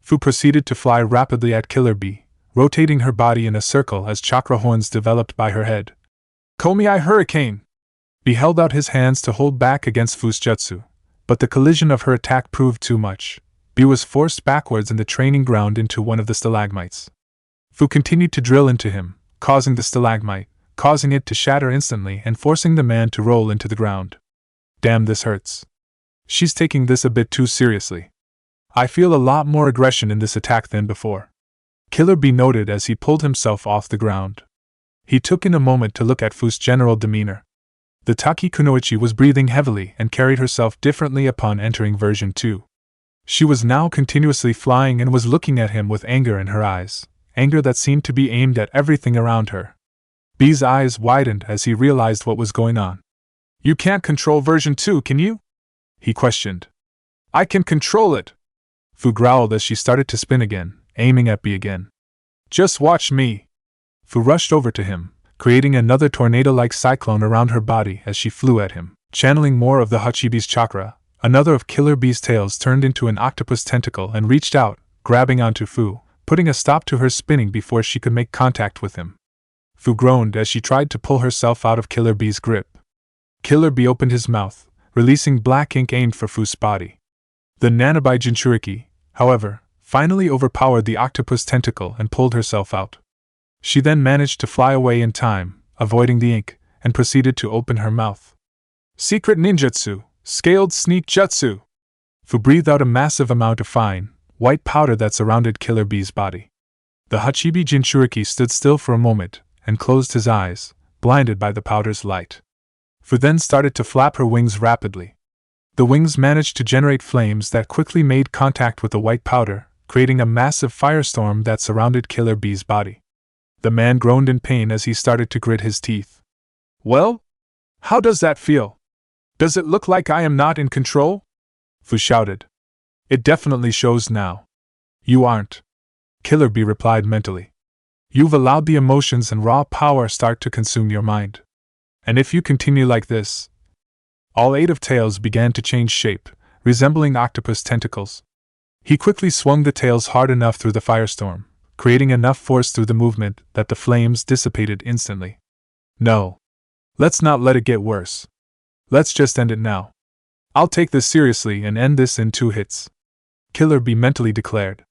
Fu proceeded to fly rapidly at Killer Bee, rotating her body in a circle as chakra horns developed by her head. Komiai Hurricane! Bee held out his hands to hold back against Fu's jutsu, but the collision of her attack proved too much. Bee was forced backwards in the training ground into one of the stalagmites. Fu continued to drill into him, causing the stalagmite, causing it to shatter instantly and forcing the man to roll into the ground. Damn, this hurts. She's taking this a bit too seriously. I feel a lot more aggression in this attack than before. Killer Bee noted as he pulled himself off the ground. He took in a moment to look at Fu's general demeanor. The Taki Kunoichi was breathing heavily and carried herself differently upon entering version 2. She was now continuously flying and was looking at him with anger in her eyes, anger that seemed to be aimed at everything around her. Bee's eyes widened as he realized what was going on. You can't control version 2, can you? He questioned. I can control it, Fu growled as she started to spin again, aiming at Bee again. Just watch me. Fu rushed over to him, creating another tornado-like cyclone around her body as she flew at him. Channeling more of the Hachibi's chakra, another of Killer Bee's tails turned into an octopus tentacle and reached out, grabbing onto Fu, putting a stop to her spinning before she could make contact with him. Fu groaned as she tried to pull herself out of Killer Bee's grip. Killer Bee opened his mouth, releasing black ink aimed for Fu's body. The Nanabai Jinchuriki, however, finally overpowered the octopus tentacle and pulled herself out. She then managed to fly away in time, avoiding the ink, and proceeded to open her mouth. Secret ninjutsu, scaled sneak jutsu. Fu breathed out a massive amount of fine, white powder that surrounded Killer Bee's body. The Hachibi Jinchuriki stood still for a moment and closed his eyes, blinded by the powder's light. Fu then started to flap her wings rapidly. The wings managed to generate flames that quickly made contact with the white powder, creating a massive firestorm that surrounded Killer Bee's body. The man groaned in pain as he started to grit his teeth. Well? How does that feel? Does it look like I am not in control? Fu shouted. It definitely shows now. You aren't. Killer Bee replied mentally. You've allowed the emotions and raw power start to consume your mind. And if you continue like this... All 8 of tails began to change shape, resembling octopus tentacles. He quickly swung the tails hard enough through the firestorm, creating enough force through the movement that the flames dissipated instantly. No. Let's not let it get worse. Let's just end it now. I'll take this seriously and end this in 2 hits. Killer Bee mentally declared.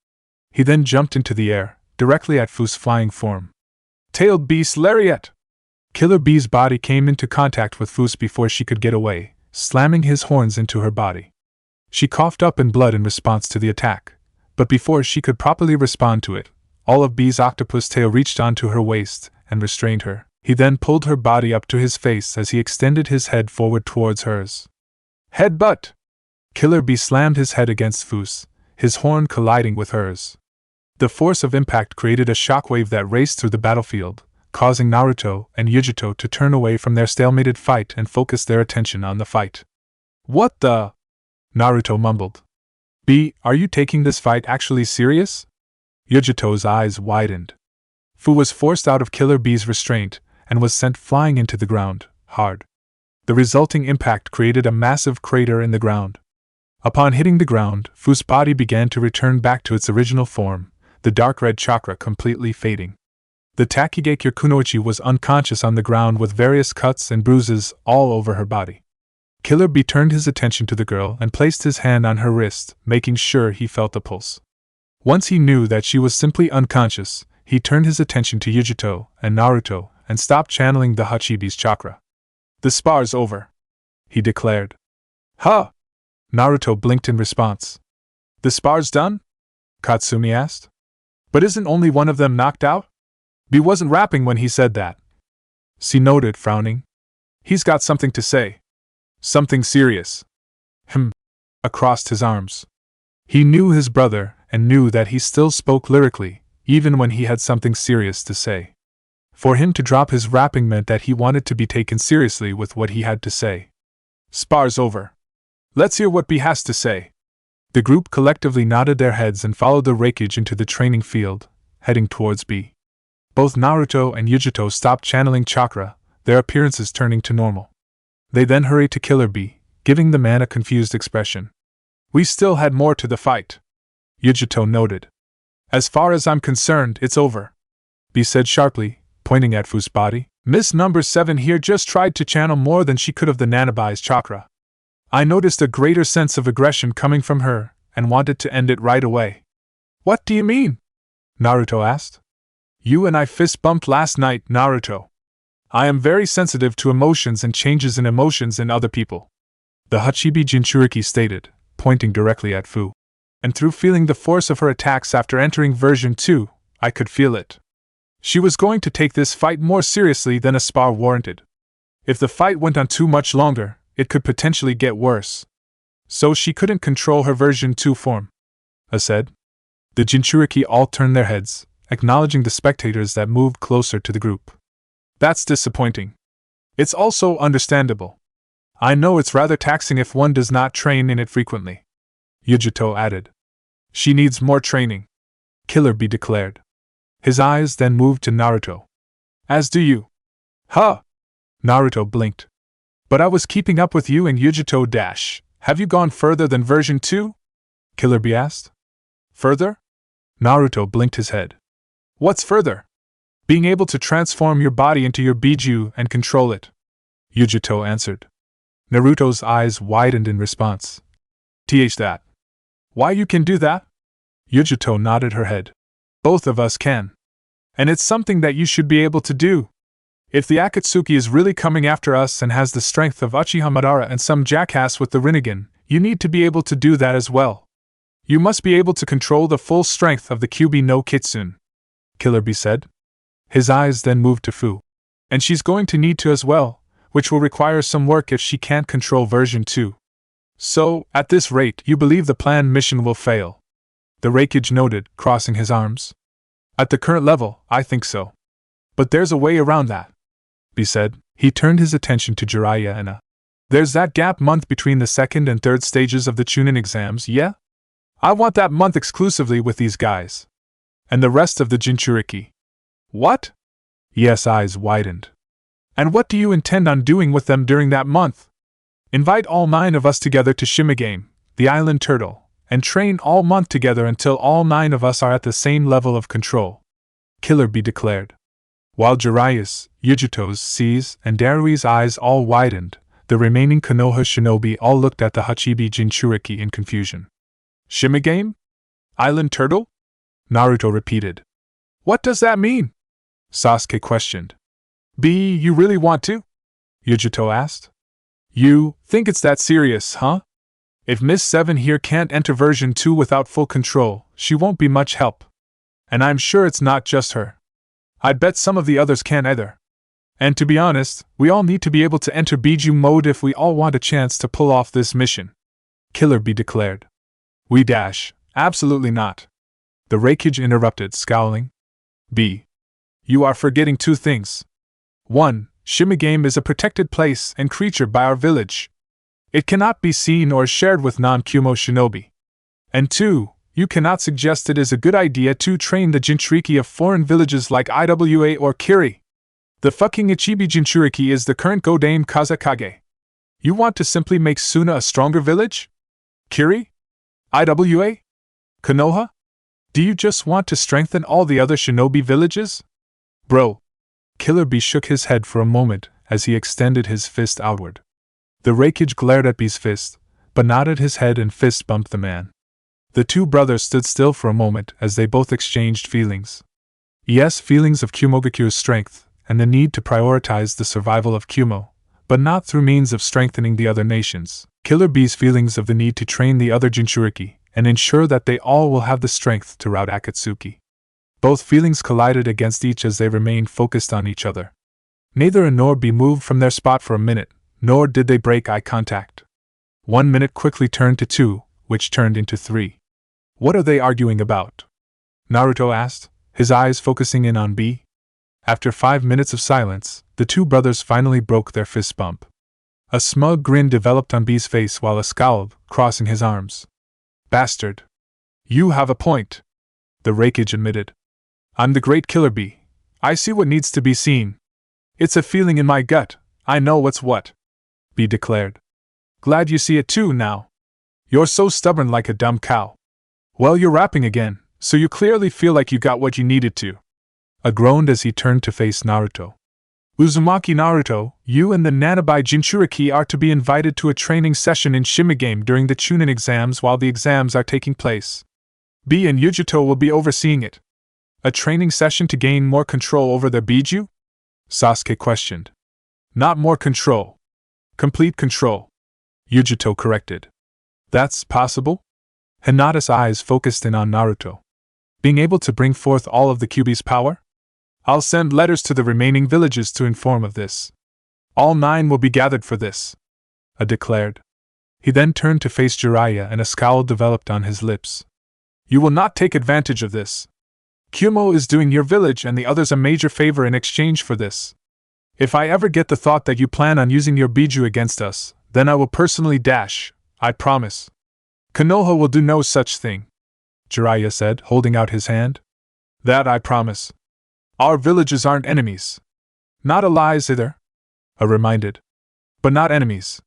He then jumped into the air, directly at Fu's flying form. Tailed Beast Lariat! Killer Bee's body came into contact with Fu's before she could get away, slamming his horns into her body. She coughed up in blood in response to the attack, but before she could properly respond to it, all of Bee's octopus tail reached onto her waist and restrained her. He then pulled her body up to his face as he extended his head forward towards hers. Headbutt! Killer Bee slammed his head against Fu's, his horn colliding with hers. The force of impact created a shockwave that raced through the battlefield, causing Naruto and Yujito to turn away from their stalemated fight and focus their attention on the fight. What the? Naruto mumbled. Bee, are you taking this fight actually serious? Yujito's eyes widened. Fu was forced out of Killer Bee's restraint and was sent flying into the ground, hard. The resulting impact created a massive crater in the ground. Upon hitting the ground, Fu's body began to return back to its original form, the dark red chakra completely fading. The Takigakure Kunoichi was unconscious on the ground with various cuts and bruises all over her body. Killer Bee turned his attention to the girl and placed his hand on her wrist, making sure he felt the pulse. Once he knew that she was simply unconscious, he turned his attention to Yujito and Naruto and stopped channeling the Hachibi's chakra. The spar's over, he declared. Huh? Naruto blinked in response. The spar's done? Katsumi asked. But isn't only one of them knocked out? Bee wasn't rapping when he said that. She noted, frowning. He's got something to say. Something serious. Across his arms. He knew his brother and knew that he still spoke lyrically, even when he had something serious to say. For him to drop his rapping meant that he wanted to be taken seriously with what he had to say. Spar's over. Let's hear what Bee has to say. The group collectively nodded their heads and followed the Reikage into the training field, heading towards Bee. Both Naruto and Yujito stopped channeling chakra, their appearances turning to normal. They then hurried to Killer Bee, giving the man a confused expression. We still had more to the fight, Yujito noted. As far as I'm concerned, it's over, Bee said sharply, pointing at Fu's body. Miss Number 7 here just tried to channel more than she could of the Nanabai's chakra. I noticed a greater sense of aggression coming from her, and wanted to end it right away. What do you mean? Naruto asked. You and I fist bumped last night, Naruto. I am very sensitive to emotions and changes in emotions in other people, the Hachibi Jinchuriki stated, pointing directly at Fu. And through feeling the force of her attacks after entering version 2, I could feel it. She was going to take this fight more seriously than a spar warranted. If the fight went on too much longer, it could potentially get worse. So she couldn't control her version 2 form, I said. The Jinchuriki all turned their heads, acknowledging the spectators that moved closer to the group. That's disappointing. It's also understandable. I know it's rather taxing if one does not train in it frequently, Yujito added. She needs more training, Killer Bee declared. His eyes then moved to Naruto. As do you. Huh? Naruto blinked. But I was keeping up with you and Yujito dash. Have you gone further than version 2? Killer Bee asked. Further? Naruto blinked his head. What's further? Being able to transform your body into your Biju and control it, Yujito answered. Naruto's eyes widened in response. That. Why you can do that? Yujito nodded her head. Both of us can. And it's something that you should be able to do. If the Akatsuki is really coming after us and has the strength of Uchiha Madara and some jackass with the Rinnegan, you need to be able to do that as well. You must be able to control the full strength of the Kyuubi no Kitsune, Killer Bee said. His eyes then moved to Fu. And she's going to need to as well, which will require some work if she can't control version 2. So, at this rate, you believe the planned mission will fail? The Raikage noted, crossing his arms. At the current level, I think so. But there's a way around that, Bee said. He turned his attention to Jiraiya and There's that gap month between the second and third stages of the Chunin exams, yeah? I want that month exclusively with these guys. And the rest of the Jinchuriki. What? Yes, eyes widened. And what do you intend on doing with them during that month? Invite all 9 of us together to Shimigame, the island turtle, and train all month together until all 9 of us are at the same level of control, Killer Bee declared. While Jiraiya's, Yujito's, C's, and Darui's eyes all widened, the remaining Konoha shinobi all looked at the Hachibi Jinchuriki in confusion. Shimigame? Island turtle? Naruto repeated. What does that mean? Sasuke questioned. Bee, you really want to? Yujito asked. You think it's that serious, huh? If Miss 7 here can't enter version 2 without full control, she won't be much help. And I'm sure it's not just her. I'd bet some of the others can't either. And to be honest, we all need to be able to enter Biju mode if we all want a chance to pull off this mission, Killer Bee declared. We dash, absolutely not. The Raikage interrupted, scowling. B. You are forgetting 2 things. 1. Shimigame is a protected place and creature by our village. It cannot be seen or shared with non-Kyumo shinobi. And 2. You cannot suggest it is a good idea to train the Jinchuriki of foreign villages like Iwa or Kiri. The fucking Ichibi Jinchuriki is the current Godame Kazekage. You want to simply make Suna a stronger village? Kiri? Iwa? Konoha? Do you just want to strengthen all the other shinobi villages? Bro. Killer Bee shook his head for a moment as he extended his fist outward. The Raikage glared at Bee's fist, but nodded his head and fist bumped the man. The 2 brothers stood still for a moment as they both exchanged feelings. Yes, feelings of Kyumogaku's strength and the need to prioritize the survival of Kyumo, but not through means of strengthening the other nations. Killer Bee's feelings of the need to train the other Jinchuriki and ensure that they all will have the strength to rout Akatsuki. Both feelings collided against each as they remained focused on each other. Neither nor Bee moved from their spot for a minute, nor did they break eye contact. 1 minute quickly turned to 2, which turned into 3. What are they arguing about? Naruto asked, his eyes focusing in on Bee. After 5 minutes of silence, the 2 brothers finally broke their fist bump. A smug grin developed on Bee's face while he scowled, crossing his arms. Bastard. You have a point, the Raikage admitted. I'm the great Killer Bee. I see what needs to be seen. It's a feeling in my gut, I know what's what, Bee declared. Glad you see it too now. You're so stubborn like a dumb cow. Well, you're rapping again, so you clearly feel like you got what you needed to. A groaned as he turned to face Naruto. Uzumaki Naruto, you and the Nanabai Jinchuriki are to be invited to a training session in Shimigame during the Chunin exams while the exams are taking place. Bee and Yujito will be overseeing it. A training session to gain more control over their Biju? Sasuke questioned. Not more control. Complete control, Yujito corrected. That's possible? Hinata's eyes focused in on Naruto. Being able to bring forth all of the Kyuubi's power? I'll send letters to the remaining villages to inform of this. All 9 will be gathered for this, declared. He then turned to face Jiraiya and a scowl developed on his lips. You will not take advantage of this. Kyumo is doing your village and the others a major favor in exchange for this. If I ever get the thought that you plan on using your Biju against us, then I will personally dash, I promise. Konoha will do no such thing, Jiraiya said, holding out his hand. That I promise. Our villages aren't enemies. Not allies either, reminded. But not enemies,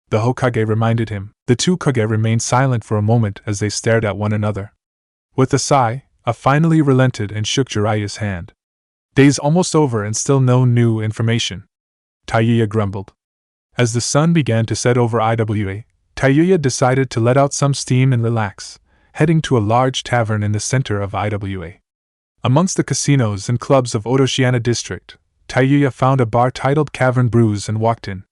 the Hokage reminded him. The 2 Kage remained silent for a moment as they stared at one another. With a sigh, finally relented and shook Jiraiya's hand. Day's almost over and still no new information, Taiyuya grumbled. As the sun began to set over Iwa, Taiyuya decided to let out some steam and relax, heading to a large tavern in the center of Iwa. Amongst the casinos and clubs of Odoshiana district, Taiyuya found a bar titled Cavern Brews and walked in.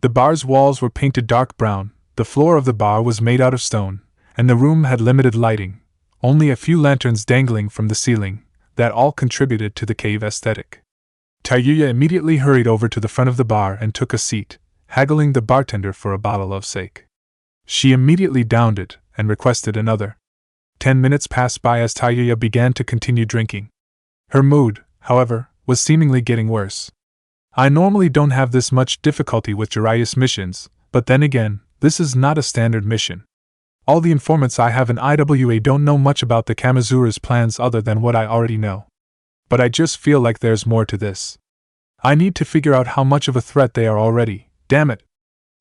The bar's walls were painted dark brown, the floor of the bar was made out of stone, and the room had limited lighting, only a few lanterns dangling from the ceiling, that all contributed to the cave aesthetic. Taiyuya immediately hurried over to the front of the bar and took a seat, haggling the bartender for a bottle of sake. She immediately downed it and requested another. 10 minutes passed by as Taiyuya began to continue drinking. Her mood, however, was seemingly getting worse. I normally don't have this much difficulty with Jiraiya's missions, but then again, this is not a standard mission. All the informants I have in IWA don't know much about the Kamizuru's plans other than what I already know. But I just feel like there's more to this. I need to figure out how much of a threat they are already, damn it.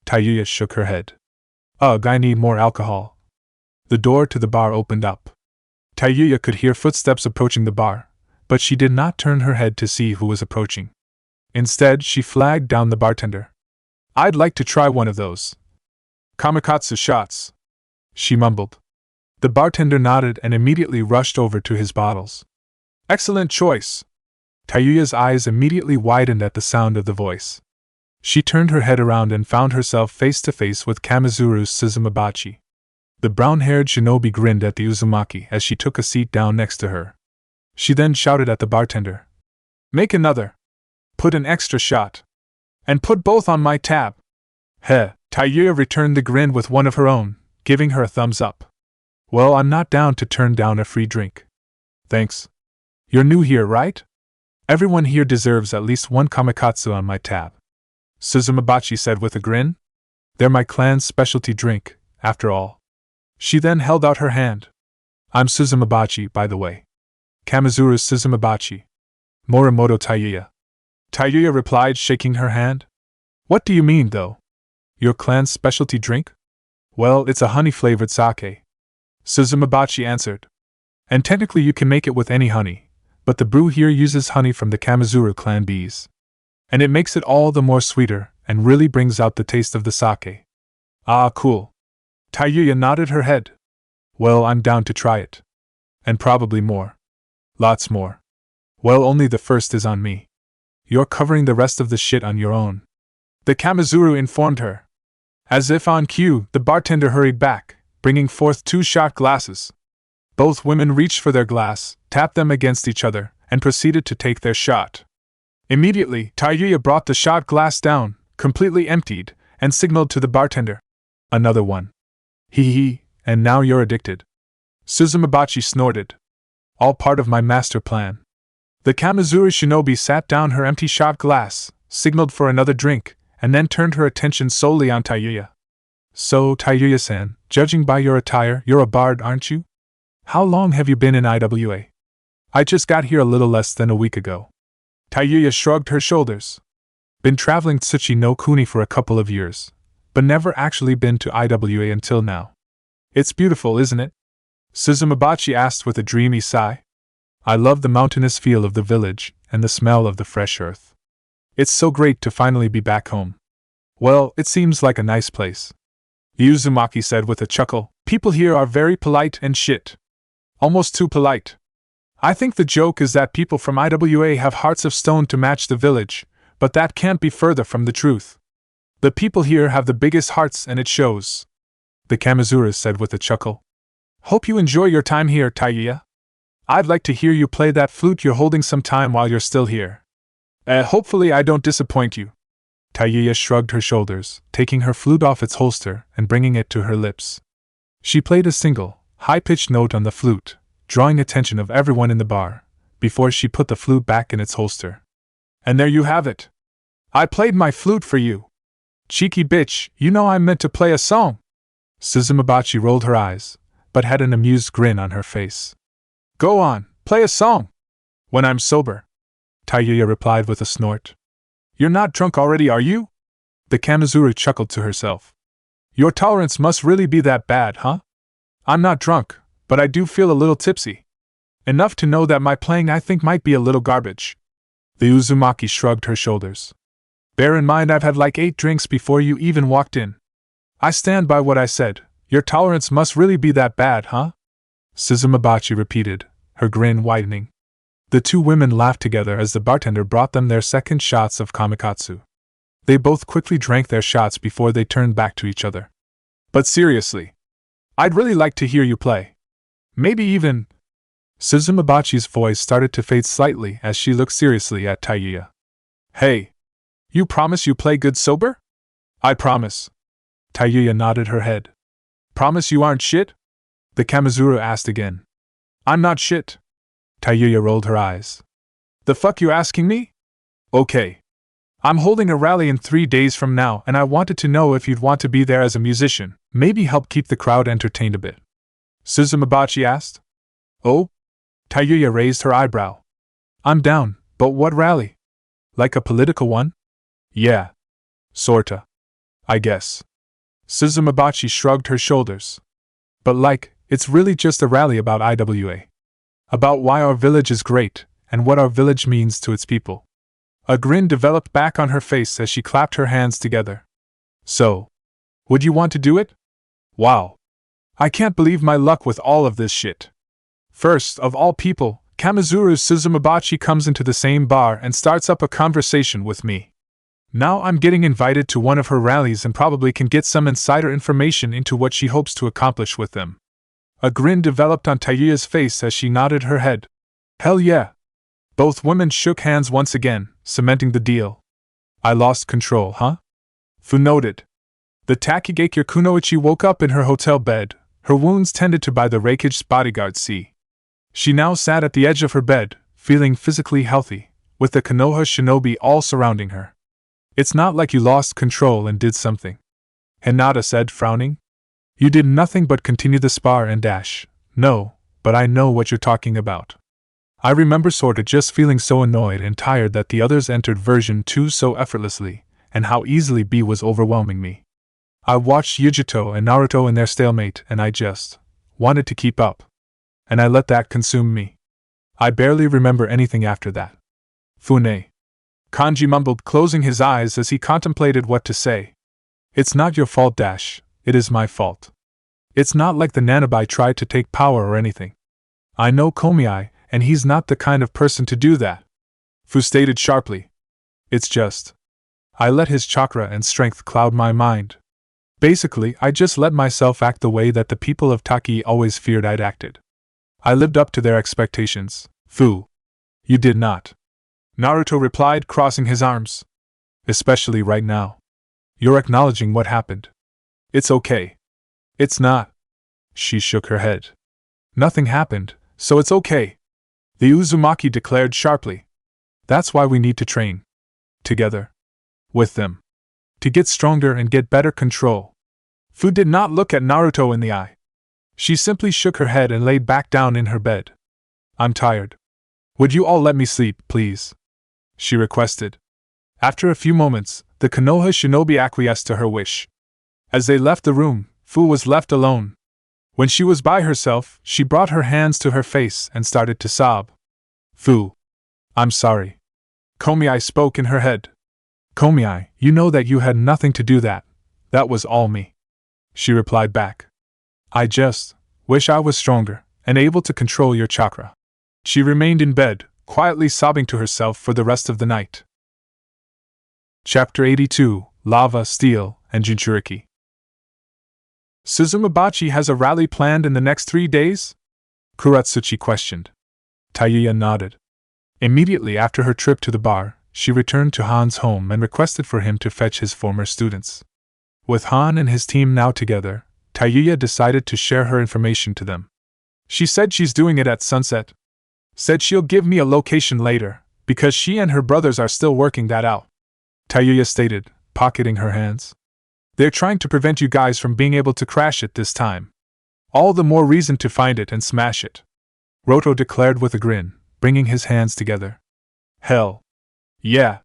Taiyuya shook her head. Ugh, I need more alcohol. The door to the bar opened up. Taiyuya could hear footsteps approaching the bar, but she did not turn her head to see who was approaching. Instead, she flagged down the bartender. I'd like to try one of those kamikatsu shots, she mumbled. The bartender nodded and immediately rushed over to his bottles. Excellent choice. Taiyuya's eyes immediately widened at the sound of the voice. She turned her head around and found herself face to face with Kamizuru's Suzumabachi. The brown-haired shinobi grinned at the Uzumaki as she took a seat down next to her. She then shouted at the bartender. Make another. Put an extra shot. And put both on my tab. Heh, Taiyuya returned the grin with one of her own, giving her a thumbs up. Well, I'm not down to turn down a free drink. Thanks. You're new here, right? Everyone here deserves at least one kamikatsu on my tab, Suzumabachi said with a grin. They're my clan's specialty drink, after all. She then held out her hand. I'm Suzumabachi, by the way. Kamizuru's Suzumabachi. Morimoto Taiyuya. Taiyuya replied, shaking her hand. What do you mean, though? Your clan's specialty drink? Well, it's a honey-flavored sake. Suzumabachi answered. And technically you can make it with any honey, but the brew here uses honey from the Kamizuru clan bees. And it makes it all the more sweeter, and really brings out the taste of the sake. Ah, cool. Taiyuya nodded her head. Well, I'm down to try it. And probably more. Lots more. Well, only the first is on me. You're covering the rest of the shit on your own, the Kamizuru informed her. As if on cue, the bartender hurried back, bringing forth 2 shot glasses. Both women reached for their glass, tapped them against each other, and proceeded to take their shot. Immediately, Taiyuya brought the shot glass down, completely emptied, and signaled to the bartender. Another one. Hee hee, and now you're addicted. Suzumabachi snorted. All part of my master plan. The Kamizuru shinobi sat down her empty shot glass, signaled for another drink, and then turned her attention solely on Taiyuya. So, Taiyuya-san, judging by your attire, you're a bard, aren't you? How long have you been in IWA? I just got here a little less than a week ago. Taiyuya shrugged her shoulders. Been traveling Tsuchi no Kuni for a couple of years, but never actually been to IWA until now. It's beautiful, isn't it? Suzumabachi asked with a dreamy sigh. I love the mountainous feel of the village, and the smell of the fresh earth. It's so great to finally be back home. Well, it seems like a nice place. Uzumaki said with a chuckle. People here are very polite and shit. Almost too polite. I think the joke is that people from IWA have hearts of stone to match the village, but that can't be further from the truth. The people here have the biggest hearts and it shows. The Kamizuru said with a chuckle. Hope you enjoy your time here, Taiyuya. I'd like to hear you play that flute you're holding some time while you're still here. Hopefully I don't disappoint you. Taiyuya shrugged her shoulders, taking her flute off its holster and bringing it to her lips. She played a single, high-pitched note on the flute, drawing attention of everyone in the bar, before she put the flute back in its holster. And there you have it. I played my flute for you. Cheeky bitch, you know I meant to play a song. Suzumabachi rolled her eyes, but had an amused grin on her face. Go on, play a song. When I'm sober. Taiyuya replied with a snort. You're not drunk already, are you? The Kamizuru chuckled to herself. Your tolerance must really be that bad, huh? I'm not drunk, but I do feel a little tipsy. Enough to know that my playing I think might be a little garbage. The Uzumaki shrugged her shoulders. Bear in mind I've had like 8 drinks before you even walked in. I stand by what I said. Your tolerance must really be that bad, huh? Suzumabachi repeated, her grin widening. The two women laughed together as the bartender brought them their second shots of kamikatsu. They both quickly drank their shots before they turned back to each other. But seriously, I'd really like to hear you play. Maybe even… Suzumabachi's voice started to fade slightly as she looked seriously at Taiya. Hey, you promise you play good sober? I promise. Taiya nodded her head. Promise you aren't shit? The Kamizuru asked again. I'm not shit. Taiya rolled her eyes. The fuck you asking me? Okay. I'm holding a rally in 3 days from now and I wanted to know if you'd want to be there as a musician, maybe help keep the crowd entertained a bit. Suzumabachi asked. Oh? Taiya raised her eyebrow. I'm down, but what rally? Like a political one? Yeah. Sorta. I guess. Suzumabachi shrugged her shoulders. But it's really just a rally about IWA. About why our village is great, and what our village means to its people. A grin developed back on her face as she clapped her hands together. So, would you want to do it? Wow. I can't believe my luck with all of this shit. First, of all people, Kamizuru Suzumabachi comes into the same bar and starts up a conversation with me. Now I'm getting invited to one of her rallies and probably can get some insider information into what she hopes to accomplish with them. A grin developed on Taiya's face as she nodded her head. Hell yeah. Both women shook hands once again, cementing the deal. I lost control, huh? Fu noted. The Takigakure Kunoichi woke up in her hotel bed, her wounds tended to by the Reikige's bodyguard C. She now sat at the edge of her bed, feeling physically healthy, with the Konoha shinobi all surrounding her. It's not like you lost control and did something, Hinata said, frowning. You did nothing but continue the spar and dash. No, but I know what you're talking about. I remember sorta just feeling so annoyed and tired that the others entered version 2 so effortlessly, and how easily B was overwhelming me. I watched Yujito and Naruto in their stalemate and I just wanted to keep up. And I let that consume me. I barely remember anything after that. Fune. Kanji mumbled, closing his eyes as he contemplated what to say. It's not your fault, Dash. It is my fault. It's not like the Nanabai tried to take power or anything. I know Komiai, and he's not the kind of person to do that. Fu stated sharply. It's just… I let his chakra and strength cloud my mind. Basically, I just let myself act the way that the people of Taki always feared I'd acted. I lived up to their expectations. Fu. You did not. Naruto replied, crossing his arms. Especially right now. You're acknowledging what happened. It's okay. It's not. She shook her head. Nothing happened, so it's okay. The Uzumaki declared sharply. That's why we need to train. Together. With them. To get stronger and get better control. Fu did not look at Naruto in the eye. She simply shook her head and laid back down in her bed. I'm tired. Would you all let me sleep, please? She requested. After a few moments, the Konoha shinobi acquiesced to her wish. As they left the room, Fu was left alone. When she was by herself, she brought her hands to her face and started to sob. Fu. I'm sorry. Komiai spoke in her head. Komiai, you know that you had nothing to do that. That was all me. She replied back. I just wish I was stronger and able to control your chakra. She remained in bed, quietly sobbing to herself for the rest of the night. Chapter 82, Lava, Steel, and Jinchuriki. Suzumabachi has a rally planned in the next 3 days? Kuratsuchi questioned. Taiya nodded. Immediately after her trip to the bar, she returned to Han's home and requested for him to fetch his former students. With Han and his team now together, Taiya decided to share her information to them. She said she's doing it at sunset. Said she'll give me a location later, because she and her brothers are still working that out. Taiya stated, pocketing her hands. They're trying to prevent you guys from being able to crash it this time. All the more reason to find it and smash it. Roto declared with a grin, bringing his hands together. Hell. Yeah.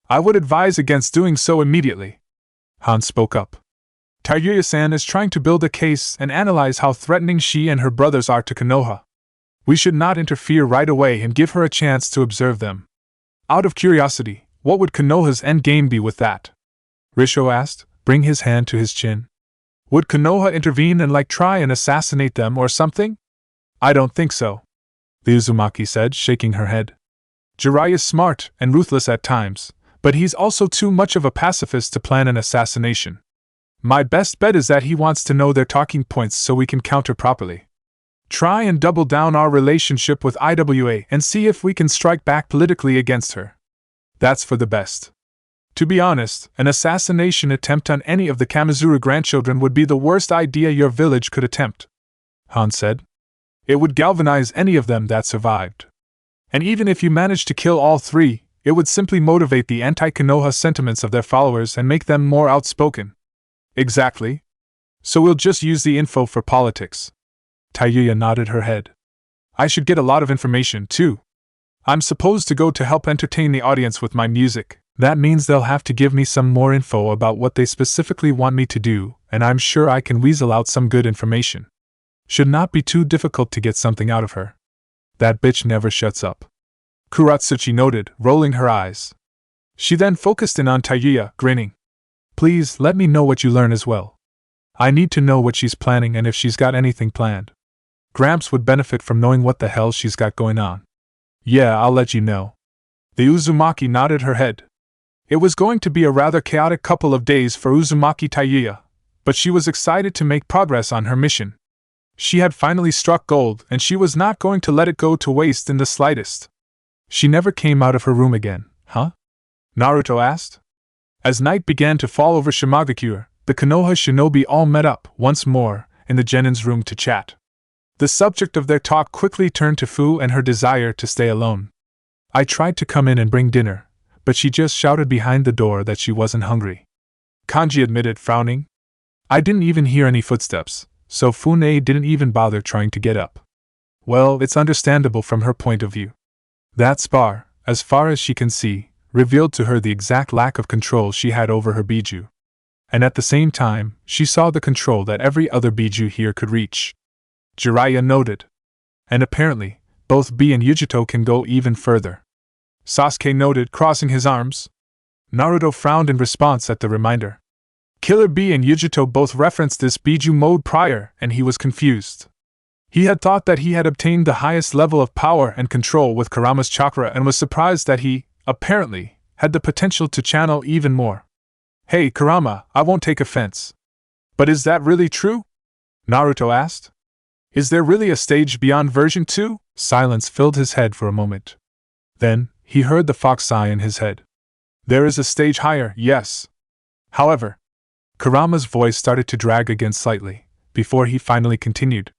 I would advise against doing so immediately. Han spoke up. Taiya-san is trying to build a case and analyze how threatening she and her brothers are to Konoha. We should not interfere right away and give her a chance to observe them. Out of curiosity, what would Konoha's endgame be with that? Risho asked, bringing his hand to his chin. Would Konoha intervene and try and assassinate them or something? I don't think so. the Uzumaki said, shaking her head. Jiraiya's smart and ruthless at times, but he's also too much of a pacifist to plan an assassination. My best bet is that he wants to know their talking points so we can counter properly. Try and double down our relationship with IWA and see if we can strike back politically against her. That's for the best. To be honest, an assassination attempt on any of the Kamizuru grandchildren would be the worst idea your village could attempt, Han said. It would galvanize any of them that survived. And even if you managed to kill all three, it would simply motivate the anti-Konoha sentiments of their followers and make them more outspoken. Exactly. So we'll just use the info for politics. Tayuya nodded her head. I should get a lot of information, too. I'm supposed to go to help entertain the audience with my music. That means they'll have to give me some more info about what they specifically want me to do, and I'm sure I can weasel out some good information. Should not be too difficult to get something out of her. That bitch never shuts up. Kuratsuchi noted, rolling her eyes. She then focused in on Tayuya, grinning. Please let me know what you learn as well. I need to know what she's planning and if she's got anything planned. Gramps would benefit from knowing what the hell she's got going on. Yeah, I'll let you know. The Uzumaki nodded her head. It was going to be a rather chaotic couple of days for Uzumaki Tayuya, but she was excited to make progress on her mission. She had finally struck gold, and she was not going to let it go to waste in the slightest. She never came out of her room again, huh? Naruto asked. As night began to fall over Shimagakure, the Konoha shinobi all met up, once more, in the Genin's room to chat. The subject of their talk quickly turned to Fu and her desire to stay alone. I tried to come in and bring dinner, but she just shouted behind the door that she wasn't hungry. Kanji admitted, frowning. I didn't even hear any footsteps, so Fune didn't even bother trying to get up. Well, it's understandable from her point of view. That spar, as far as she can see, revealed to her the exact lack of control she had over her Biju. And at the same time, she saw the control that every other Biju here could reach. Jiraiya noted. And apparently, both B and Yujito can go even further. Sasuke noted, crossing his arms. Naruto frowned in response at the reminder. Killer B and Yujito both referenced this Biju mode prior, and he was confused. He had thought that he had obtained the highest level of power and control with Kurama's chakra and was surprised that he, apparently, had the potential to channel even more. Hey, Kurama, I won't take offense. But is that really true? Naruto asked. Is there really a stage beyond version 2? Silence filled his head for a moment. Then, he heard the fox sigh in his head. There is a stage higher, yes. However, Kurama's voice started to drag again slightly, before he finally continued.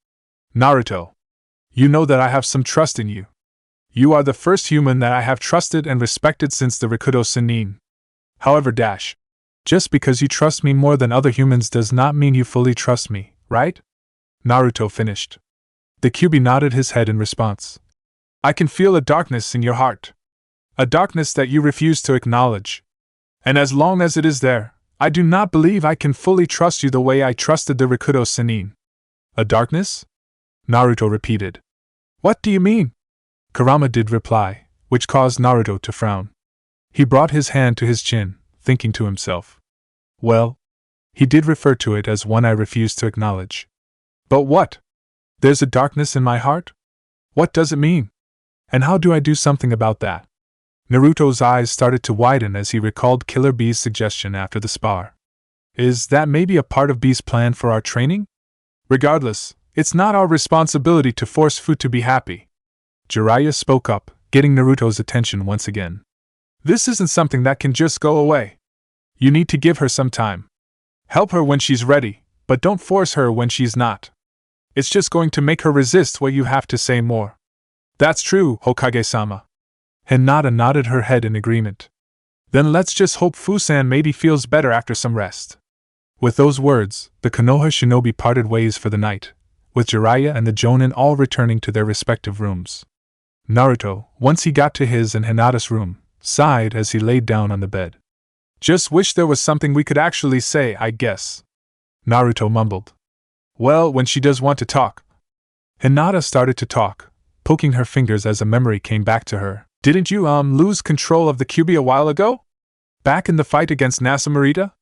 Naruto, you know that I have some trust in you. You are the first human that I have trusted and respected since the Rikudo Sennin. However, just because you trust me more than other humans does not mean you fully trust me, right? Naruto finished. The Kyuubi nodded his head in response. I can feel a darkness in your heart. A darkness that you refuse to acknowledge. And as long as it is there, I do not believe I can fully trust you the way I trusted the Rikudo Sennin. A darkness? Naruto repeated. What do you mean? Kurama did reply, which caused Naruto to frown. He brought his hand to his chin, thinking to himself. Well, he did refer to it as one I refuse to acknowledge. But what? There's a darkness in my heart? What does it mean? And how do I do something about that? Naruto's eyes started to widen as he recalled Killer Bee's suggestion after the spar. Is that maybe a part of Bee's plan for our training? Regardless, it's not our responsibility to force Fu to be happy. Jiraiya spoke up, getting Naruto's attention once again. This isn't something that can just go away. You need to give her some time. Help her when she's ready, but don't force her when she's not. It's just going to make her resist what you have to say more. That's true, Hokage-sama. Hinata nodded her head in agreement. Then let's just hope Fusan maybe feels better after some rest. With those words, the Konoha shinobi parted ways for the night, with Jiraiya and the Jonin all returning to their respective rooms. Naruto, once he got to his and Hinata's room, sighed as he laid down on the bed. Just wish there was something we could actually say, I guess. Naruto mumbled. Well, when she does want to talk. Hinata started to talk, poking her fingers as a memory came back to her. Didn't you, lose control of the Kyuubi a while ago? Back in the fight against Nasamurita?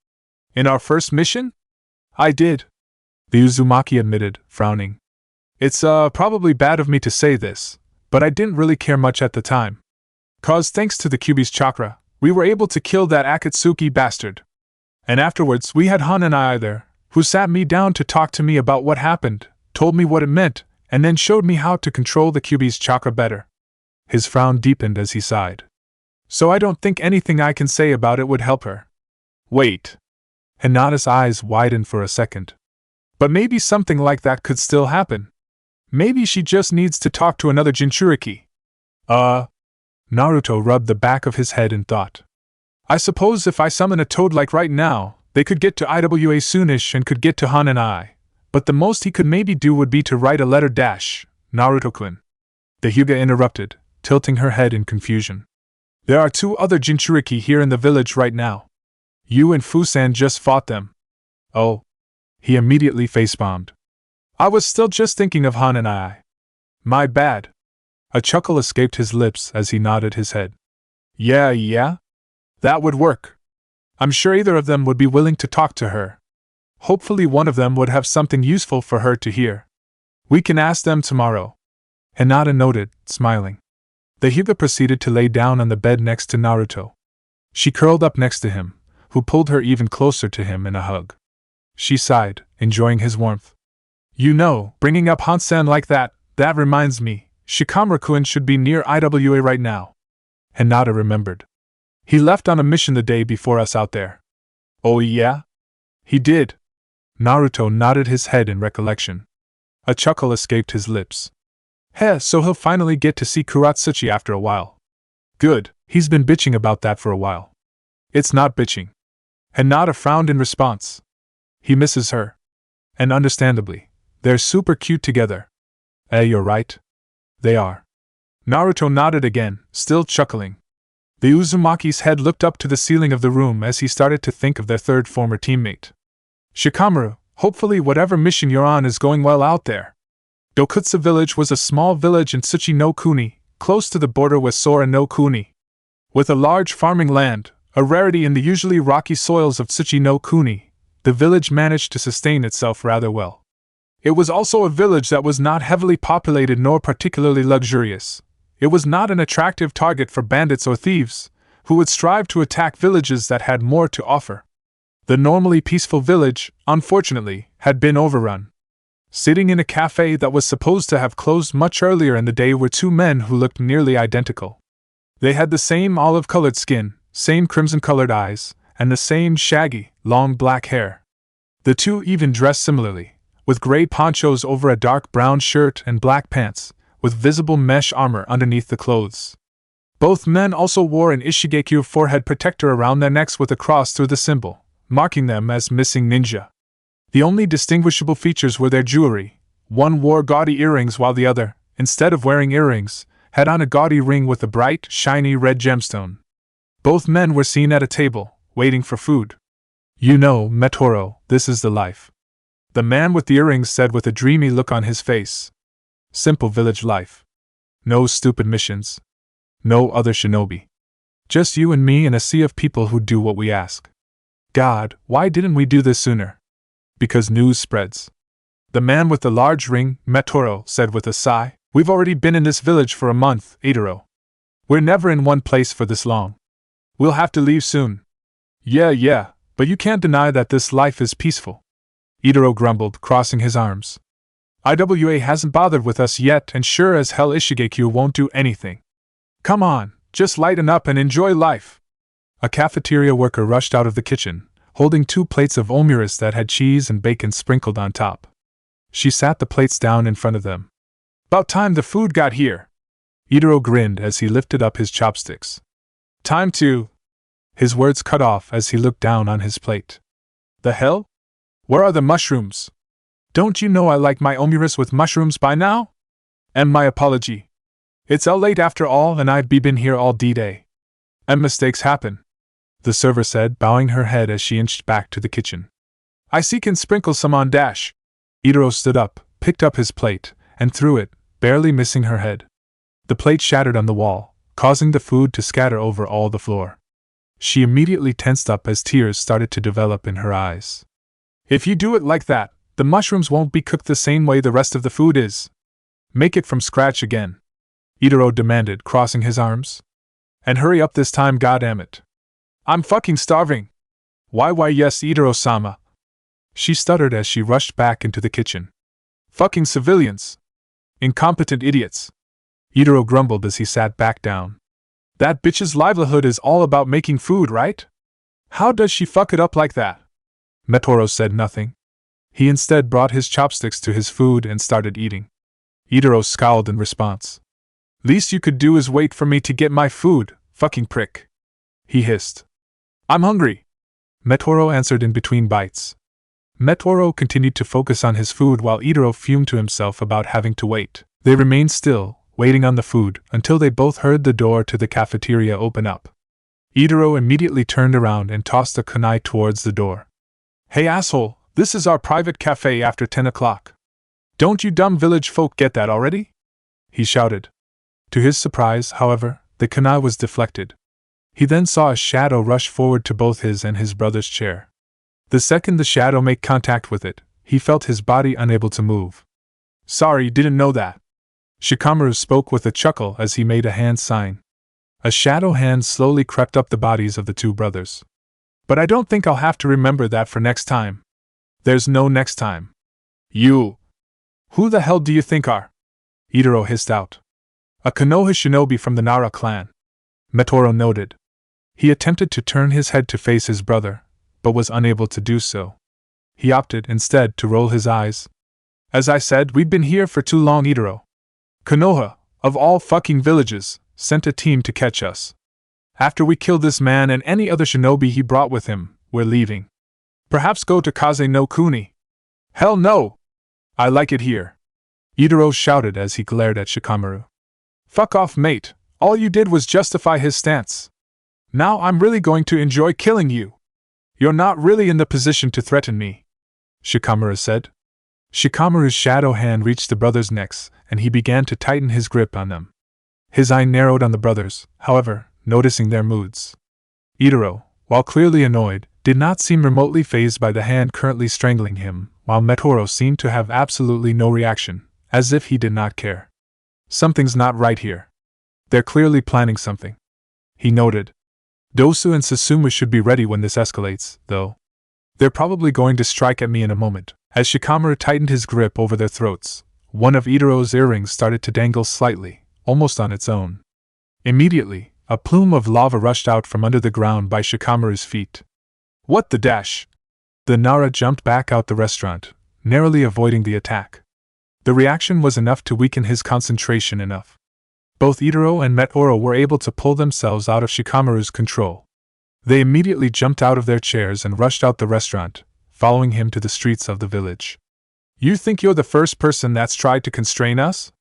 In our first mission? I did. The Uzumaki admitted, frowning. It's, probably bad of me to say this, but I didn't really care much at the time. 'Cause thanks to the Kyuubi's chakra, we were able to kill that Akatsuki bastard. And afterwards we had Han and I there, who sat me down to talk to me about what happened, told me what it meant, and then showed me how to control the Kyuubi's chakra better. His frown deepened as he sighed. So I don't think anything I can say about it would help her. Wait. Hinata's eyes widened for a second. But maybe something like that could still happen. Maybe she just needs to talk to another Jinchuriki. Naruto rubbed the back of his head in thought. I suppose if I summon a toad like right now, they could get to Iwa soonish and could get to Han and I. But the most he could maybe do would be to write a letter dash, Naruto-kun. The Hyuga interrupted, tilting her head in confusion. There are 2 other Jinchuriki here in the village right now. You and Fusan just fought them. Oh. He immediately facepalmed. I was still just thinking of Han and I. My bad. A chuckle escaped his lips as he nodded his head. Yeah? That would work. I'm sure either of them would be willing to talk to her. Hopefully one of them would have something useful for her to hear. We can ask them tomorrow. Hinata noted, smiling. The Hyuga proceeded to lay down on the bed next to Naruto. She curled up next to him, who pulled her even closer to him in a hug. She sighed, enjoying his warmth. You know, bringing up Hansen like that reminds me, Shikamaru-kun should be near Iwa right now. Hinata remembered. He left on a mission the day before us out there. Oh yeah? He did. Naruto nodded his head in recollection. A chuckle escaped his lips. So he'll finally get to see Kuratsuchi after a while. Good, he's been bitching about that for a while. It's not bitching. Hinata frowned in response. He misses her. And understandably, they're super cute together. You're right. They are. Naruto nodded again, still chuckling. The Uzumaki's head looked up to the ceiling of the room as he started to think of their third former teammate. Shikamaru, hopefully whatever mission you're on is going well out there. Dokutsu village was a small village in Tsuchi no Kuni, close to the border with Sora no Kuni. With a large farming land, a rarity in the usually rocky soils of Tsuchi no Kuni, the village managed to sustain itself rather well. It was also a village that was not heavily populated nor particularly luxurious. It was not an attractive target for bandits or thieves, who would strive to attack villages that had more to offer. The normally peaceful village, unfortunately, had been overrun. Sitting in a cafe that was supposed to have closed much earlier in the day were 2 men who looked nearly identical. They had the same olive-colored skin, same crimson-colored eyes, and the same shaggy, long black hair. The 2 even dressed similarly, with gray ponchos over a dark brown shirt and black pants, with visible mesh armor underneath the clothes. Both men also wore an Ishigekyu forehead protector around their necks with a cross through the symbol, marking them as missing ninja. The only distinguishable features were their jewelry. One wore gaudy earrings while the other, instead of wearing earrings, had on a gaudy ring with a bright, shiny red gemstone. Both men were seen at a table, waiting for food. You know, Metoro, this is the life. The man with the earrings said with a dreamy look on his face. Simple village life. No stupid missions. No other shinobi. Just you and me and a sea of people who do what we ask. God, why didn't we do this sooner? Because news spreads. The man with the large ring, Metoro, said with a sigh. We've already been in this village for a month, Itaro. We're never in one place for this long. We'll have to leave soon. Yeah, but you can't deny that this life is peaceful. Itaro grumbled, crossing his arms. Iwa hasn't bothered with us yet, and sure as hell Ishigekyu won't do anything. Come on, just lighten up and enjoy life. A cafeteria worker rushed out of the kitchen, holding 2 plates of omuris that had cheese and bacon sprinkled on top. She sat the plates down in front of them. About time the food got here. Itaro grinned as he lifted up his chopsticks. Time to... His words cut off as he looked down on his plate. The hell? Where are the mushrooms? Don't you know I like my omuris with mushrooms by now? And my apology. It's late after all and I've been here all day. And mistakes happen, the server said, bowing her head as she inched back to the kitchen. I see can sprinkle some on dash. Itaro stood up, picked up his plate, and threw it, barely missing her head. The plate shattered on the wall, causing the food to scatter over all the floor. She immediately tensed up as tears started to develop in her eyes. If you do it like that, the mushrooms won't be cooked the same way the rest of the food is. Make it from scratch again. Itaro demanded, crossing his arms. And hurry up this time, goddammit. I'm fucking starving. Why yes, Itaro-sama. She stuttered as she rushed back into the kitchen. Fucking civilians. Incompetent idiots. Itaro grumbled as he sat back down. That bitch's livelihood is all about making food, right? How does she fuck it up like that? Metoro said nothing. He instead brought his chopsticks to his food and started eating. Itaro scowled in response. Least you could do is wait for me to get my food, fucking prick. He hissed. I'm hungry. Metoro answered in between bites. Metoro continued to focus on his food while Itaro fumed to himself about having to wait. They remained still, waiting on the food, until they both heard the door to the cafeteria open up. Itaro immediately turned around and tossed a kunai towards the door. Hey asshole, this is our private cafe after 10 o'clock. Don't you dumb village folk get that already? He shouted. To his surprise, however, the kunai was deflected. He then saw a shadow rush forward to both his and his brother's chair. The second the shadow made contact with it, he felt his body unable to move. Sorry, didn't know that. Shikamaru spoke with a chuckle as he made a hand sign. A shadow hand slowly crept up the bodies of the two brothers. But I don't think I'll have to remember that for next time. There's no next time. You! Who the hell do you think are? Itaro hissed out. A Konoha shinobi from the Nara clan. Metoro noted. He attempted to turn his head to face his brother, but was unable to do so. He opted, instead, to roll his eyes. As I said, we've been here for too long, Itaro. Konoha, of all fucking villages, sent a team to catch us. After we kill this man and any other shinobi he brought with him, we're leaving. Perhaps go to Kaze no Kuni. Hell no! I like it here. Itaro shouted as he glared at Shikamaru. Fuck off, mate. All you did was justify his stance. Now I'm really going to enjoy killing you. You're not really in the position to threaten me, Shikamaru said. Shikamaru's shadow hand reached the brothers' necks, and he began to tighten his grip on them. His eye narrowed on the brothers, however, noticing their moods. Itaro, while clearly annoyed, did not seem remotely fazed by the hand currently strangling him, while Metoro seemed to have absolutely no reaction, as if he did not care. Something's not right here. They're clearly planning something, he noted. Dosu and Susumu should be ready when this escalates, though. They're probably going to strike at me in a moment. As Shikamaru tightened his grip over their throats, one of Itaro's earrings started to dangle slightly, almost on its own. Immediately, a plume of lava rushed out from under the ground by Shikamaru's feet. What the dash? The Nara jumped back out the restaurant, narrowly avoiding the attack. The reaction was enough to weaken his concentration enough. Both Itaro and Metoro were able to pull themselves out of Shikamaru's control. They immediately jumped out of their chairs and rushed out the restaurant, following him to the streets of the village. You think you're the first person that's tried to constrain us?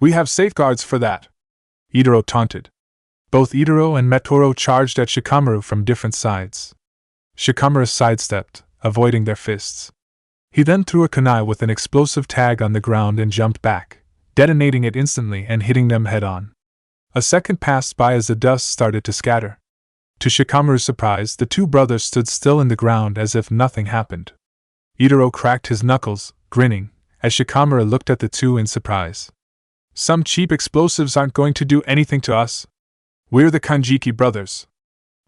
We have safeguards for that, Itaro taunted. Both Itaro and Metoro charged at Shikamaru from different sides. Shikamaru sidestepped, avoiding their fists. He then threw a kunai with an explosive tag on the ground and jumped back, detonating it instantly and hitting them head-on. A second passed by as the dust started to scatter. To Shikamaru's surprise, the two brothers stood still in the ground as if nothing happened. Itaro cracked his knuckles, grinning, as Shikamaru looked at the two in surprise. Some cheap explosives aren't going to do anything to us. We're the Kanjiki brothers.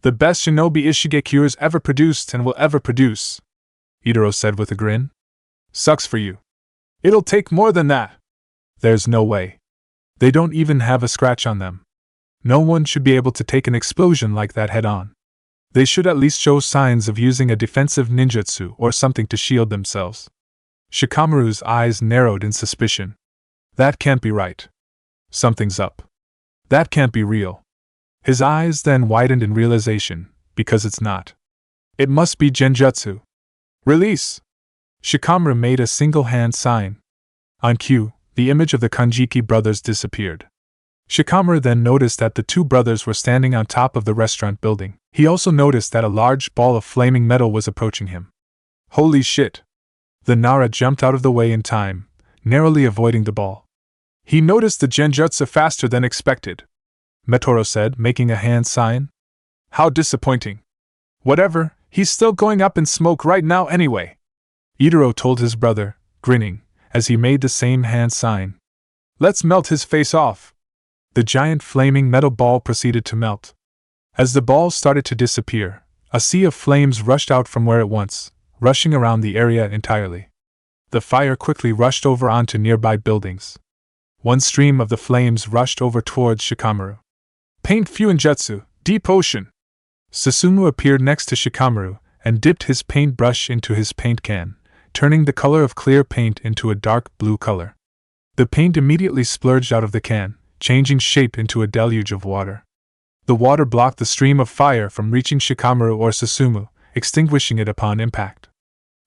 The best shinobi Ishigekura's ever produced and will ever produce, Itaro said with a grin. Sucks for you. It'll take more than that. There's no way. They don't even have a scratch on them. No one should be able to take an explosion like that head-on. They should at least show signs of using a defensive ninjutsu or something to shield themselves. Shikamaru's eyes narrowed in suspicion. That can't be right. Something's up. That can't be real. His eyes then widened in realization, because it's not. It must be genjutsu. Release! Shikamaru made a single-hand sign. On cue, the image of the Kanjiki brothers disappeared. Shikamaru then noticed that the two brothers were standing on top of the restaurant building. He also noticed that a large ball of flaming metal was approaching him. Holy shit! The Nara jumped out of the way in time, narrowly avoiding the ball. He noticed the genjutsu faster than expected, Metoro said, making a hand sign. How disappointing. Whatever, he's still going up in smoke right now anyway, Itaro told his brother, grinning, as he made the same hand sign. Let's melt his face off. The giant flaming metal ball proceeded to melt. As the ball started to disappear, a sea of flames rushed out from where it once, rushing around the area entirely. The fire quickly rushed over onto nearby buildings. One stream of the flames rushed over towards Shikamaru. Paint Fuinjutsu, Deep Ocean! Susumu appeared next to Shikamaru and dipped his paintbrush into his paint can, turning the color of clear paint into a dark blue color. The paint immediately splurged out of the can, changing shape into a deluge of water. The water blocked the stream of fire from reaching Shikamaru or Susumu, extinguishing it upon impact.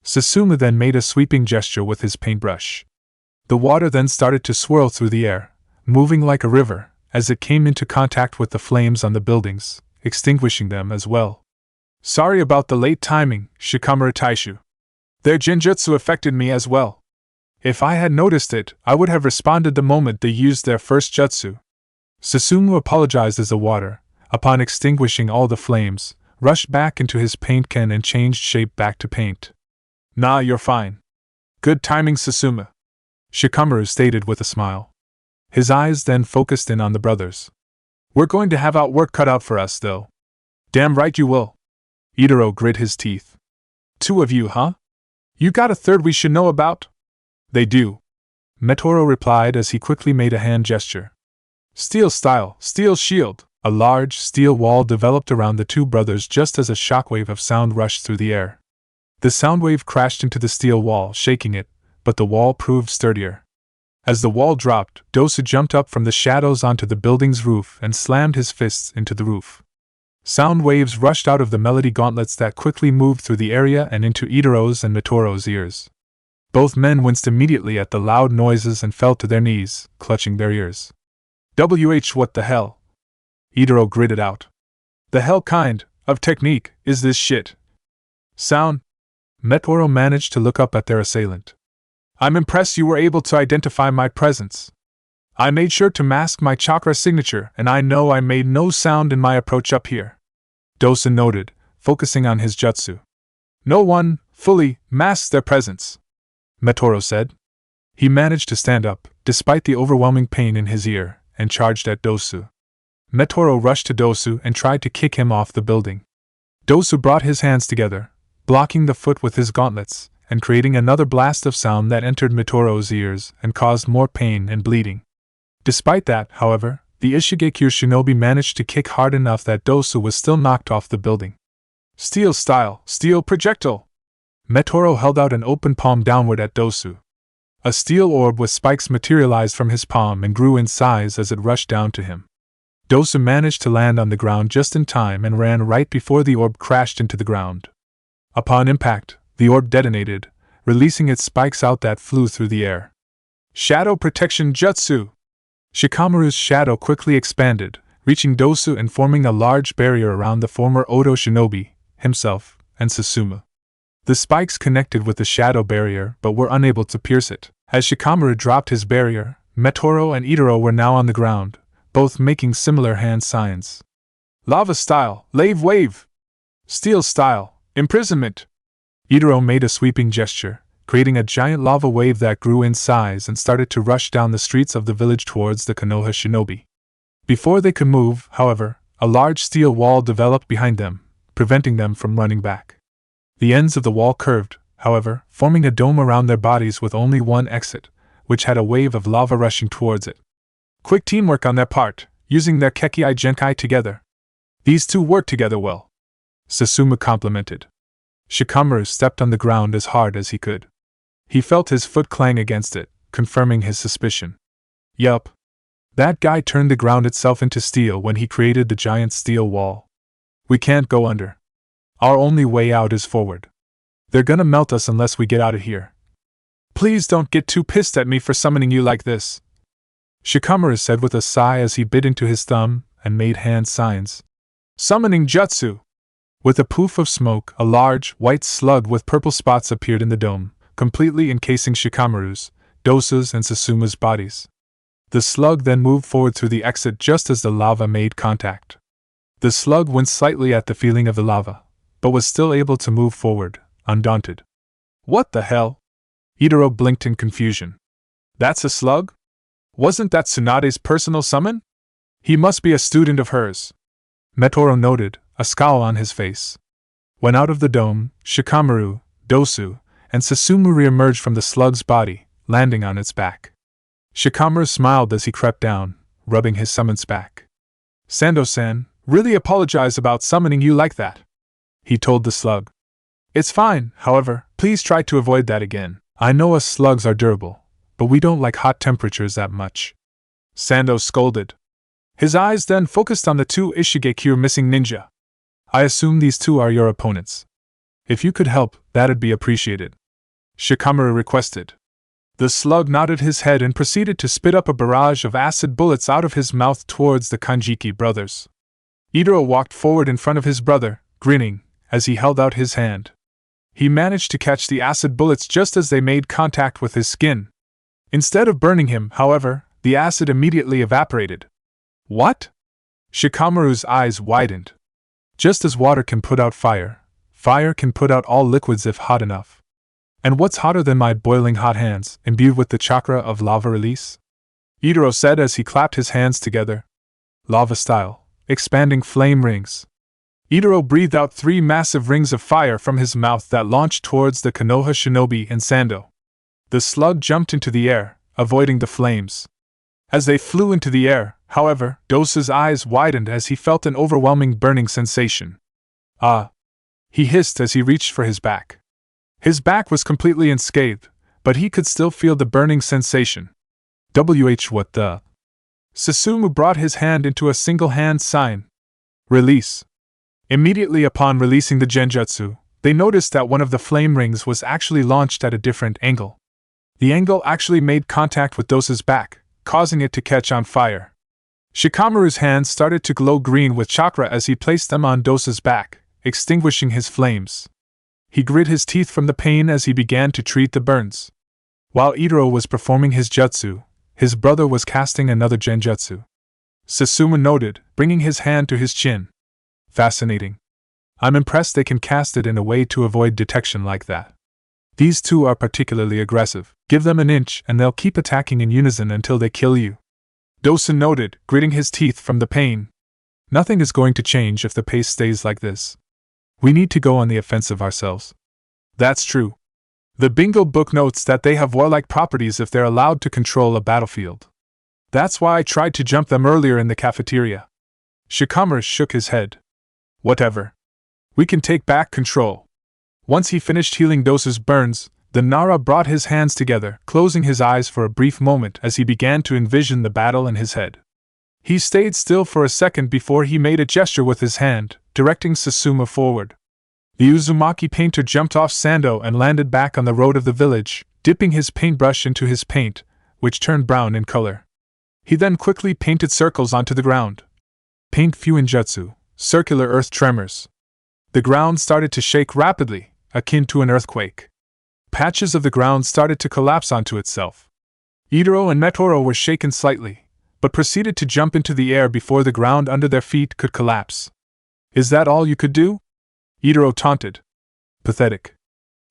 Susumu then made a sweeping gesture with his paintbrush. The water then started to swirl through the air, moving like a river, as it came into contact with the flames on the buildings, extinguishing them as well. Sorry about the late timing, Shikamaru Taishu. Their genjutsu affected me as well. If I had noticed it, I would have responded the moment they used their first jutsu. Susumu apologized as the water, upon extinguishing all the flames, rushed back into his paint can and changed shape back to paint. Nah, you're fine. Good timing, Susumu, Shikamaru stated with a smile. His eyes then focused in on the brothers. We're going to have work cut out for us, though. Damn right you will. Itaro grit his teeth. Two of you, huh? You got a third we should know about? They do. Metoro replied as he quickly made a hand gesture. Steel style, steel shield. A large steel wall developed around the two brothers just as a shockwave of sound rushed through the air. The sound wave crashed into the steel wall, shaking it, but the wall proved sturdier. As the wall dropped, Dosu jumped up from the shadows onto the building's roof and slammed his fists into the roof. Sound waves rushed out of the melody gauntlets that quickly moved through the area and into Itaro's and Metoro's ears. Both men winced immediately at the loud noises and fell to their knees, clutching their ears. What the hell? Itaro gritted out. The hell kind of technique is this shit? Sound? Metoro managed to look up at their assailant. I'm impressed you were able to identify my presence. I made sure to mask my chakra signature, and I know I made no sound in my approach up here. Dosen noted, focusing on his jutsu. No one fully masks their presence, Metoro said. He managed to stand up, despite the overwhelming pain in his ear, and charged at Dosu. Metoro rushed to Dosu and tried to kick him off the building. Dosu brought his hands together, blocking the foot with his gauntlets, and creating another blast of sound that entered Metoro's ears and caused more pain and bleeding. Despite that, however, the Ishigekure shinobi managed to kick hard enough that Dosu was still knocked off the building. Steel style, steel projectile! Metoro held out an open palm downward at Dosu. A steel orb with spikes materialized from his palm and grew in size as it rushed down to him. Dosu managed to land on the ground just in time and ran right before the orb crashed into the ground. Upon impact, the orb detonated, releasing its spikes out that flew through the air. Shadow Protection Jutsu! Shikamaru's shadow quickly expanded, reaching Dosu and forming a large barrier around the former Odo shinobi, himself, and Susumu. The spikes connected with the shadow barrier but were unable to pierce it. As Shikamaru dropped his barrier, Metoro and Itaro were now on the ground, both making similar hand signs. Lava style, lave wave! Steel style, imprisonment! Itaro made a sweeping gesture, creating a giant lava wave that grew in size and started to rush down the streets of the village towards the Konoha shinobi. Before they could move, however, a large steel wall developed behind them, preventing them from running back. The ends of the wall curved, however, forming a dome around their bodies with only one exit, which had a wave of lava rushing towards it. Quick teamwork on their part, using their Kekkei Genkai together. These two work together well, Susumu complimented. Shikamaru stepped on the ground as hard as he could. He felt his foot clang against it, confirming his suspicion. Yup. That guy turned the ground itself into steel when he created the giant steel wall. We can't go under. Our only way out is forward. They're gonna melt us unless we get out of here. Please don't get too pissed at me for summoning you like this, Shikamaru said with a sigh as he bit into his thumb and made hand signs. Summoning jutsu! With a poof of smoke, a large, white slug with purple spots appeared in the dome, completely encasing Shikamaru's, Dosu's, and Susumu's bodies. The slug then moved forward through the exit just as the lava made contact. The slug winced slightly at the feeling of the lava, but was still able to move forward, undaunted. What the hell? Itaro blinked in confusion. That's a slug? Wasn't that Tsunade's personal summon? He must be a student of hers. Metoro noted, a scowl on his face. When out of the dome, Shikamaru, Dosu, and Susumu re-emerged from the slug's body, landing on its back. Shikamaru smiled as he crept down, rubbing his summons back. Sando-san, really apologize about summoning you like that, he told the slug. It's fine, however, please try to avoid that again. I know us slugs are durable, but we don't like hot temperatures that much. Sando scolded. His eyes then focused on the two Ishigekure missing ninja. I assume these two are your opponents. If you could help, that'd be appreciated, Shikamaru requested. The slug nodded his head and proceeded to spit up a barrage of acid bullets out of his mouth towards the Kanjiki brothers. Itaro walked forward in front of his brother, grinning, as he held out his hand. He managed to catch the acid bullets just as they made contact with his skin. Instead of burning him, however, the acid immediately evaporated. What? Shikamaru's eyes widened. Just as water can put out fire, fire can put out all liquids if hot enough. And what's hotter than my boiling hot hands, imbued with the chakra of lava release? Itaro said as he clapped his hands together. Lava style, expanding flame rings. Itaro breathed out 3 massive rings of fire from his mouth that launched towards the Konoha shinobi and Sando. The slug jumped into the air, avoiding the flames. As they flew into the air, however, Dosu's eyes widened as he felt an overwhelming burning sensation. Ah! He hissed as he reached for his back. His back was completely unscathed, but he could still feel the burning sensation. What the? Susumu brought his hand into a single hand sign. Release. Immediately upon releasing the genjutsu, they noticed that one of the flame rings was actually launched at a different angle. The angle actually made contact with Dosu's back, causing it to catch on fire. Shikamaru's hands started to glow green with chakra as he placed them on Dosu's back, extinguishing his flames. He grit his teeth from the pain as he began to treat the burns. While Itaro was performing his jutsu, his brother was casting another genjutsu. Susumu noted, bringing his hand to his chin. Fascinating. I'm impressed they can cast it in a way to avoid detection like that. These two are particularly aggressive. Give them an inch and they'll keep attacking in unison until they kill you. Dosu noted, gritting his teeth from the pain. Nothing is going to change if the pace stays like this. We need to go on the offensive ourselves. That's true. The bingo book notes that they have warlike properties if they're allowed to control a battlefield. That's why I tried to jump them earlier in the cafeteria. Shikamaru shook his head. Whatever. We can take back control. Once he finished healing Dosu's burns, the Nara brought his hands together, closing his eyes for a brief moment as he began to envision the battle in his head. He stayed still for a second before he made a gesture with his hand, directing Susumu forward. The Uzumaki painter jumped off Sando and landed back on the road of the village, dipping his paintbrush into his paint, which turned brown in color. He then quickly painted circles onto the ground. Paint Fuinjutsu, circular earth tremors. The ground started to shake rapidly, akin to an earthquake. Patches of the ground started to collapse onto itself. Itaro and Metoro were shaken slightly, but proceeded to jump into the air before the ground under their feet could collapse. Is that all you could do? Itaro taunted. Pathetic.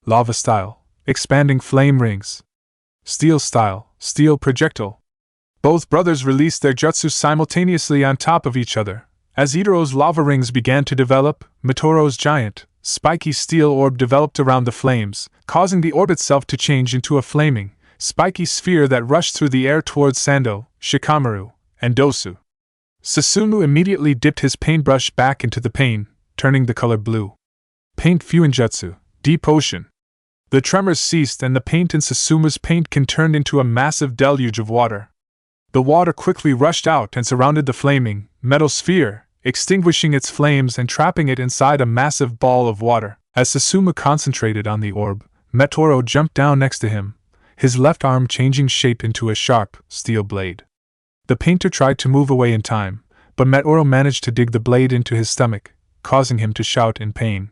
Lava style, expanding flame rings. Steel style, steel projectile. Both brothers released their jutsu simultaneously on top of each other. As Itaro's lava rings began to develop, Metoro's giant, spiky steel orb developed around the flames, causing the orb itself to change into a flaming, spiky sphere that rushed through the air towards Sando, Shikamaru, and Dosu. Susumu immediately dipped his paintbrush back into the paint, turning the color blue. Paint Fuinjutsu, Deep Ocean. The tremors ceased and the paint in Susumu's paintkin turned into a massive deluge of water. The water quickly rushed out and surrounded the flaming, metal sphere, extinguishing its flames and trapping it inside a massive ball of water. As Susumu concentrated on the orb, Metoro jumped down next to him, his left arm changing shape into a sharp, steel blade. The painter tried to move away in time, but Metoro managed to dig the blade into his stomach, causing him to shout in pain.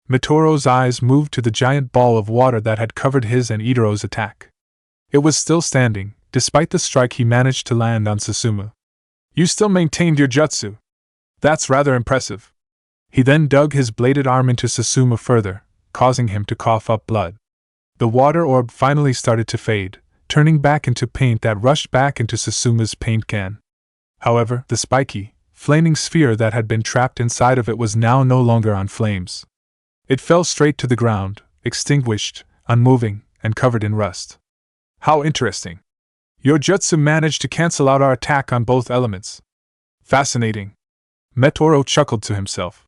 Metoro's eyes moved to the giant ball of water that had covered his and Itaro's attack. It was still standing, despite the strike he managed to land on Susumu. You still maintained your jutsu. That's rather impressive. He then dug his bladed arm into Susumu further, causing him to cough up blood. The water orb finally started to fade, turning back into paint that rushed back into Susumu's paint can. However, the spiky, flaming sphere that had been trapped inside of it was now no longer on flames. It fell straight to the ground, extinguished, unmoving, and covered in rust. How interesting. Your jutsu managed to cancel out our attack on both elements. Fascinating. Metoro chuckled to himself.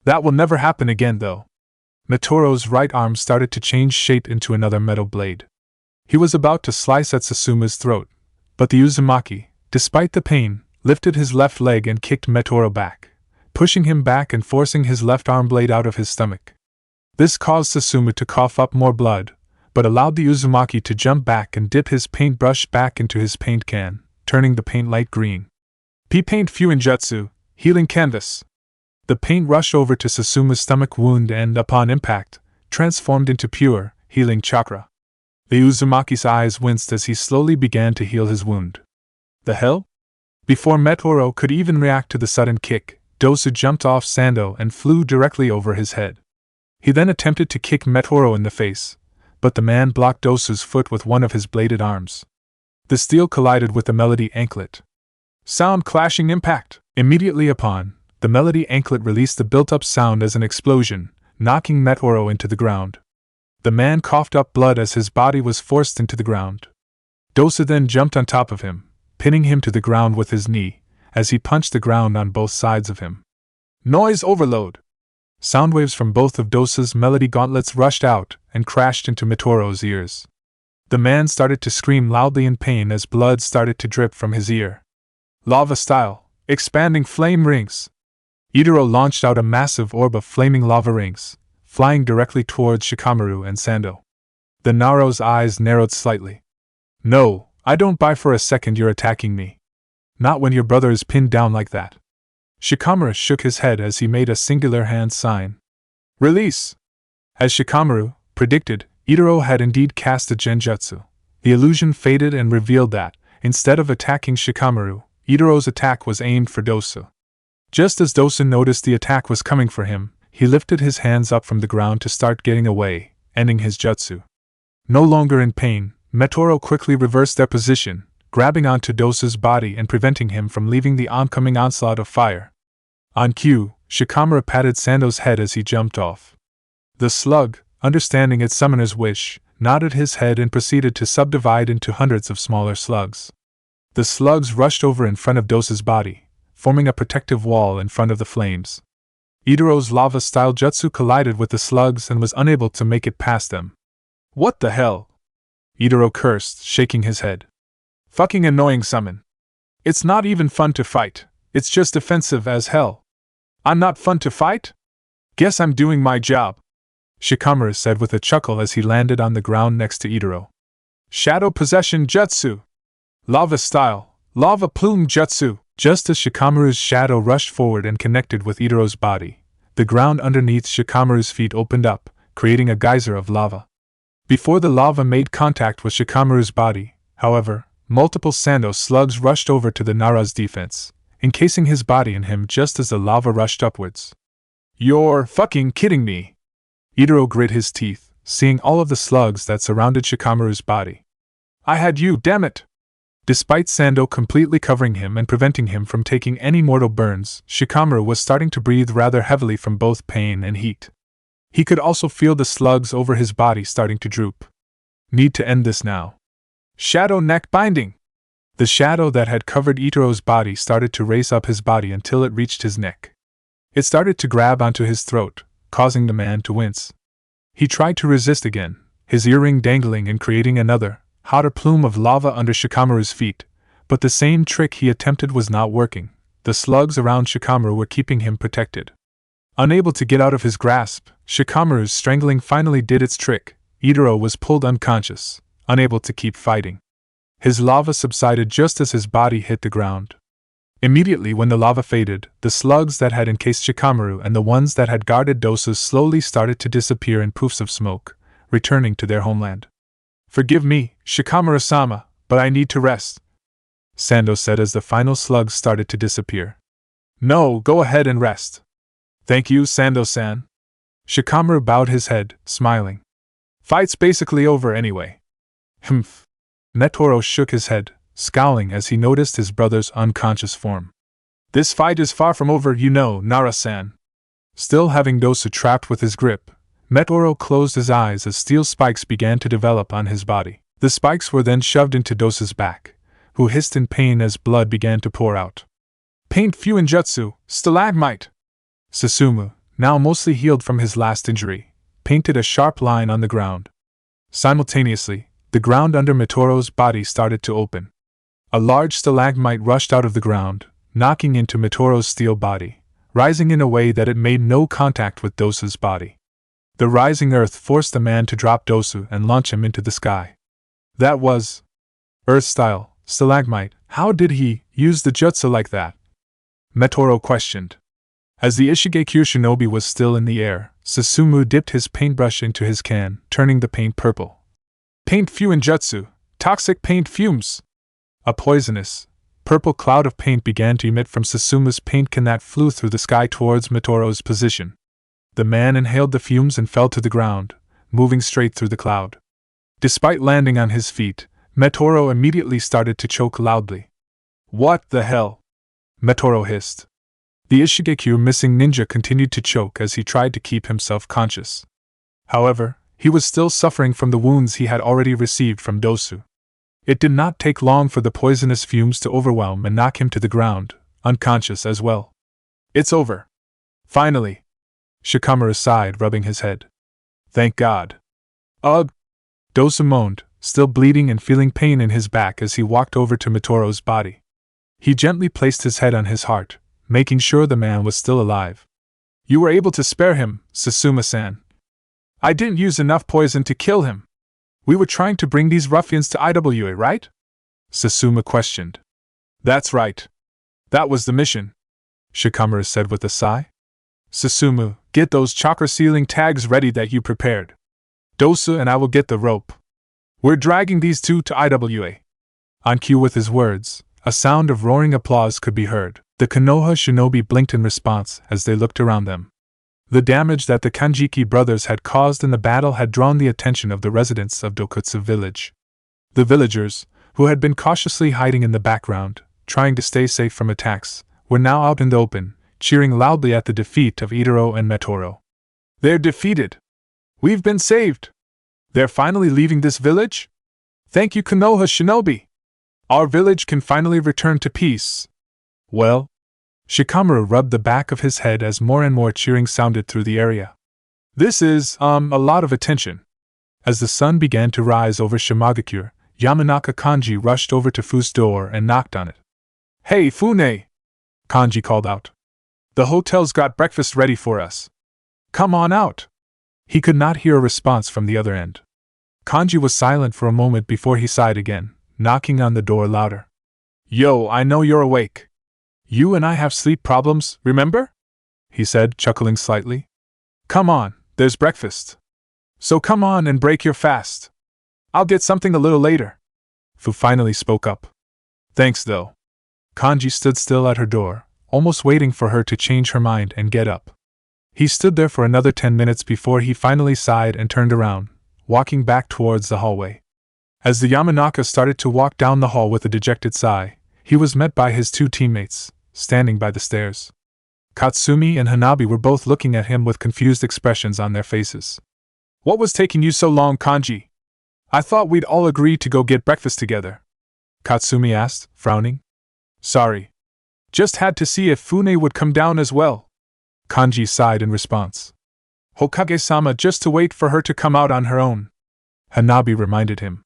That will never happen again, though. Metoro's right arm started to change shape into another metal blade. He was about to slice at Susuma's throat, but the Uzumaki, despite the pain, lifted his left leg and kicked Metoro back, pushing him back and forcing his left arm blade out of his stomach. This caused Susuma to cough up more blood, but allowed the Uzumaki to jump back and dip his paintbrush back into his paint can, turning the paint light green. P-Paint Fuinjutsu, Healing Canvas. The paint rushed over to Susuma's stomach wound and, upon impact, transformed into pure, healing chakra. The Uzumaki's eyes winced as he slowly began to heal his wound. The hell? Before Metoro could even react to the sudden kick, Dosu jumped off Sando and flew directly over his head. He then attempted to kick Metoro in the face, but the man blocked Dosu's foot with one of his bladed arms. The steel collided with the Melody anklet. Sound clashing impact! Immediately upon, the Melody anklet released the built-up sound as an explosion, knocking Metoro into the ground. The man coughed up blood as his body was forced into the ground. Dosu then jumped on top of him, pinning him to the ground with his knee, as he punched the ground on both sides of him. Noise overload! Sound waves from both of Dosu's Melody gauntlets rushed out and crashed into Metoro's ears. The man started to scream loudly in pain as blood started to drip from his ear. Lava style, expanding flame rings. Itaro launched out a massive orb of flaming lava rings, flying directly towards Shikamaru and Sando. The Naro's eyes narrowed slightly. No, I don't buy for a second you're attacking me. Not when your brother is pinned down like that. Shikamaru shook his head as he made a singular hand sign. Release! As Shikamaru predicted, Itaro had indeed cast a genjutsu. The illusion faded and revealed that, instead of attacking Shikamaru, Itaro's attack was aimed for Dosu. Just as Dosu noticed the attack was coming for him, he lifted his hands up from the ground to start getting away, ending his jutsu. No longer in pain, Metoro quickly reversed their position, grabbing onto Dosu's body and preventing him from leaving the oncoming onslaught of fire. On cue, Shikamaru patted Sando's head as he jumped off. The slug, understanding its summoner's wish, nodded his head and proceeded to subdivide into hundreds of smaller slugs. The slugs rushed over in front of Dosu's body, forming a protective wall in front of the flames. Itaro's lava-style jutsu collided with the slugs and was unable to make it past them. What the hell? Itaro cursed, shaking his head. Fucking annoying summon. It's not even fun to fight, it's just offensive as hell. I'm not fun to fight? Guess I'm doing my job, Shikamaru said with a chuckle as he landed on the ground next to Itaro. Shadow Possession Jutsu! Lava Style, Lava Plume Jutsu! Just as Shikamaru's shadow rushed forward and connected with Itaro's body, the ground underneath Shikamaru's feet opened up, creating a geyser of lava. Before the lava made contact with Shikamaru's body, however, multiple Sando slugs rushed over to the Nara's defense, encasing his body in him just as the lava rushed upwards. You're fucking kidding me! Itaro grit his teeth, seeing all of the slugs that surrounded Shikamaru's body. I had you, damn it! Despite Sando completely covering him and preventing him from taking any mortal burns, Shikamaru was starting to breathe rather heavily from both pain and heat. He could also feel the slugs over his body starting to droop. Need to end this now. Shadow Neck Binding! The shadow that had covered Itaro's body started to race up his body until it reached his neck. It started to grab onto his throat, causing the man to wince. He tried to resist again, his earring dangling and creating another, hotter plume of lava under Shikamaru's feet, but the same trick he attempted was not working. The slugs around Shikamaru were keeping him protected. Unable to get out of his grasp, Shikamaru's strangling finally did its trick. Itaro was pulled unconscious, unable to keep fighting. His lava subsided just as his body hit the ground. Immediately when the lava faded, the slugs that had encased Shikamaru and the ones that had guarded Dosu slowly started to disappear in poofs of smoke, returning to their homeland. Forgive me, Shikamaru-sama, but I need to rest, Sando said as the final slugs started to disappear. No, go ahead and rest. Thank you, Sando-san. Shikamaru bowed his head, smiling. Fight's basically over anyway. Humph. Metoro shook his head, scowling as he noticed his brother's unconscious form. This fight is far from over, you know, Nara-san. Still having Dosu trapped with his grip, Metoro closed his eyes as steel spikes began to develop on his body. The spikes were then shoved into Dosu's back, who hissed in pain as blood began to pour out. Paint Fuinjutsu, stalagmite! Susumu, now mostly healed from his last injury, painted a sharp line on the ground. Simultaneously, the ground under Mitoro's body started to open. A large stalagmite rushed out of the ground, knocking into Mitoro's steel body, rising in a way that it made no contact with Dosu's body. The rising earth forced the man to drop Dosu and launch him into the sky. That was Earth-style, stalagmite. How did he use the jutsu like that? Metoro questioned. As the Ishigekyo shinobi was still in the air, Susumu dipped his paintbrush into his can, turning the paint purple. Paint Fuinjutsu, toxic paint fumes! A poisonous, purple cloud of paint began to emit from Susumu's paint can that flew through the sky towards Mitoro's position. The man inhaled the fumes and fell to the ground, moving straight through the cloud. Despite landing on his feet, Metoro immediately started to choke loudly. What the hell? Metoro hissed. The Ishigekyo missing ninja continued to choke as he tried to keep himself conscious. However, he was still suffering from the wounds he had already received from Dosu. It did not take long for the poisonous fumes to overwhelm and knock him to the ground, unconscious as well. It's over. Finally. Shikamaru sighed, rubbing his head. Thank God. Ugh! Dosu moaned, still bleeding and feeling pain in his back as he walked over to Mitoro's body. He gently placed his head on his heart, making sure the man was still alive. You were able to spare him, Susuma-san. I didn't use enough poison to kill him. We were trying to bring these ruffians to IWA, right? Susuma questioned. That's right. That was the mission, Shikamaru said with a sigh. Susumu, get those chakra sealing tags ready that you prepared. Dosu and I will get the rope. We're dragging these two to IWA. On cue with his words, a sound of roaring applause could be heard. The Konoha shinobi blinked in response as they looked around them. The damage that the Kanjiki brothers had caused in the battle had drawn the attention of the residents of Dokutsu village. The villagers, who had been cautiously hiding in the background, trying to stay safe from attacks, were now out in the open, cheering loudly at the defeat of Itaro and Metoro. They're defeated! We've been saved! They're finally leaving this village? Thank you, Konoha shinobi! Our village can finally return to peace. Well? Shikamaru rubbed the back of his head as more and more cheering sounded through the area. This is, a lot of attention. As the sun began to rise over Shimagakure, Yamanaka Kanji rushed over to Fu's door and knocked on it. Hey, Fune! Kanji called out. The hotel's got breakfast ready for us. Come on out! He could not hear a response from the other end. Kanji was silent for a moment before he sighed again, knocking on the door louder. Yo, I know you're awake. You and I have sleep problems, remember? He said, chuckling slightly. Come on, there's breakfast. So come on and break your fast. I'll get something a little later. Fu finally spoke up. Thanks though. Kanji stood still at her door, almost waiting for her to change her mind and get up. He stood there for another 10 minutes before he finally sighed and turned around, walking back towards the hallway. As the Yamanaka started to walk down the hall with a dejected sigh, he was met by his two teammates, standing by the stairs. Katsumi and Hanabi were both looking at him with confused expressions on their faces. What was taking you so long, Kanji? I thought we'd all agree to go get breakfast together. Katsumi asked, frowning. Sorry. Just had to see if Fune would come down as well. Kanji sighed in response. Hokage-sama, just to wait for her to come out on her own. Hanabi reminded him.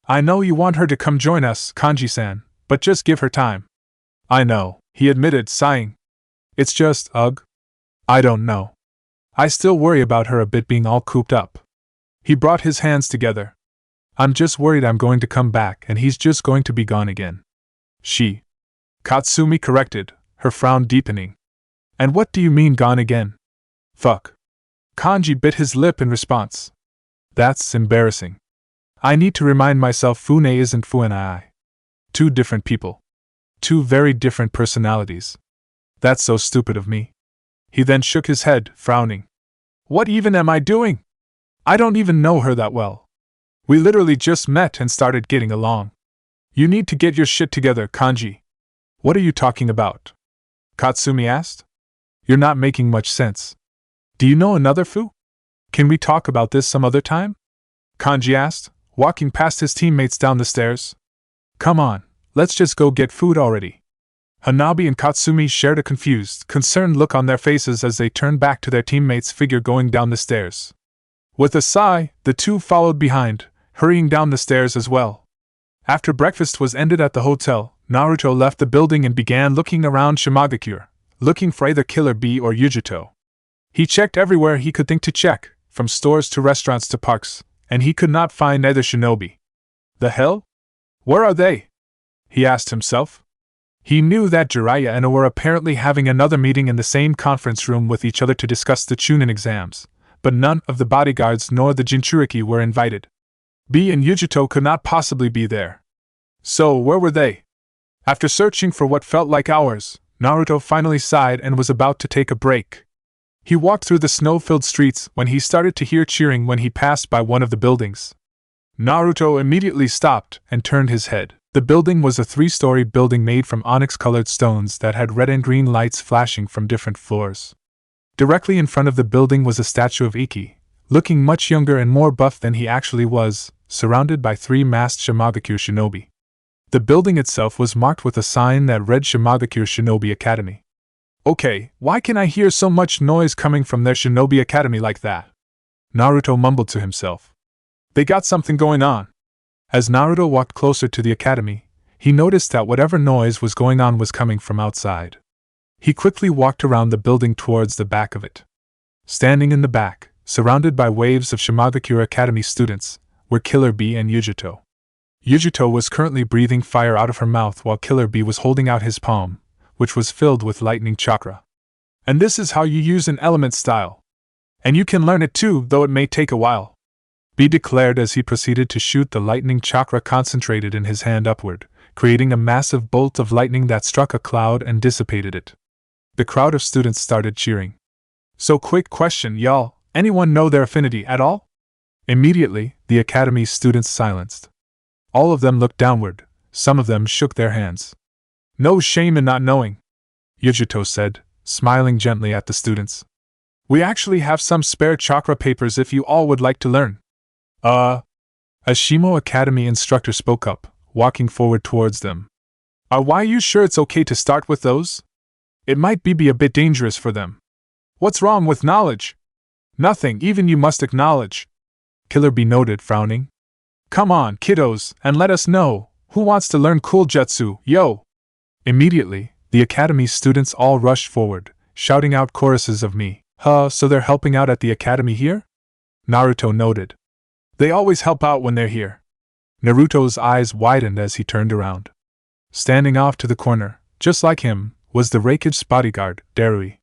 I know you want her to come join us, Kanji-san, but just give her time. I know, he admitted, sighing. It's just, I don't know. I still worry about her a bit being all cooped up. He brought his hands together. I'm just worried I'm going to come back and he's just going to be gone again. She. Katsumi corrected, her frown deepening. And what do you mean gone again? Fuck. Kanji bit his lip in response. That's embarrassing. I need to remind myself Fune isn't Fu and I. Two different people. Two very different personalities. That's so stupid of me. He then shook his head, frowning. What even am I doing? I don't even know her that well. We literally just met and started getting along. You need to get your shit together, Kanji. What are you talking about? Katsumi asked. You're not making much sense. Do you know another Fu? Can we talk about this some other time? Kanji asked, walking past his teammates down the stairs. Come on, let's just go get food already. Hanabi and Katsumi shared a confused, concerned look on their faces as they turned back to their teammate's figure going down the stairs. With a sigh, the two followed behind, hurrying down the stairs as well. After breakfast was ended at the hotel, Naruto left the building and began looking around Shimagakure, looking for either Killer Bee or Yujito. He checked everywhere he could think to check, from stores to restaurants to parks, and he could not find either shinobi. The hell? Where are they? He asked himself. He knew that Jiraiya and O were apparently having another meeting in the same conference room with each other to discuss the Chunin exams, but none of the bodyguards nor the Jinchuriki were invited. Bee and Yujito could not possibly be there. So, where were they? After searching for what felt like hours, Naruto finally sighed and was about to take a break. He walked through the snow-filled streets when he started to hear cheering when he passed by one of the buildings. Naruto immediately stopped and turned his head. The building was a 3-story building made from onyx-colored stones that had red and green lights flashing from different floors. Directly in front of the building was a statue of Ikki, looking much younger and more buff than he actually was, surrounded by 3 masked Shimagakure shinobi. The building itself was marked with a sign that read Shimagakure Shinobi Academy. Okay, why can I hear so much noise coming from their Shinobi Academy like that? Naruto mumbled to himself. They got something going on. As Naruto walked closer to the academy, he noticed that whatever noise was going on was coming from outside. He quickly walked around the building towards the back of it. Standing in the back, surrounded by waves of Shimagakure Academy students, were Killer Bee and Yujito. Yujito was currently breathing fire out of her mouth while Killer Bee was holding out his palm, which was filled with lightning chakra. And this is how you use an element style. And you can learn it too, though it may take a while. Bee declared as he proceeded to shoot the lightning chakra concentrated in his hand upward, creating a massive bolt of lightning that struck a cloud and dissipated it. The crowd of students started cheering. So quick question, y'all, anyone know their affinity at all? Immediately, the academy's students silenced. All of them looked downward, some of them shook their hands. No shame in not knowing, Yujito said, smiling gently at the students. We actually have some spare chakra papers if you all would like to learn. A Shimo Academy instructor spoke up, walking forward towards them. Why are you sure it's okay to start with those? It might be a bit dangerous for them. What's wrong with knowledge? Nothing, even you must acknowledge. Killer Bee noted, frowning. Come on, kiddos, and let us know, who wants to learn cool jutsu, yo? Immediately, the academy's students all rushed forward, shouting out choruses of me. So they're helping out at the academy here? Naruto noted. They always help out when they're here. Naruto's eyes widened as he turned around. Standing off to the corner, just like him, was the Raikage's bodyguard, Darui.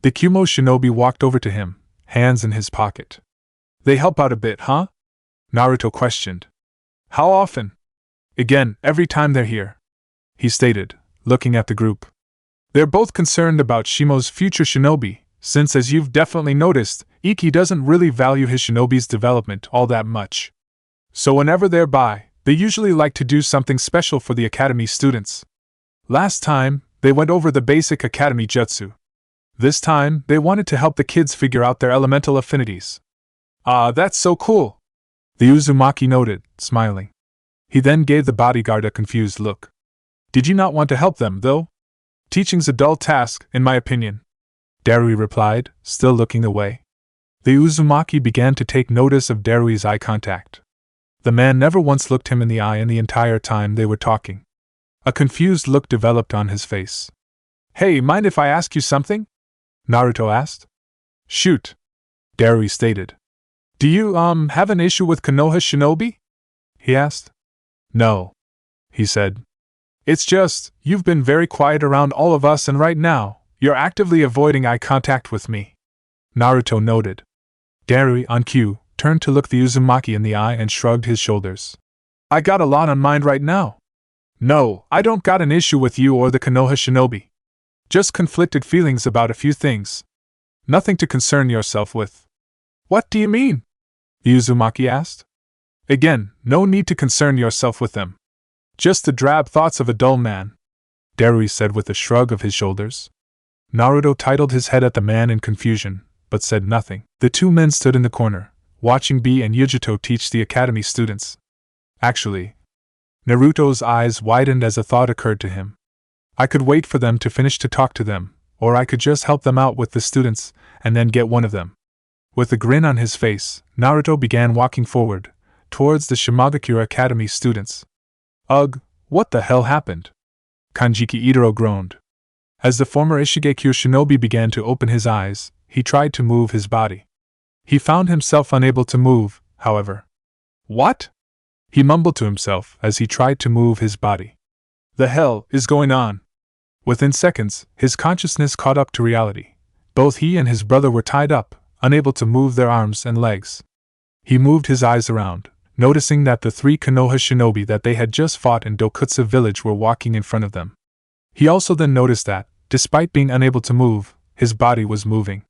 The Kumo shinobi walked over to him, hands in his pocket. They help out a bit, huh? Naruto questioned. How often? Again, every time they're here, he stated, looking at the group. They're both concerned about Shimo's future shinobi, since as you've definitely noticed, Ikki doesn't really value his shinobi's development all that much. So whenever they're by, they usually like to do something special for the academy students. Last time, they went over the basic academy jutsu. This time, they wanted to help the kids figure out their elemental affinities. That's so cool, the Uzumaki noted, smiling. He then gave the bodyguard a confused look. Did you not want to help them, though? Teaching's a dull task, in my opinion, Darui replied, still looking away. The Uzumaki began to take notice of Darui's eye contact. The man never once looked him in the eye in the entire time they were talking. A confused look developed on his face. Hey, mind if I ask you something? Naruto asked. Shoot, Darui stated. Do you, have an issue with Konoha shinobi? He asked. No, he said. It's just, you've been very quiet around all of us and right now, you're actively avoiding eye contact with me, Naruto noted. Darui, on cue, turned to look the Uzumaki in the eye and shrugged his shoulders. I got a lot on mind right now. No, I don't got an issue with you or the Konoha shinobi. Just conflicted feelings about a few things. Nothing to concern yourself with. What do you mean? The Uzumaki asked. Again, no need to concern yourself with them. Just the drab thoughts of a dull man, Darui said with a shrug of his shoulders. Naruto titled his head at the man in confusion, but said nothing. The two men stood in the corner, watching B and Yujito teach the academy students. Actually, Naruto's eyes widened as a thought occurred to him. I could wait for them to finish to talk to them, or I could just help them out with the students, and then get one of them. With a grin on his face, Naruto began walking forward, towards the Shimagakure Academy students. Ugh, what the hell happened? Kanjiki Itaro groaned. As the former Ishigekure shinobi began to open his eyes, he tried to move his body. He found himself unable to move, however. What? He mumbled to himself as he tried to move his body. The hell is going on? Within seconds, his consciousness caught up to reality. Both he and his brother were tied up, unable to move their arms and legs. He moved his eyes around, noticing that the 3 Konoha shinobi that they had just fought in Dokutsu village were walking in front of them. He also then noticed that, despite being unable to move, his body was moving.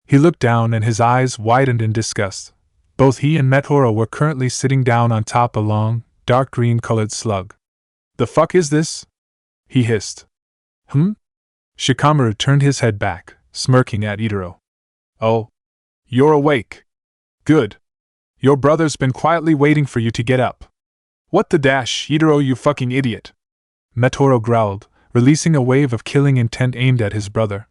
He looked down and his eyes widened in disgust. Both he and Metoro were currently sitting down on top a long, dark green-colored slug. The fuck is this? He hissed. Shikamaru turned his head back, smirking at Itaro. Oh. You're awake. Good. Your brother's been quietly waiting for you to get up. What the dash, Itaro, you fucking idiot? Metoro growled, releasing a wave of killing intent aimed at his brother.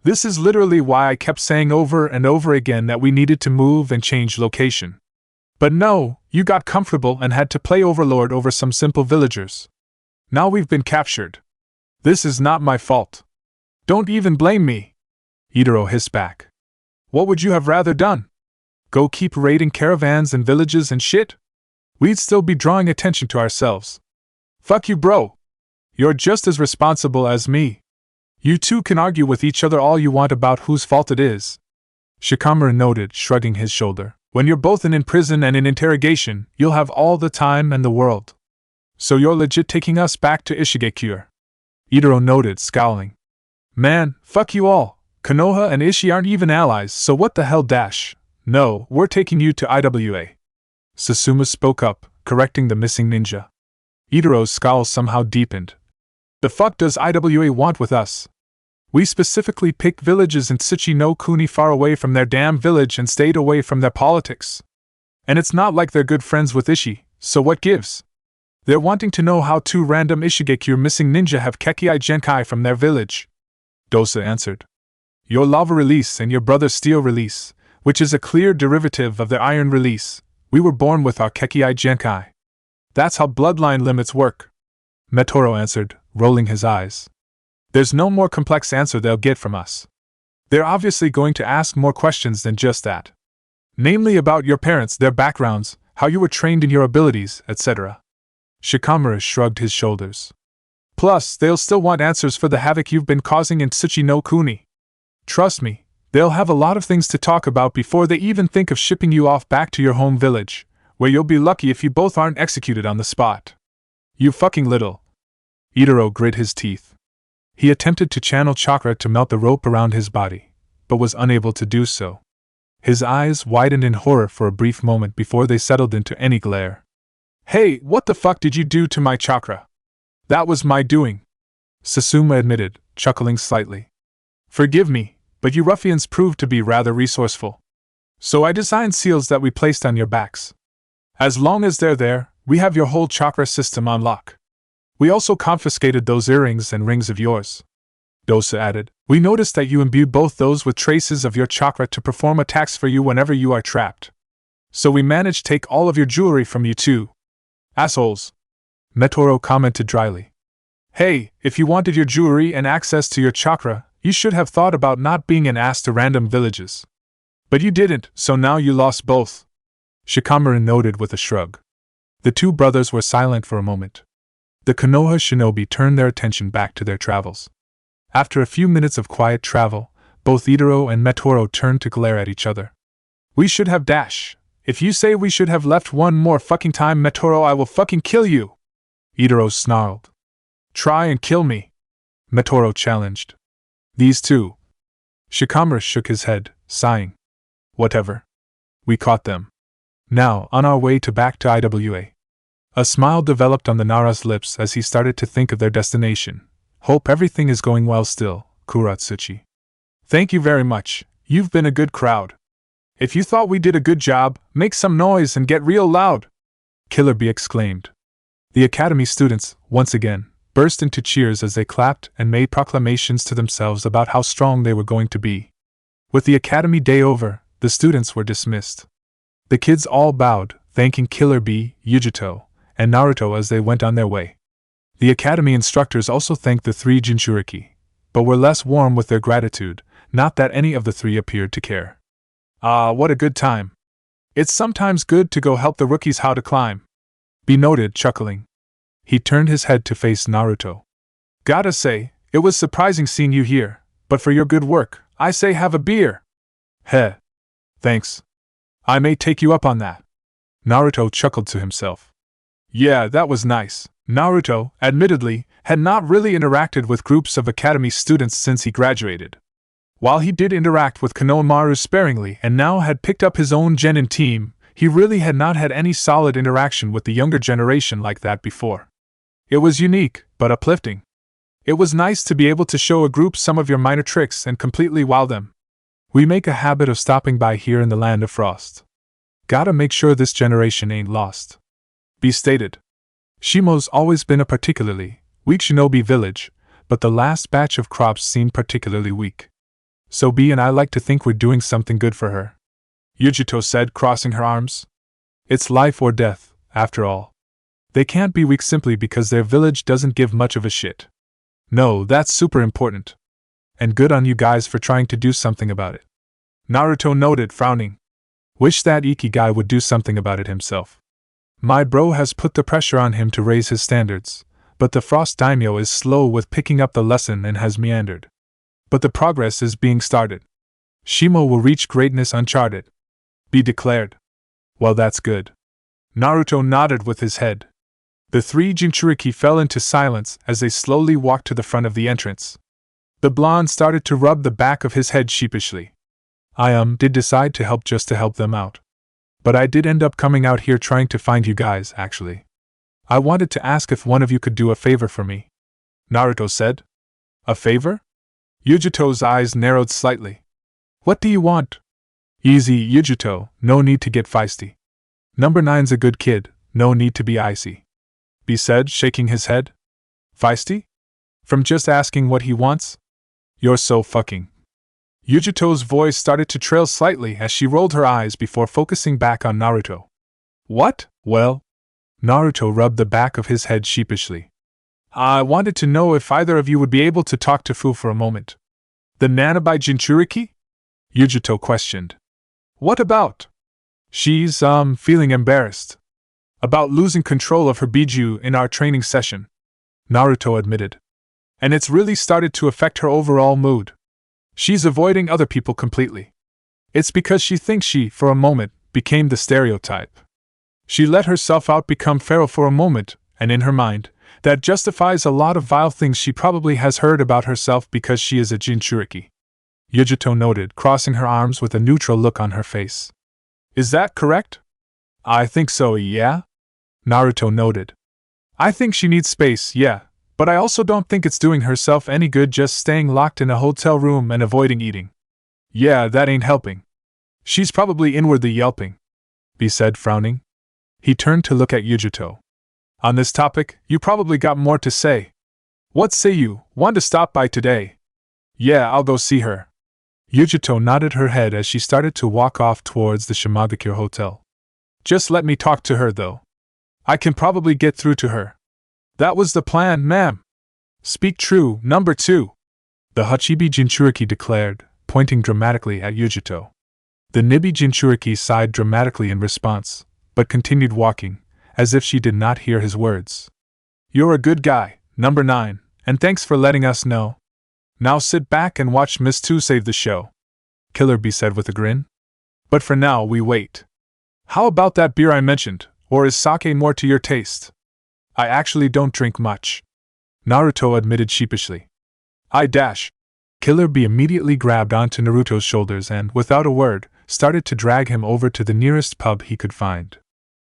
This is literally why I kept saying over and over again that we needed to move and change location. But no, you got comfortable and had to play overlord over some simple villagers. Now we've been captured. This is not my fault. Don't even blame me. Itaro hissed back. What would you have rather done? Go keep raiding caravans and villages and shit? We'd still be drawing attention to ourselves. Fuck you, bro. You're just as responsible as me. You two can argue with each other all you want about whose fault it is. Shikamaru noted, shrugging his shoulder. When you're both in prison and in interrogation, you'll have all the time in the world. So you're legit taking us back to Ishigekure? Itaro noted, scowling. Man, fuck you all. Konoha and Ishi aren't even allies, so what the hell dash? No, we're taking you to IWA. Susumu spoke up, correcting the missing ninja. Itaro's scowl somehow deepened. The fuck does IWA want with us? We specifically picked villages in Tsuchi no Kuni far away from their damn village and stayed away from their politics. And it's not like they're good friends with Ishi, so what gives? They're wanting to know how 2 random Ishigekure missing ninja have Kekkei Genkai from their village. Dosa answered. Your lava release and your brother's steel release, which is a clear derivative of their iron release. We were born with our Kekkei Genkai. That's how bloodline limits work. Metoro answered, rolling his eyes. There's no more complex answer they'll get from us. They're obviously going to ask more questions than just that. Namely about your parents, their backgrounds, how you were trained in your abilities, etc. Shikamaru shrugged his shoulders. Plus, they'll still want answers for the havoc you've been causing in Tsuchi no Kuni. Trust me, they'll have a lot of things to talk about before they even think of shipping you off back to your home village, where you'll be lucky if you both aren't executed on the spot. You fucking little. Itaro grit his teeth. He attempted to channel chakra to melt the rope around his body, but was unable to do so. His eyes widened in horror for a brief moment before they settled into any glare. Hey, what the fuck did you do to my chakra? That was my doing. Susumu admitted, chuckling slightly. Forgive me, but you ruffians proved to be rather resourceful. So I designed seals that we placed on your backs. As long as they're there, we have your whole chakra system on lock. We also confiscated those earrings and rings of yours. Dosa added, we noticed that you imbued both those with traces of your chakra to perform attacks for you whenever you are trapped. So we managed to take all of your jewelry from you too. Assholes. Metoro commented dryly. Hey, if you wanted your jewelry and access to your chakra, you should have thought about not being an ass to random villages. But you didn't, so now you lost both. Shikamaru noted with a shrug. The two brothers were silent for a moment. The Konoha shinobi turned their attention back to their travels. After a few minutes of quiet travel, both Itaro and Metoro turned to glare at each other. We should have dash. If you say we should have left one more fucking time, Metoro, I will fucking kill you. Itaro snarled. Try and kill me. Metoro challenged. These two. Shikamaru shook his head, sighing. Whatever. We caught them. Now, on our way back to IWA. A smile developed on the Nara's lips as he started to think of their destination. Hope everything is going well still, Kuratsuchi. Thank you very much, you've been a good crowd. If you thought we did a good job, make some noise and get real loud! Killer Bee exclaimed. The Academy students, once again, burst into cheers as they clapped and made proclamations to themselves about how strong they were going to be. With the Academy Day over, the students were dismissed. The kids all bowed, thanking Killer Bee, Yujito, and Naruto as they went on their way. The Academy instructors also thanked the three Jinchuriki, but were less warm with their gratitude, not that any of the three appeared to care. Ah, what a good time. It's sometimes good to go help the rookies how to climb. Bee noted, chuckling. He turned his head to face Naruto. Gotta say, it was surprising seeing you here, but for your good work, I say have a beer. Heh. Thanks. I may take you up on that. Naruto chuckled to himself. Yeah, that was nice. Naruto, admittedly, had not really interacted with groups of Academy students since he graduated. While he did interact with Konohamaru sparingly and now had picked up his own genin team, he really had not had any solid interaction with the younger generation like that before. It was unique, but uplifting. It was nice to be able to show a group some of your minor tricks and completely wow them. We make a habit of stopping by here in the Land of Frost. Gotta make sure this generation ain't lost. Bee stated. Shimo's always been a particularly weak shinobi village, but the last batch of crops seemed particularly weak. So Bee and I like to think we're doing something good for her. Yujito said, crossing her arms. It's life or death, after all. They can't be weak simply because their village doesn't give much of a shit. No, that's super important. And good on you guys for trying to do something about it. Naruto noted, frowning. Wish that Iki guy would do something about it himself. My bro has put the pressure on him to raise his standards, but the Frost Daimyo is slow with picking up the lesson and has meandered. But the progress is being started. Shimo will reach greatness uncharted. Bee declared. Well, that's good. Naruto nodded with his head. The three Jinchuriki fell into silence as they slowly walked to the front of the entrance. The blonde started to rub the back of his head sheepishly. I did decide to help just to help them out. But I did end up coming out here trying to find you guys, actually. I wanted to ask if one of you could do a favor for me. Naruto said. A favor? Yujito's eyes narrowed slightly. What do you want? Easy, Yujito, no need to get feisty. Number 9's a good kid, no need to be icy. Bee said, shaking his head. Feisty? From just asking what he wants? You're so fucking. Yujito's voice started to trail slightly as she rolled her eyes before focusing back on Naruto. What? Well? Naruto rubbed the back of his head sheepishly. I wanted to know if either of you would be able to talk to Fu for a moment. The Nanabai Jinchuriki? Yujito questioned. What about? She's, feeling embarrassed. About losing control of her Biju in our training session. Naruto admitted. And it's really started to affect her overall mood. She's avoiding other people completely. It's because she thinks she, for a moment, became the stereotype. She let herself out become feral for a moment, and in her mind, that justifies a lot of vile things she probably has heard about herself because she is a Jinchuriki. Yujito noted, crossing her arms with a neutral look on her face. Is that correct? I think so, yeah? Naruto noted. I think she needs space, yeah. But I also don't think it's doing herself any good just staying locked in a hotel room and avoiding eating. Yeah, that ain't helping. She's probably inwardly yelping. Bee said, frowning. He turned to look at Yujito. On this topic, you probably got more to say. What say you, want to stop by today? Yeah, I'll go see her. Yujito nodded her head as she started to walk off towards the Shimagakure Hotel. Just let me talk to her, though. I can probably get through to her. That was the plan, ma'am. Speak true, number 2. The Hachibi Jinchuriki declared, pointing dramatically at Yujito. The Nibi Jinchuriki sighed dramatically in response, but continued walking, as if she did not hear his words. You're a good guy, number 9, and thanks for letting us know. Now sit back and watch Miss 2 save the show. Killer Bee said with a grin. But for now, we wait. How about that beer I mentioned, or is sake more to your taste? I actually don't drink much. Naruto admitted sheepishly. Killer Bee immediately grabbed onto Naruto's shoulders and, without a word, started to drag him over to the nearest pub he could find.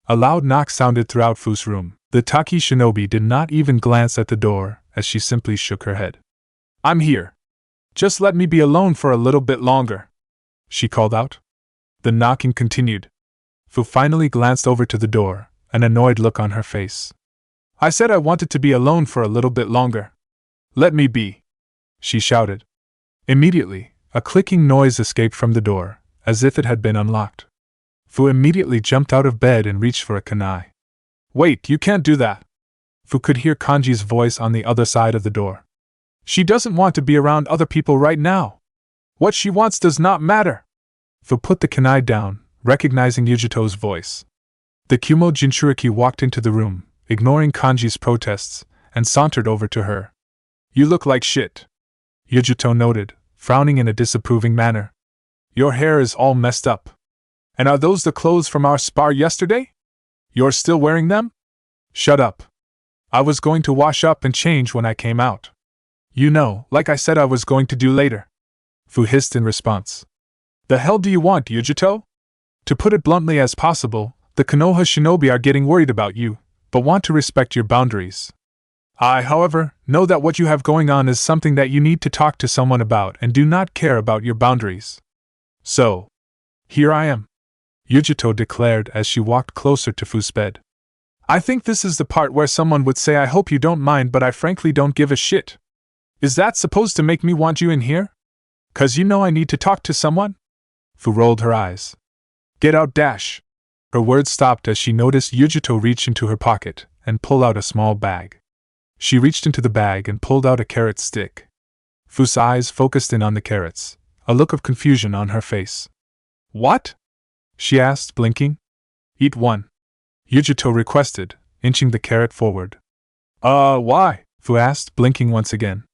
A loud knock sounded throughout Fu's room. The Taki shinobi did not even glance at the door, as she simply shook her head. "I'm here. Just let me be alone for a little bit longer," she called out. The knocking continued. Fu finally glanced over to the door, an annoyed look on her face. "I said I wanted to be alone for a little bit longer. Let me be," she shouted. Immediately, a clicking noise escaped from the door, as if it had been unlocked. Fu immediately jumped out of bed and reached for a kunai. "Wait, you can't do that." Fu could hear Kanji's voice on the other side of the door. "She doesn't want to be around other people right now. What she wants does not matter." Fu put the kunai down, recognizing Yujito's voice. The Kumo Jinchuriki walked into the room, ignoring Kanji's protests, and sauntered over to her. "You look like shit," Yujito noted, frowning in a disapproving manner. "Your hair is all messed up. And are those the clothes from our spar yesterday? You're still wearing them?" "Shut up. I was going to wash up and change when I came out. You know, like I said I was going to do later," Fu hissed in response. "The hell do you want, Yujito? To put it bluntly as possible, the Konoha shinobi are getting worried about you, but want to respect your boundaries. I, however, know that what you have going on is something that you need to talk to someone about and do not care about your boundaries. So, here I am," Yujito declared as she walked closer to Fu's bed. "I think this is the part where someone would say I hope you don't mind, but I frankly don't give a shit. Is that supposed to make me want you in here? 'Cause you know I need to talk to someone?" Fu rolled her eyes. "Get out, dash." Her words stopped as she noticed Yujito reach into her pocket and pull out a small bag. She reached into the bag and pulled out a carrot stick. Fu's eyes focused in on the carrots, a look of confusion on her face. "What?" she asked, blinking. "Eat one," Yujito requested, inching the carrot forward. Why?" Fu asked, blinking once again.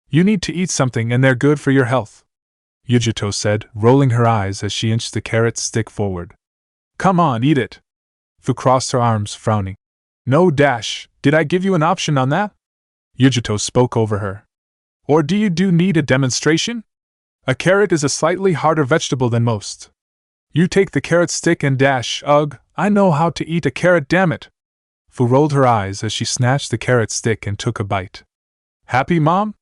"You need to eat something and they're good for your health," Yujito said, rolling her eyes as she inched the carrot stick forward. "Come on, eat it." Fu crossed her arms, frowning. "No, dash, did I give you an option on that?" Yujito spoke over her. "Or do you need a demonstration? A carrot is a slightly harder vegetable than most. You take the carrot stick and dash, ugh, I know how to eat a carrot, damn it." Fu rolled her eyes as she snatched the carrot stick and took a bite. "Happy, Mom?"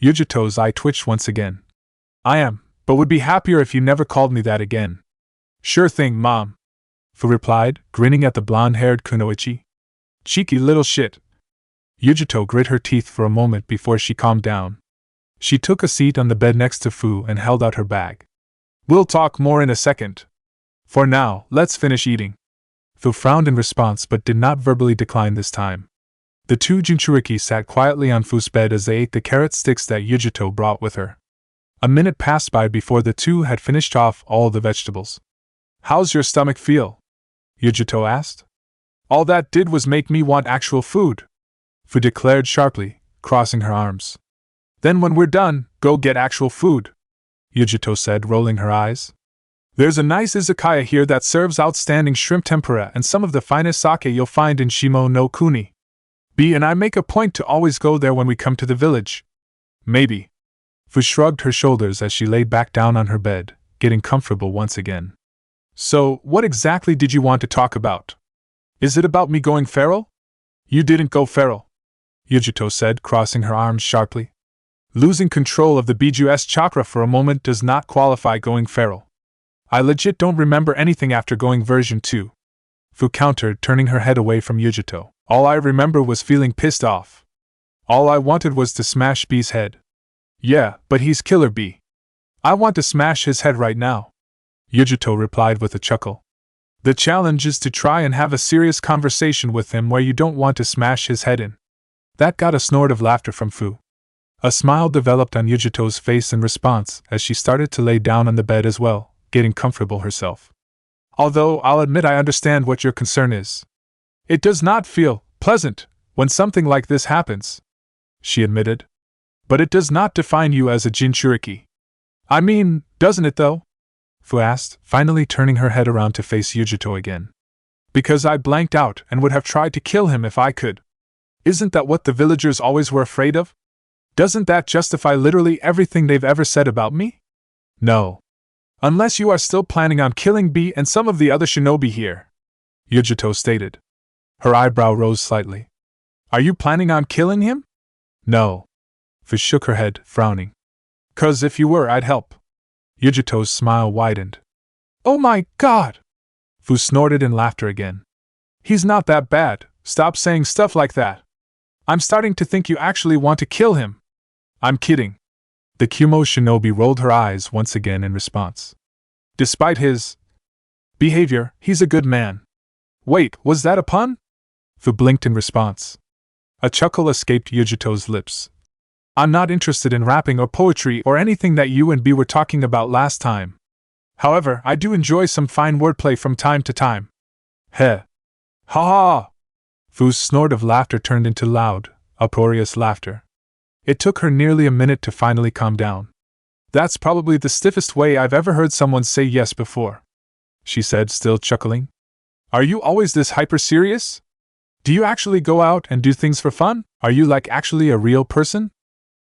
Yujito's eye twitched once again. "I am, but would be happier if you never called me that again." "Sure thing, Mom," Fu replied, grinning at the blonde-haired kunoichi. "Cheeky little shit." Yujito grit her teeth for a moment before she calmed down. She took a seat on the bed next to Fu and held out her bag. "We'll talk more in a second. For now, let's finish eating." Fu frowned in response but did not verbally decline this time. The two Jinchuriki sat quietly on Fu's bed as they ate the carrot sticks that Yujito brought with her. A minute passed by before the two had finished off all the vegetables. "How's your stomach feel?" Yujito asked. "All that did was make me want actual food," Fu declared sharply, crossing her arms. "Then when we're done, go get actual food," Yujito said, rolling her eyes. "There's a nice izakaya here that serves outstanding shrimp tempura and some of the finest sake you'll find in Shimo no Kuni. B and I make a point to always go there when we come to the village." "Maybe." Fu shrugged her shoulders as she laid back down on her bed, getting comfortable once again. "So, what exactly did you want to talk about? Is it about me going feral?" "You didn't go feral," Yujito said, crossing her arms sharply. "Losing control of the Biju-S chakra for a moment does not qualify going feral. I legit don't remember anything after going version 2. Fu countered, turning her head away from Yujito. "All I remember was feeling pissed off. All I wanted was to smash B's head." "Yeah, but he's Killer B. I want to smash his head right now," Yujito replied with a chuckle. "The challenge is to try and have a serious conversation with him where you don't want to smash his head in." That got a snort of laughter from Fu. A smile developed on Yujito's face in response as she started to lay down on the bed as well, getting comfortable herself. "Although I'll admit I understand what your concern is. It does not feel pleasant when something like this happens," she admitted. "But it does not define you as a Jinchuriki." "I mean, doesn't it though?" Fu asked, finally turning her head around to face Yujito again. "Because I blanked out and would have tried to kill him if I could. Isn't that what the villagers always were afraid of? Doesn't that justify literally everything they've ever said about me?" "No. Unless you are still planning on killing B and some of the other shinobi here," Yujito stated. Her eyebrow rose slightly. Are you planning on killing him? No. Fu shook her head, frowning. 'Cause if you were, I'd help. Yujito's smile widened. Oh my god! Fu snorted in laughter again. He's not that bad, stop saying stuff like that. I'm starting to think you actually want to kill him. I'm kidding. The Kumo shinobi rolled her eyes once again in response. Despite his behavior, he's a good man. Wait, was that a pun? Fu blinked in response. A chuckle escaped Yujito's lips. I'm not interested in rapping or poetry or anything that you and B were talking about last time. However, I do enjoy some fine wordplay from time to time. Heh. Ha ha! Fu's snort of laughter turned into loud, uproarious laughter. It took her nearly a minute to finally calm down. That's probably the stiffest way I've ever heard someone say yes before, she said, still chuckling. Are you always this hyper-serious? Do you actually go out and do things for fun? Are you like actually a real person?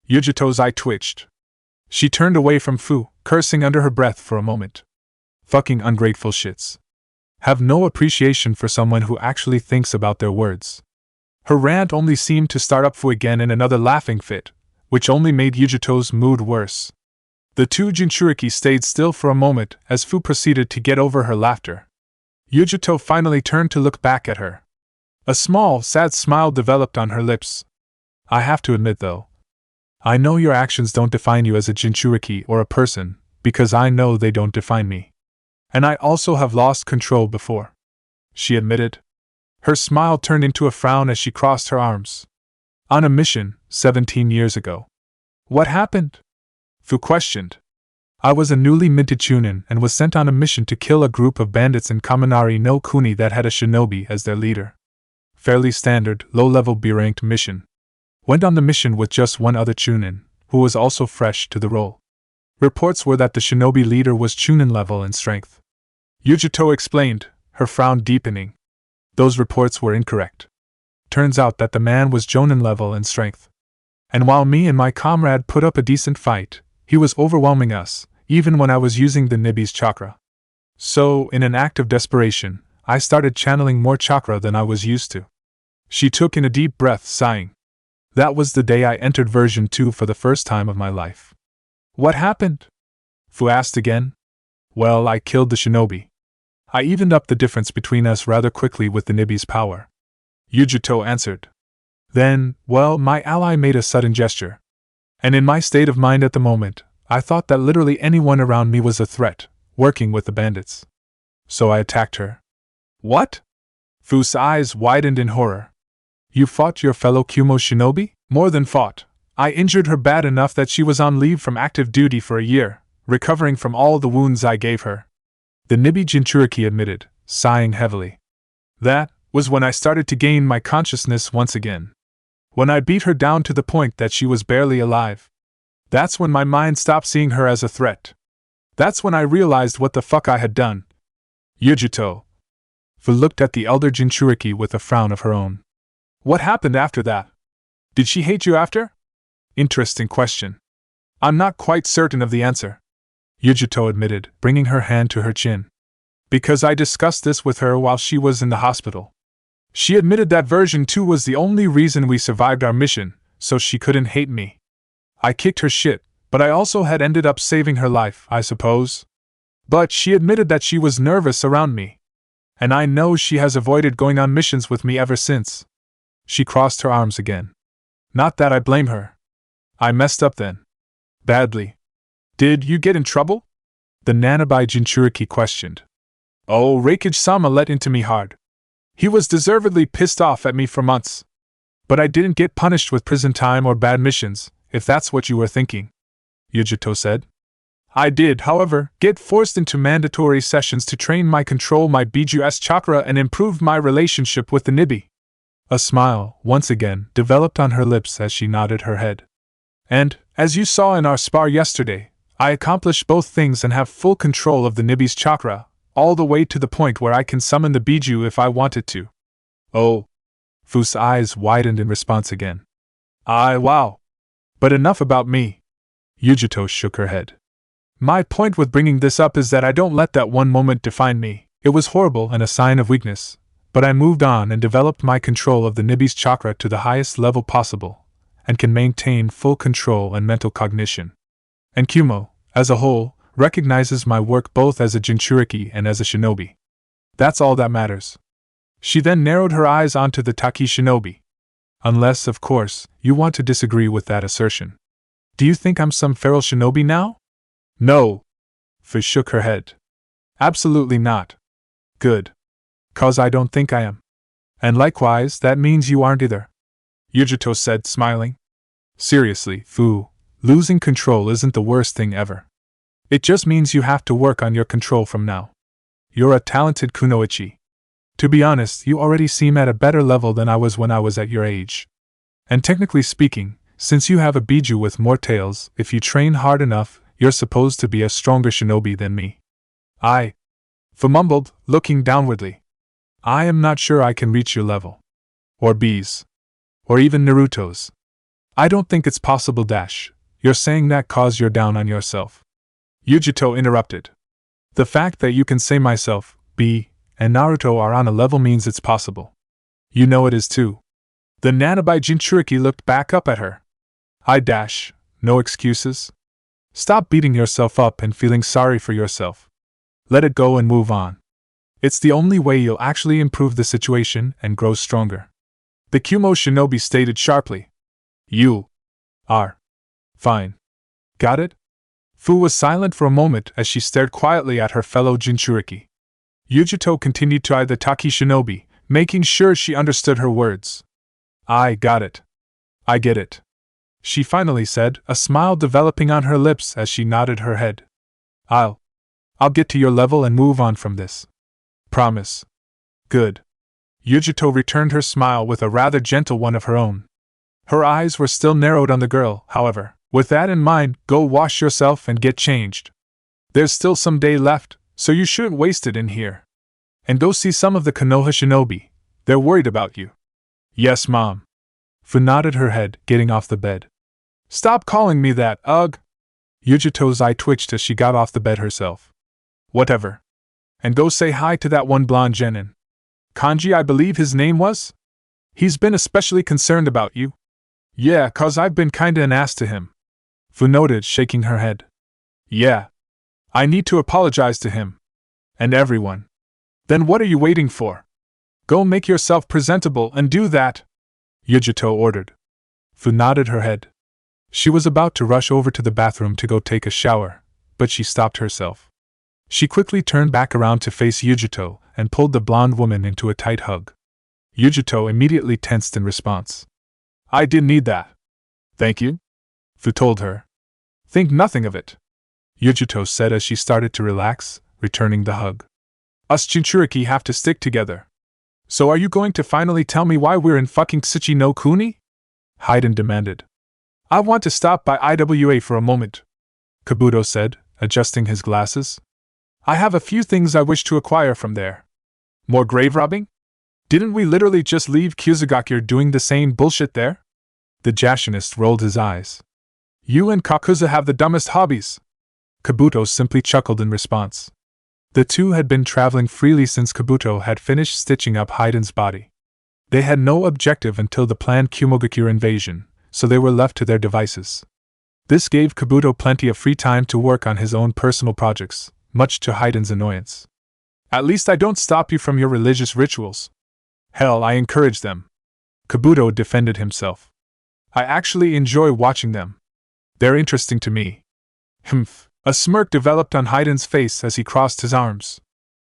Yujito's eye twitched. She turned away from Fu, cursing under her breath for a moment. Fucking ungrateful shits. Have no appreciation for someone who actually thinks about their words. Her rant only seemed to start up Fu again in another laughing fit, which only made Yujito's mood worse. The two Jinchuriki stayed still for a moment as Fu proceeded to get over her laughter. Yujito finally turned to look back at her. A small, sad smile developed on her lips. I have to admit though, I know your actions don't define you as a Jinchuriki or a person, because I know they don't define me. And I also have lost control before, she admitted. Her smile turned into a frown as she crossed her arms. On a mission, 17 years ago. What happened? Fu questioned. I was a newly minted chunin and was sent on a mission to kill a group of bandits in Kaminari no Kuni that had a shinobi as their leader. Fairly standard, low-level B-ranked mission. Went on the mission with just one other chunin, who was also fresh to the role. Reports were that the shinobi leader was chunin level in strength. Yujito explained, her frown deepening. Those reports were incorrect. Turns out that the man was jonin level in strength. And while me and my comrade put up a decent fight, he was overwhelming us, even when I was using the Nibi's chakra. So, in an act of desperation, I started channeling more chakra than I was used to. She took in a deep breath, sighing. That was the day I entered version 2 for the first time of my life. What happened? Fu asked again. Well, I killed the shinobi. I evened up the difference between us rather quickly with the Nibi's power. Yujito answered. Then, well, my ally made a sudden gesture. And in my state of mind at the moment, I thought that literally anyone around me was a threat, working with the bandits. So I attacked her. What? Fu's eyes widened in horror. You fought your fellow Kumo shinobi? More than fought. I injured her bad enough that she was on leave from active duty for a year, recovering from all the wounds I gave her. The Nibi Jinchuriki admitted, sighing heavily. That was when I started to gain my consciousness once again. When I beat her down to the point that she was barely alive. That's when my mind stopped seeing her as a threat. That's when I realized what the fuck I had done. Yujito. Fu looked at the elder Jinchuriki with a frown of her own. What happened after that? Did she hate you after? Interesting question. I'm not quite certain of the answer, Yujito admitted, bringing her hand to her chin. Because I discussed this with her while she was in the hospital. She admitted that version 2 was the only reason we survived our mission, so she couldn't hate me. I kicked her shit, but I also had ended up saving her life, I suppose. But she admitted that she was nervous around me. And I know she has avoided going on missions with me ever since. She crossed her arms again. Not that I blame her. I messed up then. Badly. Did you get in trouble? The Nanabai Jinchuriki questioned. Oh, Reikage-sama let into me hard. He was deservedly pissed off at me for months. But I didn't get punished with prison time or bad missions, if that's what you were thinking, Yujito said. I did, however, get forced into mandatory sessions to train my control my Biju-S chakra and improve my relationship with the Nibi. A smile, once again, developed on her lips as she nodded her head. And, as you saw in our spar yesterday, I accomplished both things and have full control of the Nibi's chakra, all the way to the point where I can summon the Biju if I wanted to. Oh. Fu's eyes widened in response again. Wow. But enough about me. Yujito shook her head. My point with bringing this up is that I don't let that one moment define me. It was horrible and a sign of weakness, But I moved on and developed my control of the Nibi's chakra to the highest level possible, and can maintain full control and mental cognition. And Kumo, as a whole, recognizes my work both as a Jinchuriki and as a shinobi. That's all that matters. She then narrowed her eyes onto the Taki shinobi. Unless, of course, you want to disagree with that assertion. Do you think I'm some feral shinobi now? No. Fu shook her head. Absolutely not. Good. 'Cause I don't think I am. And likewise, that means you aren't either. Yujito said, smiling. Seriously, Fu, losing control isn't the worst thing ever. It just means you have to work on your control from now. You're a talented kunoichi. To be honest, you already seem at a better level than I was when I was at your age. And technically speaking, since you have a biju with more tails, if you train hard enough, you're supposed to be a stronger shinobi than me. Fu mumbled, looking downwardly. I am not sure I can reach your level. Or B's. Or even Naruto's. I don't think it's possible. You're saying that 'cause you're down on yourself. Yujito interrupted. The fact that you can say myself, B, and Naruto are on a level means it's possible. You know it is too. The Nanabai Jinchuriki looked back up at her. No excuses. Stop beating yourself up and feeling sorry for yourself. Let it go and move on. It's the only way you'll actually improve the situation and grow stronger. The Kumo shinobi stated sharply. You are fine. Got it? Fu was silent for a moment as she stared quietly at her fellow Jinchuriki. Yujito continued to eye the Taki shinobi, making sure she understood her words. I got it. I get it. She finally said, a smile developing on her lips as she nodded her head. I'll get to your level and move on from this. Promise. Good. Yujito returned her smile with a rather gentle one of her own. Her eyes were still narrowed on the girl, however. With that in mind, go wash yourself and get changed. There's still some day left, so you shouldn't waste it in here. And go see some of the Konoha shinobi. They're worried about you. Yes, Mom. Fu nodded her head, getting off the bed. Stop calling me that, ugh! Yujito's eye twitched as she got off the bed herself. Whatever. And go say hi to that one blonde genin. Kanji, I believe his name was? He's been especially concerned about you. Yeah, 'cause I've been kinda an ass to him. Fu noted, shaking her head. Yeah. I need to apologize to him. And everyone. Then what are you waiting for? Go make yourself presentable and do that, Yujito ordered. Fu nodded her head. She was about to rush over to the bathroom to go take a shower, but she stopped herself. She quickly turned back around to face Yujito and pulled the blonde woman into a tight hug. Yujito immediately tensed in response. I didn't need that. Thank you, Fu told her. Think nothing of it, Yujito said as she started to relax, returning the hug. Us Jinchuriki have to stick together. So are you going to finally tell me why we're in fucking Tsuchi no Kuni? Hayden demanded. I want to stop by IWA for a moment, Kabuto said, adjusting his glasses. I have a few things I wish to acquire from there. More grave robbing? Didn't we literally just leave Kyuzugakure doing the same bullshit there? The Jashinist rolled his eyes. You and Kakuza have the dumbest hobbies. Kabuto simply chuckled in response. The two had been traveling freely since Kabuto had finished stitching up Hayden's body. They had no objective until the planned Kumogakure invasion, so they were left to their devices. This gave Kabuto plenty of free time to work on his own personal projects, much to Hayden's annoyance. At least I don't stop you from your religious rituals. Hell, I encourage them. Kabuto defended himself. I actually enjoy watching them. They're interesting to me. Humph. A smirk developed on Hayden's face as he crossed his arms.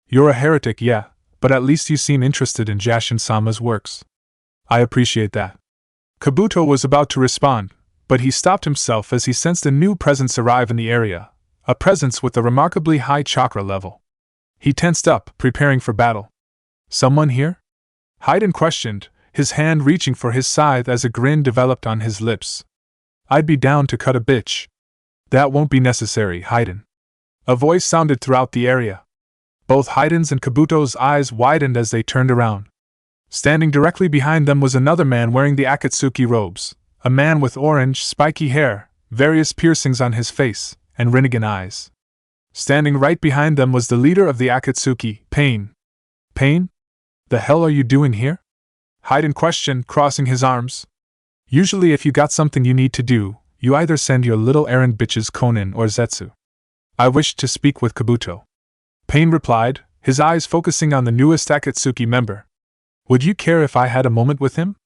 You're a heretic, yeah, but at least you seem interested in Jashin-sama's works. I appreciate that. Kabuto was about to respond, but he stopped himself as he sensed a new presence arrive in the area, a presence with a remarkably high chakra level. He tensed up, preparing for battle. Someone here? Hayden questioned, his hand reaching for his scythe as a grin developed on his lips. I'd be down to cut a bitch. That won't be necessary, Hayden. A voice sounded throughout the area. Both Hayden's and Kabuto's eyes widened as they turned around. Standing directly behind them was another man wearing the Akatsuki robes, a man with orange, spiky hair, various piercings on his face, and Rinnegan eyes. Standing right behind them was the leader of the Akatsuki, Pain. Pain? The hell are you doing here? Hayden questioned, crossing his arms. Usually if you got something you need to do, you either send your little errand bitches Konin or Zetsu. I wished to speak with Kabuto. Pain replied, his eyes focusing on the newest Akatsuki member. Would you care if I had a moment with him?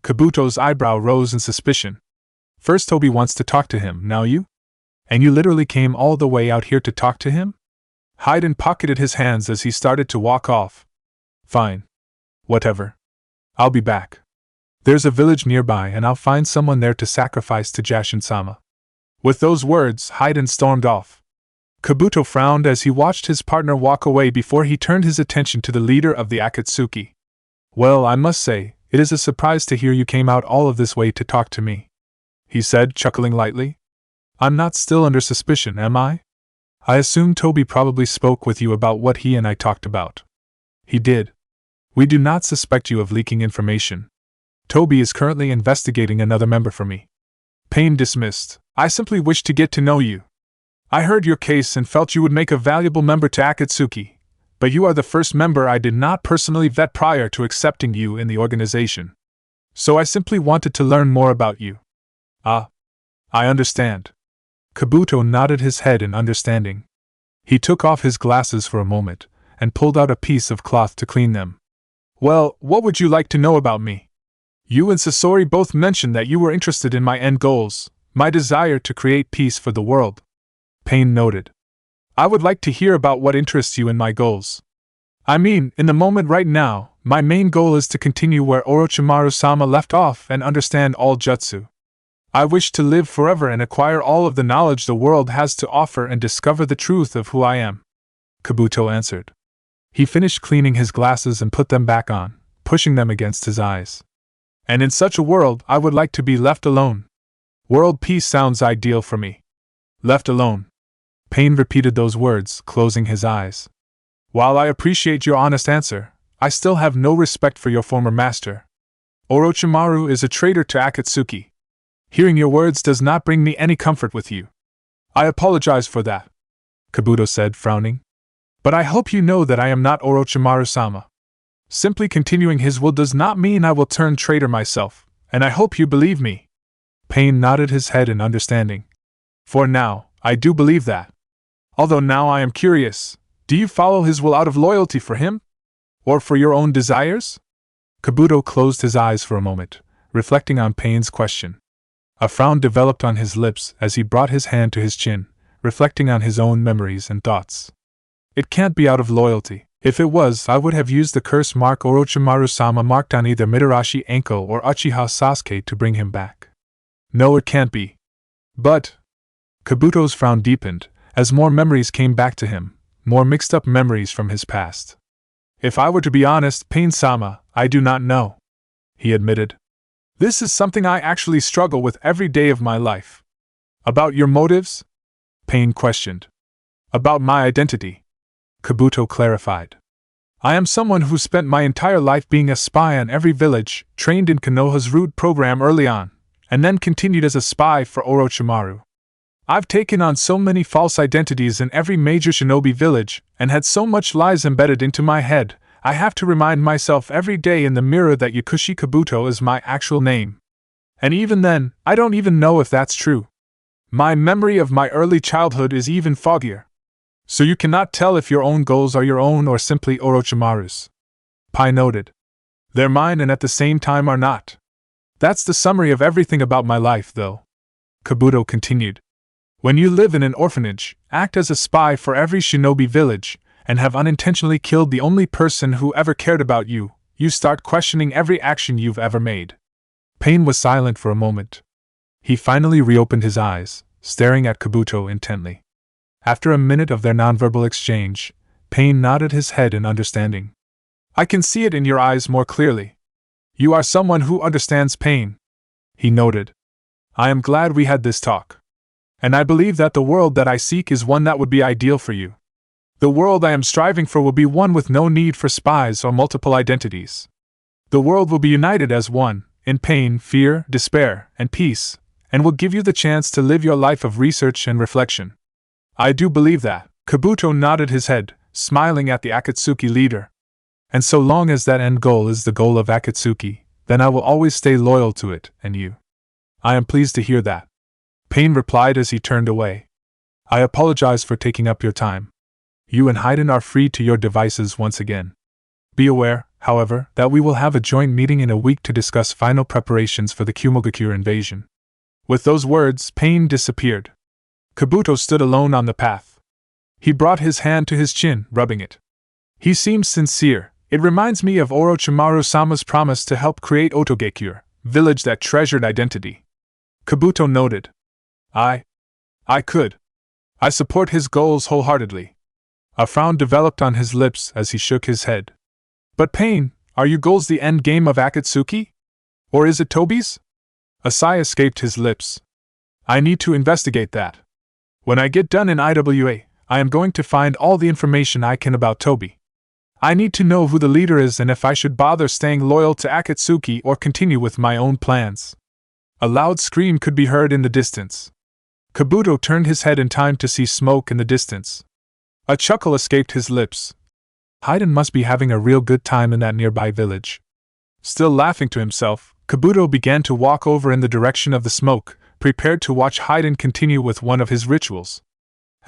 Kabuto's eyebrow rose in suspicion. First Toby wants to talk to him, now you? And you literally came all the way out here to talk to him? Hayden pocketed his hands as he started to walk off. Fine. Whatever. I'll be back. There's a village nearby and I'll find someone there to sacrifice to Jashin-sama. With those words, Hayden stormed off. Kabuto frowned as he watched his partner walk away before he turned his attention to the leader of the Akatsuki. Well, I must say, it is a surprise to hear you came out all of this way to talk to me, he said, chuckling lightly. I'm not still under suspicion, am I? I assume Toby probably spoke with you about what he and I talked about. He did. We do not suspect you of leaking information. Toby is currently investigating another member for me. Pain dismissed. I simply wish to get to know you. I heard your case and felt you would make a valuable member to Akatsuki, but you are the first member I did not personally vet prior to accepting you in the organization. So I simply wanted to learn more about you. Ah. I understand. Kabuto nodded his head in understanding. He took off his glasses for a moment, and pulled out a piece of cloth to clean them. Well, what would you like to know about me? You and Sasori both mentioned that you were interested in my end goals, my desire to create peace for the world. Pain noted. I would like to hear about what interests you in my goals. I mean, in the moment right now, my main goal is to continue where Orochimaru-sama left off and understand all jutsu. I wish to live forever and acquire all of the knowledge the world has to offer and discover the truth of who I am. Kabuto answered. He finished cleaning his glasses and put them back on, pushing them against his eyes. And in such a world, I would like to be left alone. World peace sounds ideal for me. Left alone. Pain repeated those words, closing his eyes. While I appreciate your honest answer, I still have no respect for your former master. Orochimaru is a traitor to Akatsuki. Hearing your words does not bring me any comfort with you. I apologize for that, Kabuto said, frowning. But I hope you know that I am not Orochimaru-sama. Simply continuing his will does not mean I will turn traitor myself, and I hope you believe me. Pain nodded his head in understanding. For now, I do believe that. Although now I am curious, do you follow his will out of loyalty for him? Or for your own desires? Kabuto closed his eyes for a moment, reflecting on Pain's question. A frown developed on his lips as he brought his hand to his chin, reflecting on his own memories and thoughts. It can't be out of loyalty. If it was, I would have used the curse mark Orochimaru-sama marked on either Mitarashi Anko or Uchiha Sasuke to bring him back. No, it can't be. But... Kabuto's frown deepened, as more memories came back to him, more mixed-up memories from his past. If I were to be honest, Pain-sama, I do not know, he admitted. This is something I actually struggle with every day of my life. About your motives? Pain questioned. About my identity, Kabuto clarified. I am someone who spent my entire life being a spy on every village, trained in Konoha's root program early on, and then continued as a spy for Orochimaru. I've taken on so many false identities in every major shinobi village, and had so much lies embedded into my head, I have to remind myself every day in the mirror that Yakushi Kabuto is my actual name. And even then, I don't even know if that's true. My memory of my early childhood is even foggier. So you cannot tell if your own goals are your own or simply Orochimaru's. Pai noted. They're mine and at the same time are not. That's the summary of everything about my life, though. Kabuto continued. When you live in an orphanage, act as a spy for every shinobi village, and have unintentionally killed the only person who ever cared about you, you start questioning every action you've ever made. Pain was silent for a moment. He finally reopened his eyes, staring at Kabuto intently. After a minute of their nonverbal exchange, Pain nodded his head in understanding. I can see it in your eyes more clearly. You are someone who understands pain, he noted. I am glad we had this talk. And I believe that the world that I seek is one that would be ideal for you. The world I am striving for will be one with no need for spies or multiple identities. The world will be united as one, in pain, fear, despair, and peace, and will give you the chance to live your life of research and reflection. I do believe that. Kabuto nodded his head, smiling at the Akatsuki leader. And so long as that end goal is the goal of Akatsuki, then I will always stay loyal to it, and you. I am pleased to hear that. Pain replied as he turned away. I apologize for taking up your time. You and Haydn are free to your devices once again. Be aware, however, that we will have a joint meeting in a week to discuss final preparations for the Kumogakure invasion. With those words, Pain disappeared. Kabuto stood alone on the path. He brought his hand to his chin, rubbing it. He seemed sincere. It reminds me of Orochimaru-sama's promise to help create Otogakure, village that treasured identity. Kabuto noted. I could. I support his goals wholeheartedly. A frown developed on his lips as he shook his head. But Pain, are your goals the end game of Akatsuki? Or is it Tobi's? A sigh escaped his lips. I need to investigate that. When I get done in IWA, I am going to find all the information I can about Tobi. I need to know who the leader is and if I should bother staying loyal to Akatsuki or continue with my own plans. A loud scream could be heard in the distance. Kabuto turned his head in time to see smoke in the distance. A chuckle escaped his lips. Haydn must be having a real good time in that nearby village. Still laughing to himself, Kabuto began to walk over in the direction of the smoke, prepared to watch Haydn continue with one of his rituals.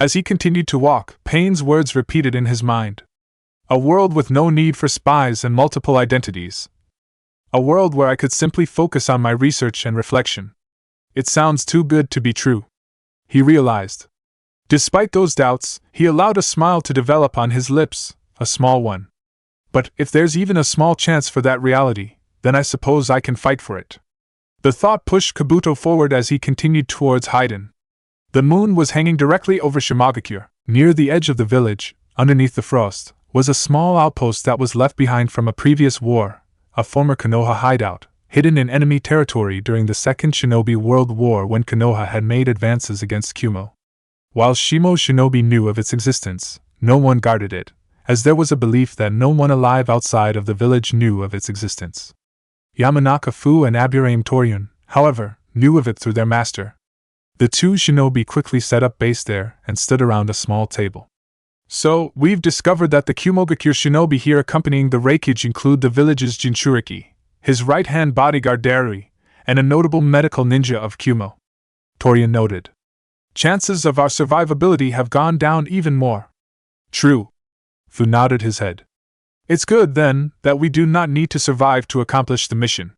As he continued to walk, Pain's words repeated in his mind. A world with no need for spies and multiple identities. A world where I could simply focus on my research and reflection. It sounds too good to be true. He realized. Despite those doubts, he allowed a smile to develop on his lips, a small one. But if there's even a small chance for that reality, then I suppose I can fight for it. The thought pushed Kabuto forward as he continued towards Haydn. The moon was hanging directly over Shimogakure. Near the edge of the village, underneath the frost, was a small outpost that was left behind from a previous war, a former Konoha hideout, hidden in enemy territory during the Second Shinobi World War when Konoha had made advances against Kumo. While Shimo Shinobi knew of its existence, no one guarded it, as there was a belief that no one alive outside of the village knew of its existence. Yamanaka Fu and Aburame Toryun, however, knew of it through their master. The two shinobi quickly set up base there and stood around a small table. So, we've discovered that the Kumogakure shinobi here accompanying the Reikage include the village's Jinchuriki, his right-hand bodyguard Darui, and a notable medical ninja of Kumo. Toryun noted. Chances of our survivability have gone down even more. True. Fu nodded his head. It's good, then, that we do not need to survive to accomplish the mission.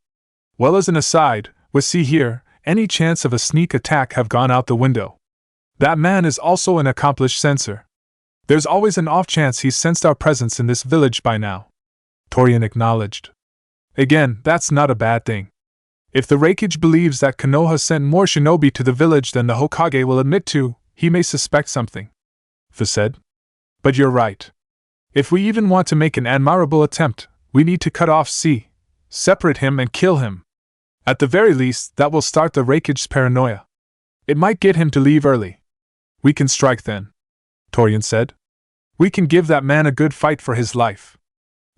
Well, as an aside, with see here, any chance of a sneak attack have gone out the window. That man is also an accomplished censor. There's always an off chance he's sensed our presence in this village by now. Toryun acknowledged. Again, that's not a bad thing. If the Reikage believes that Konoha sent more shinobi to the village than the Hokage will admit to, he may suspect something. Fu said. But you're right. If we even want to make an admirable attempt, we need to cut off separate him and kill him. At the very least, that will start the Reikage's paranoia. It might get him to leave early. We can strike then, Toryun said. We can give that man a good fight for his life.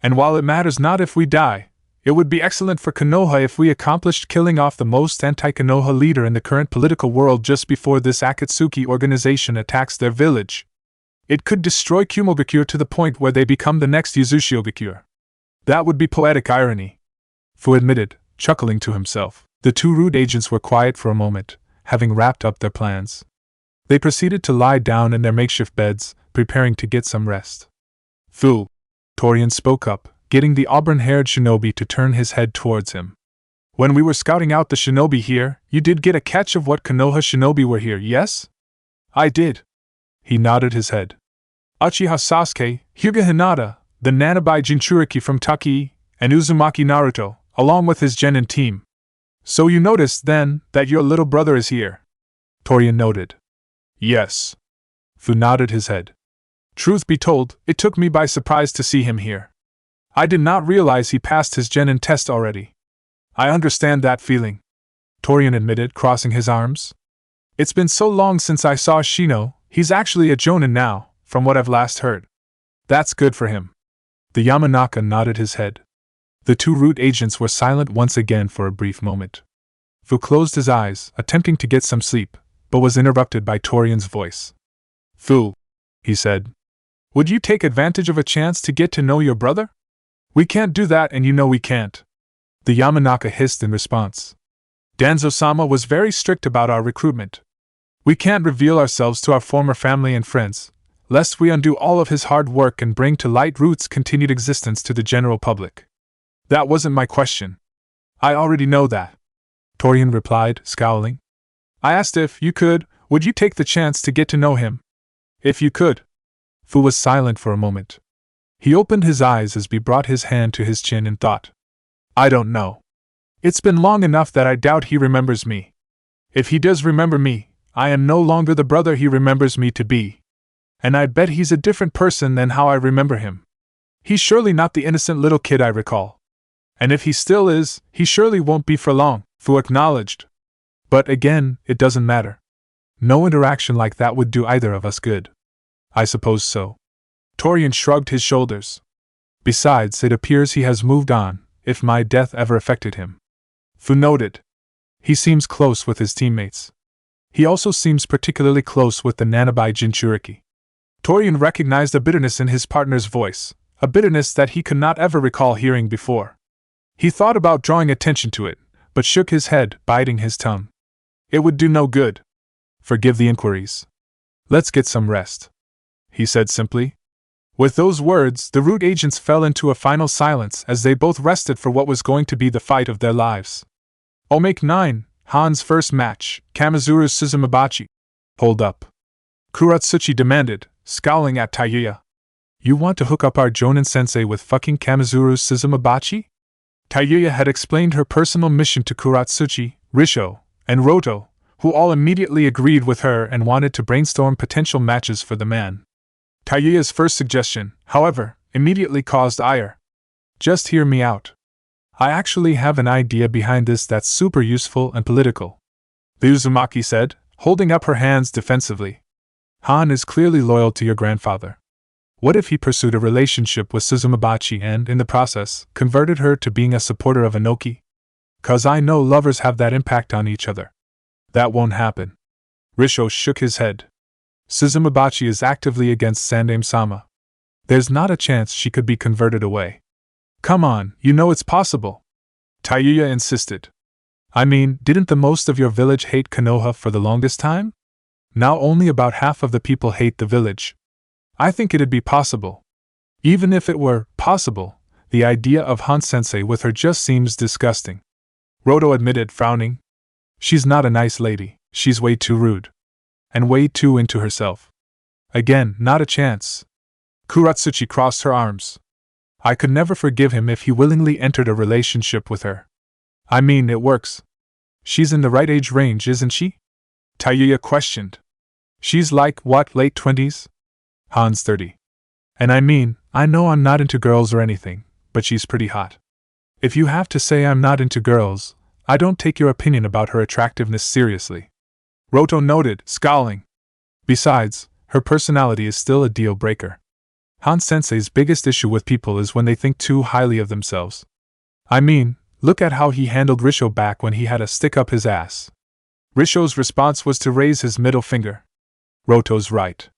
And while it matters not if we die, it would be excellent for Konoha if we accomplished killing off the most anti-Konoha leader in the current political world just before this Akatsuki organization attacks their village. It could destroy Kumogakure to the point where they become the next Yuzushiogakure. That would be poetic irony, Fu admitted, chuckling to himself. The two root agents were quiet for a moment, having wrapped up their plans. They proceeded to lie down in their makeshift beds, preparing to get some rest. Fu, Toryun spoke up, getting the auburn-haired shinobi to turn his head towards him. When we were scouting out the shinobi here, you did get a catch of what Konoha shinobi were here, yes? I did. He nodded his head. Uchiha Sasuke, Hyuga Hinata, the Nanabai Jinchuriki from Taki, and Uzumaki Naruto, along with his genin team. So you noticed, then, that your little brother is here? Toryun noted. Yes. Fu nodded his head. Truth be told, it took me by surprise to see him here. I did not realize he passed his genin test already. I understand that feeling, Toryun admitted, crossing his arms. It's been so long since I saw Shino, he's actually a jonin now, from what I've last heard. That's good for him. The Yamanaka nodded his head. The two root agents were silent once again for a brief moment. Fu closed his eyes, attempting to get some sleep, but was interrupted by Toryun's voice. Fu, he said. Would you take advantage of a chance to get to know your brother? We can't do that, and you know we can't. The Yamanaka hissed in response. Danzo-sama was very strict about our recruitment. We can't reveal ourselves to our former family and friends, lest we undo all of his hard work and bring to light Root's continued existence to the general public. That wasn't my question. I already know that. Torian replied, scowling. I asked if you could, would you take the chance to get to know him? If you could. Fu was silent for a moment. He opened his eyes as B brought his hand to his chin and thought. I don't know. It's been long enough that I doubt he remembers me. If he does remember me, I am no longer the brother he remembers me to be. And I bet he's a different person than how I remember him. He's surely not the innocent little kid I recall. And if he still is, he surely won't be for long, Fu acknowledged. But again, it doesn't matter. No interaction like that would do either of us good. I suppose so. Torian shrugged his shoulders. Besides, it appears he has moved on, if my death ever affected him. Fu noted. He seems close with his teammates. He also seems particularly close with the Nanabai Jinchuriki. Torian recognized a bitterness in his partner's voice, a bitterness that he could not ever recall hearing before. He thought about drawing attention to it, but shook his head, biting his tongue. It would do no good. Forgive the inquiries. Let's get some rest, he said simply. With those words, the Root agents fell into a final silence as they both rested for what was going to be the fight of their lives. Omake 9, Han's first match, Kamizuru's Suzumabachi. Hold up. Kuratsuchi demanded, scowling at Taiyuya. You want to hook up our Jonin-sensei with fucking Kamizuru's Suzumabachi? Taiyuya had explained her personal mission to Kuratsuchi, Risho, and Roto, who all immediately agreed with her and wanted to brainstorm potential matches for the man. Taiyuya's first suggestion, however, immediately caused ire. Just hear me out. I actually have an idea behind this that's super useful and political, the Uzumaki said, holding up her hands defensively. Han is clearly loyal to your grandfather. What if he pursued a relationship with Suzumabachi and, in the process, converted her to being a supporter of Inoki? 'Cause I know lovers have that impact on each other. That won't happen. Risho shook his head. Suzumabachi is actively against Sandaime-sama. There's not a chance she could be converted away. Come on, you know it's possible. Taiyuya insisted. I mean, didn't the most of your village hate Konoha for the longest time? Now only about half of the people hate the village. I think it'd be possible. Even if it were possible, the idea of Han-sensei with her just seems disgusting. Roto admitted, frowning. She's not a nice lady, she's way too rude. And way too into herself. Again, not a chance. Kuratsuchi crossed her arms. I could never forgive him if he willingly entered a relationship with her. I mean, it works. She's in the right age range, isn't she? Taiyuya questioned. She's like, what, late 20s? Han's 30. And I mean, I know I'm not into girls or anything, but she's pretty hot. If you have to say I'm not into girls, I don't take your opinion about her attractiveness seriously. Roto noted, scowling. Besides, her personality is still a deal breaker. Han-sensei's biggest issue with people is when they think too highly of themselves. I mean, look at how he handled Risho back when he had to stick up his ass. Risho's response was to raise his middle finger. Roto's right.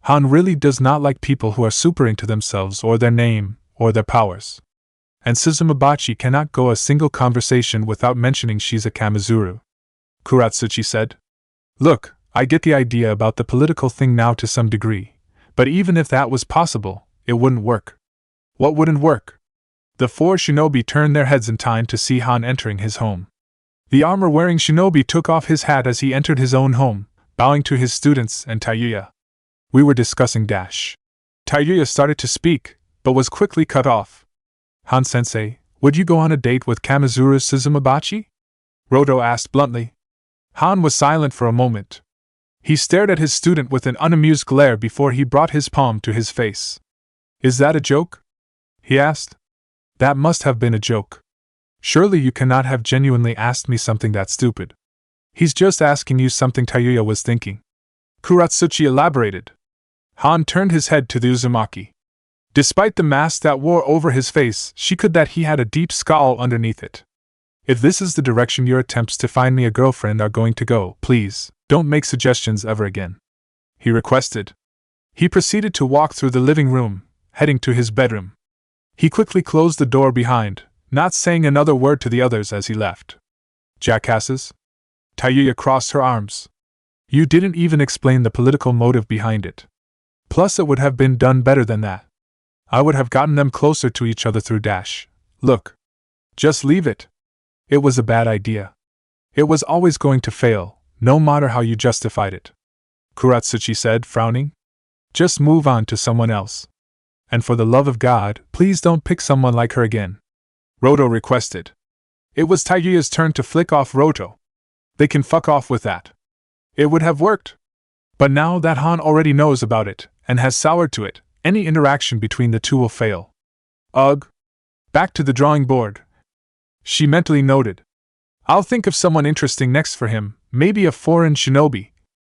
Han really does not like people who are super into themselves or their name, or their powers. And Suzumabachi cannot go a single conversation without mentioning she's a Kamizuru. Kuratsuchi said. Look, I get the idea about the political thing now to some degree, but even if that was possible, it wouldn't work. What wouldn't work? The four shinobi turned their heads in time to see Han entering his home. The armor-wearing shinobi took off his hat as he entered his own home, bowing to his students and Taiyuya. We were discussing dash. Taiyuya started to speak, but was quickly cut off. Han-sensei, would you go on a date with Kamizuru Suzumabachi? Roto asked bluntly. Han was silent for a moment. He stared at his student with an unamused glare before he brought his palm to his face. Is that a joke? He asked. That must have been a joke. Surely you cannot have genuinely asked me something that stupid. He's just asking you something, Taiyuya was thinking. Kuratsuchi elaborated. Han turned his head to the Uzumaki. Despite the mask that wore over his face, she could that he had a deep scowl underneath it. If this is the direction your attempts to find me a girlfriend are going to go, please, don't make suggestions ever again, he requested. He proceeded to walk through the living room, heading to his bedroom. He quickly closed the door behind, not saying another word to the others as he left. Jackasses? Tayuya crossed her arms. You didn't even explain the political motive behind it. Plus, it would have been done better than that. I would have gotten them closer to each other through dash. Look. Just leave it. It was a bad idea. It was always going to fail, no matter how you justified it. Kuratsuchi said, frowning. Just move on to someone else. And for the love of God, please don't pick someone like her again. Roto requested. It was Tayuya's turn to flick off Roto. They can fuck off with that. It would have worked. But now that Han already knows about it, and has soured to it, any interaction between the two will fail. Ugh. Back to the drawing board. She mentally noted. I'll think of someone interesting next for him, maybe a foreign shinobi,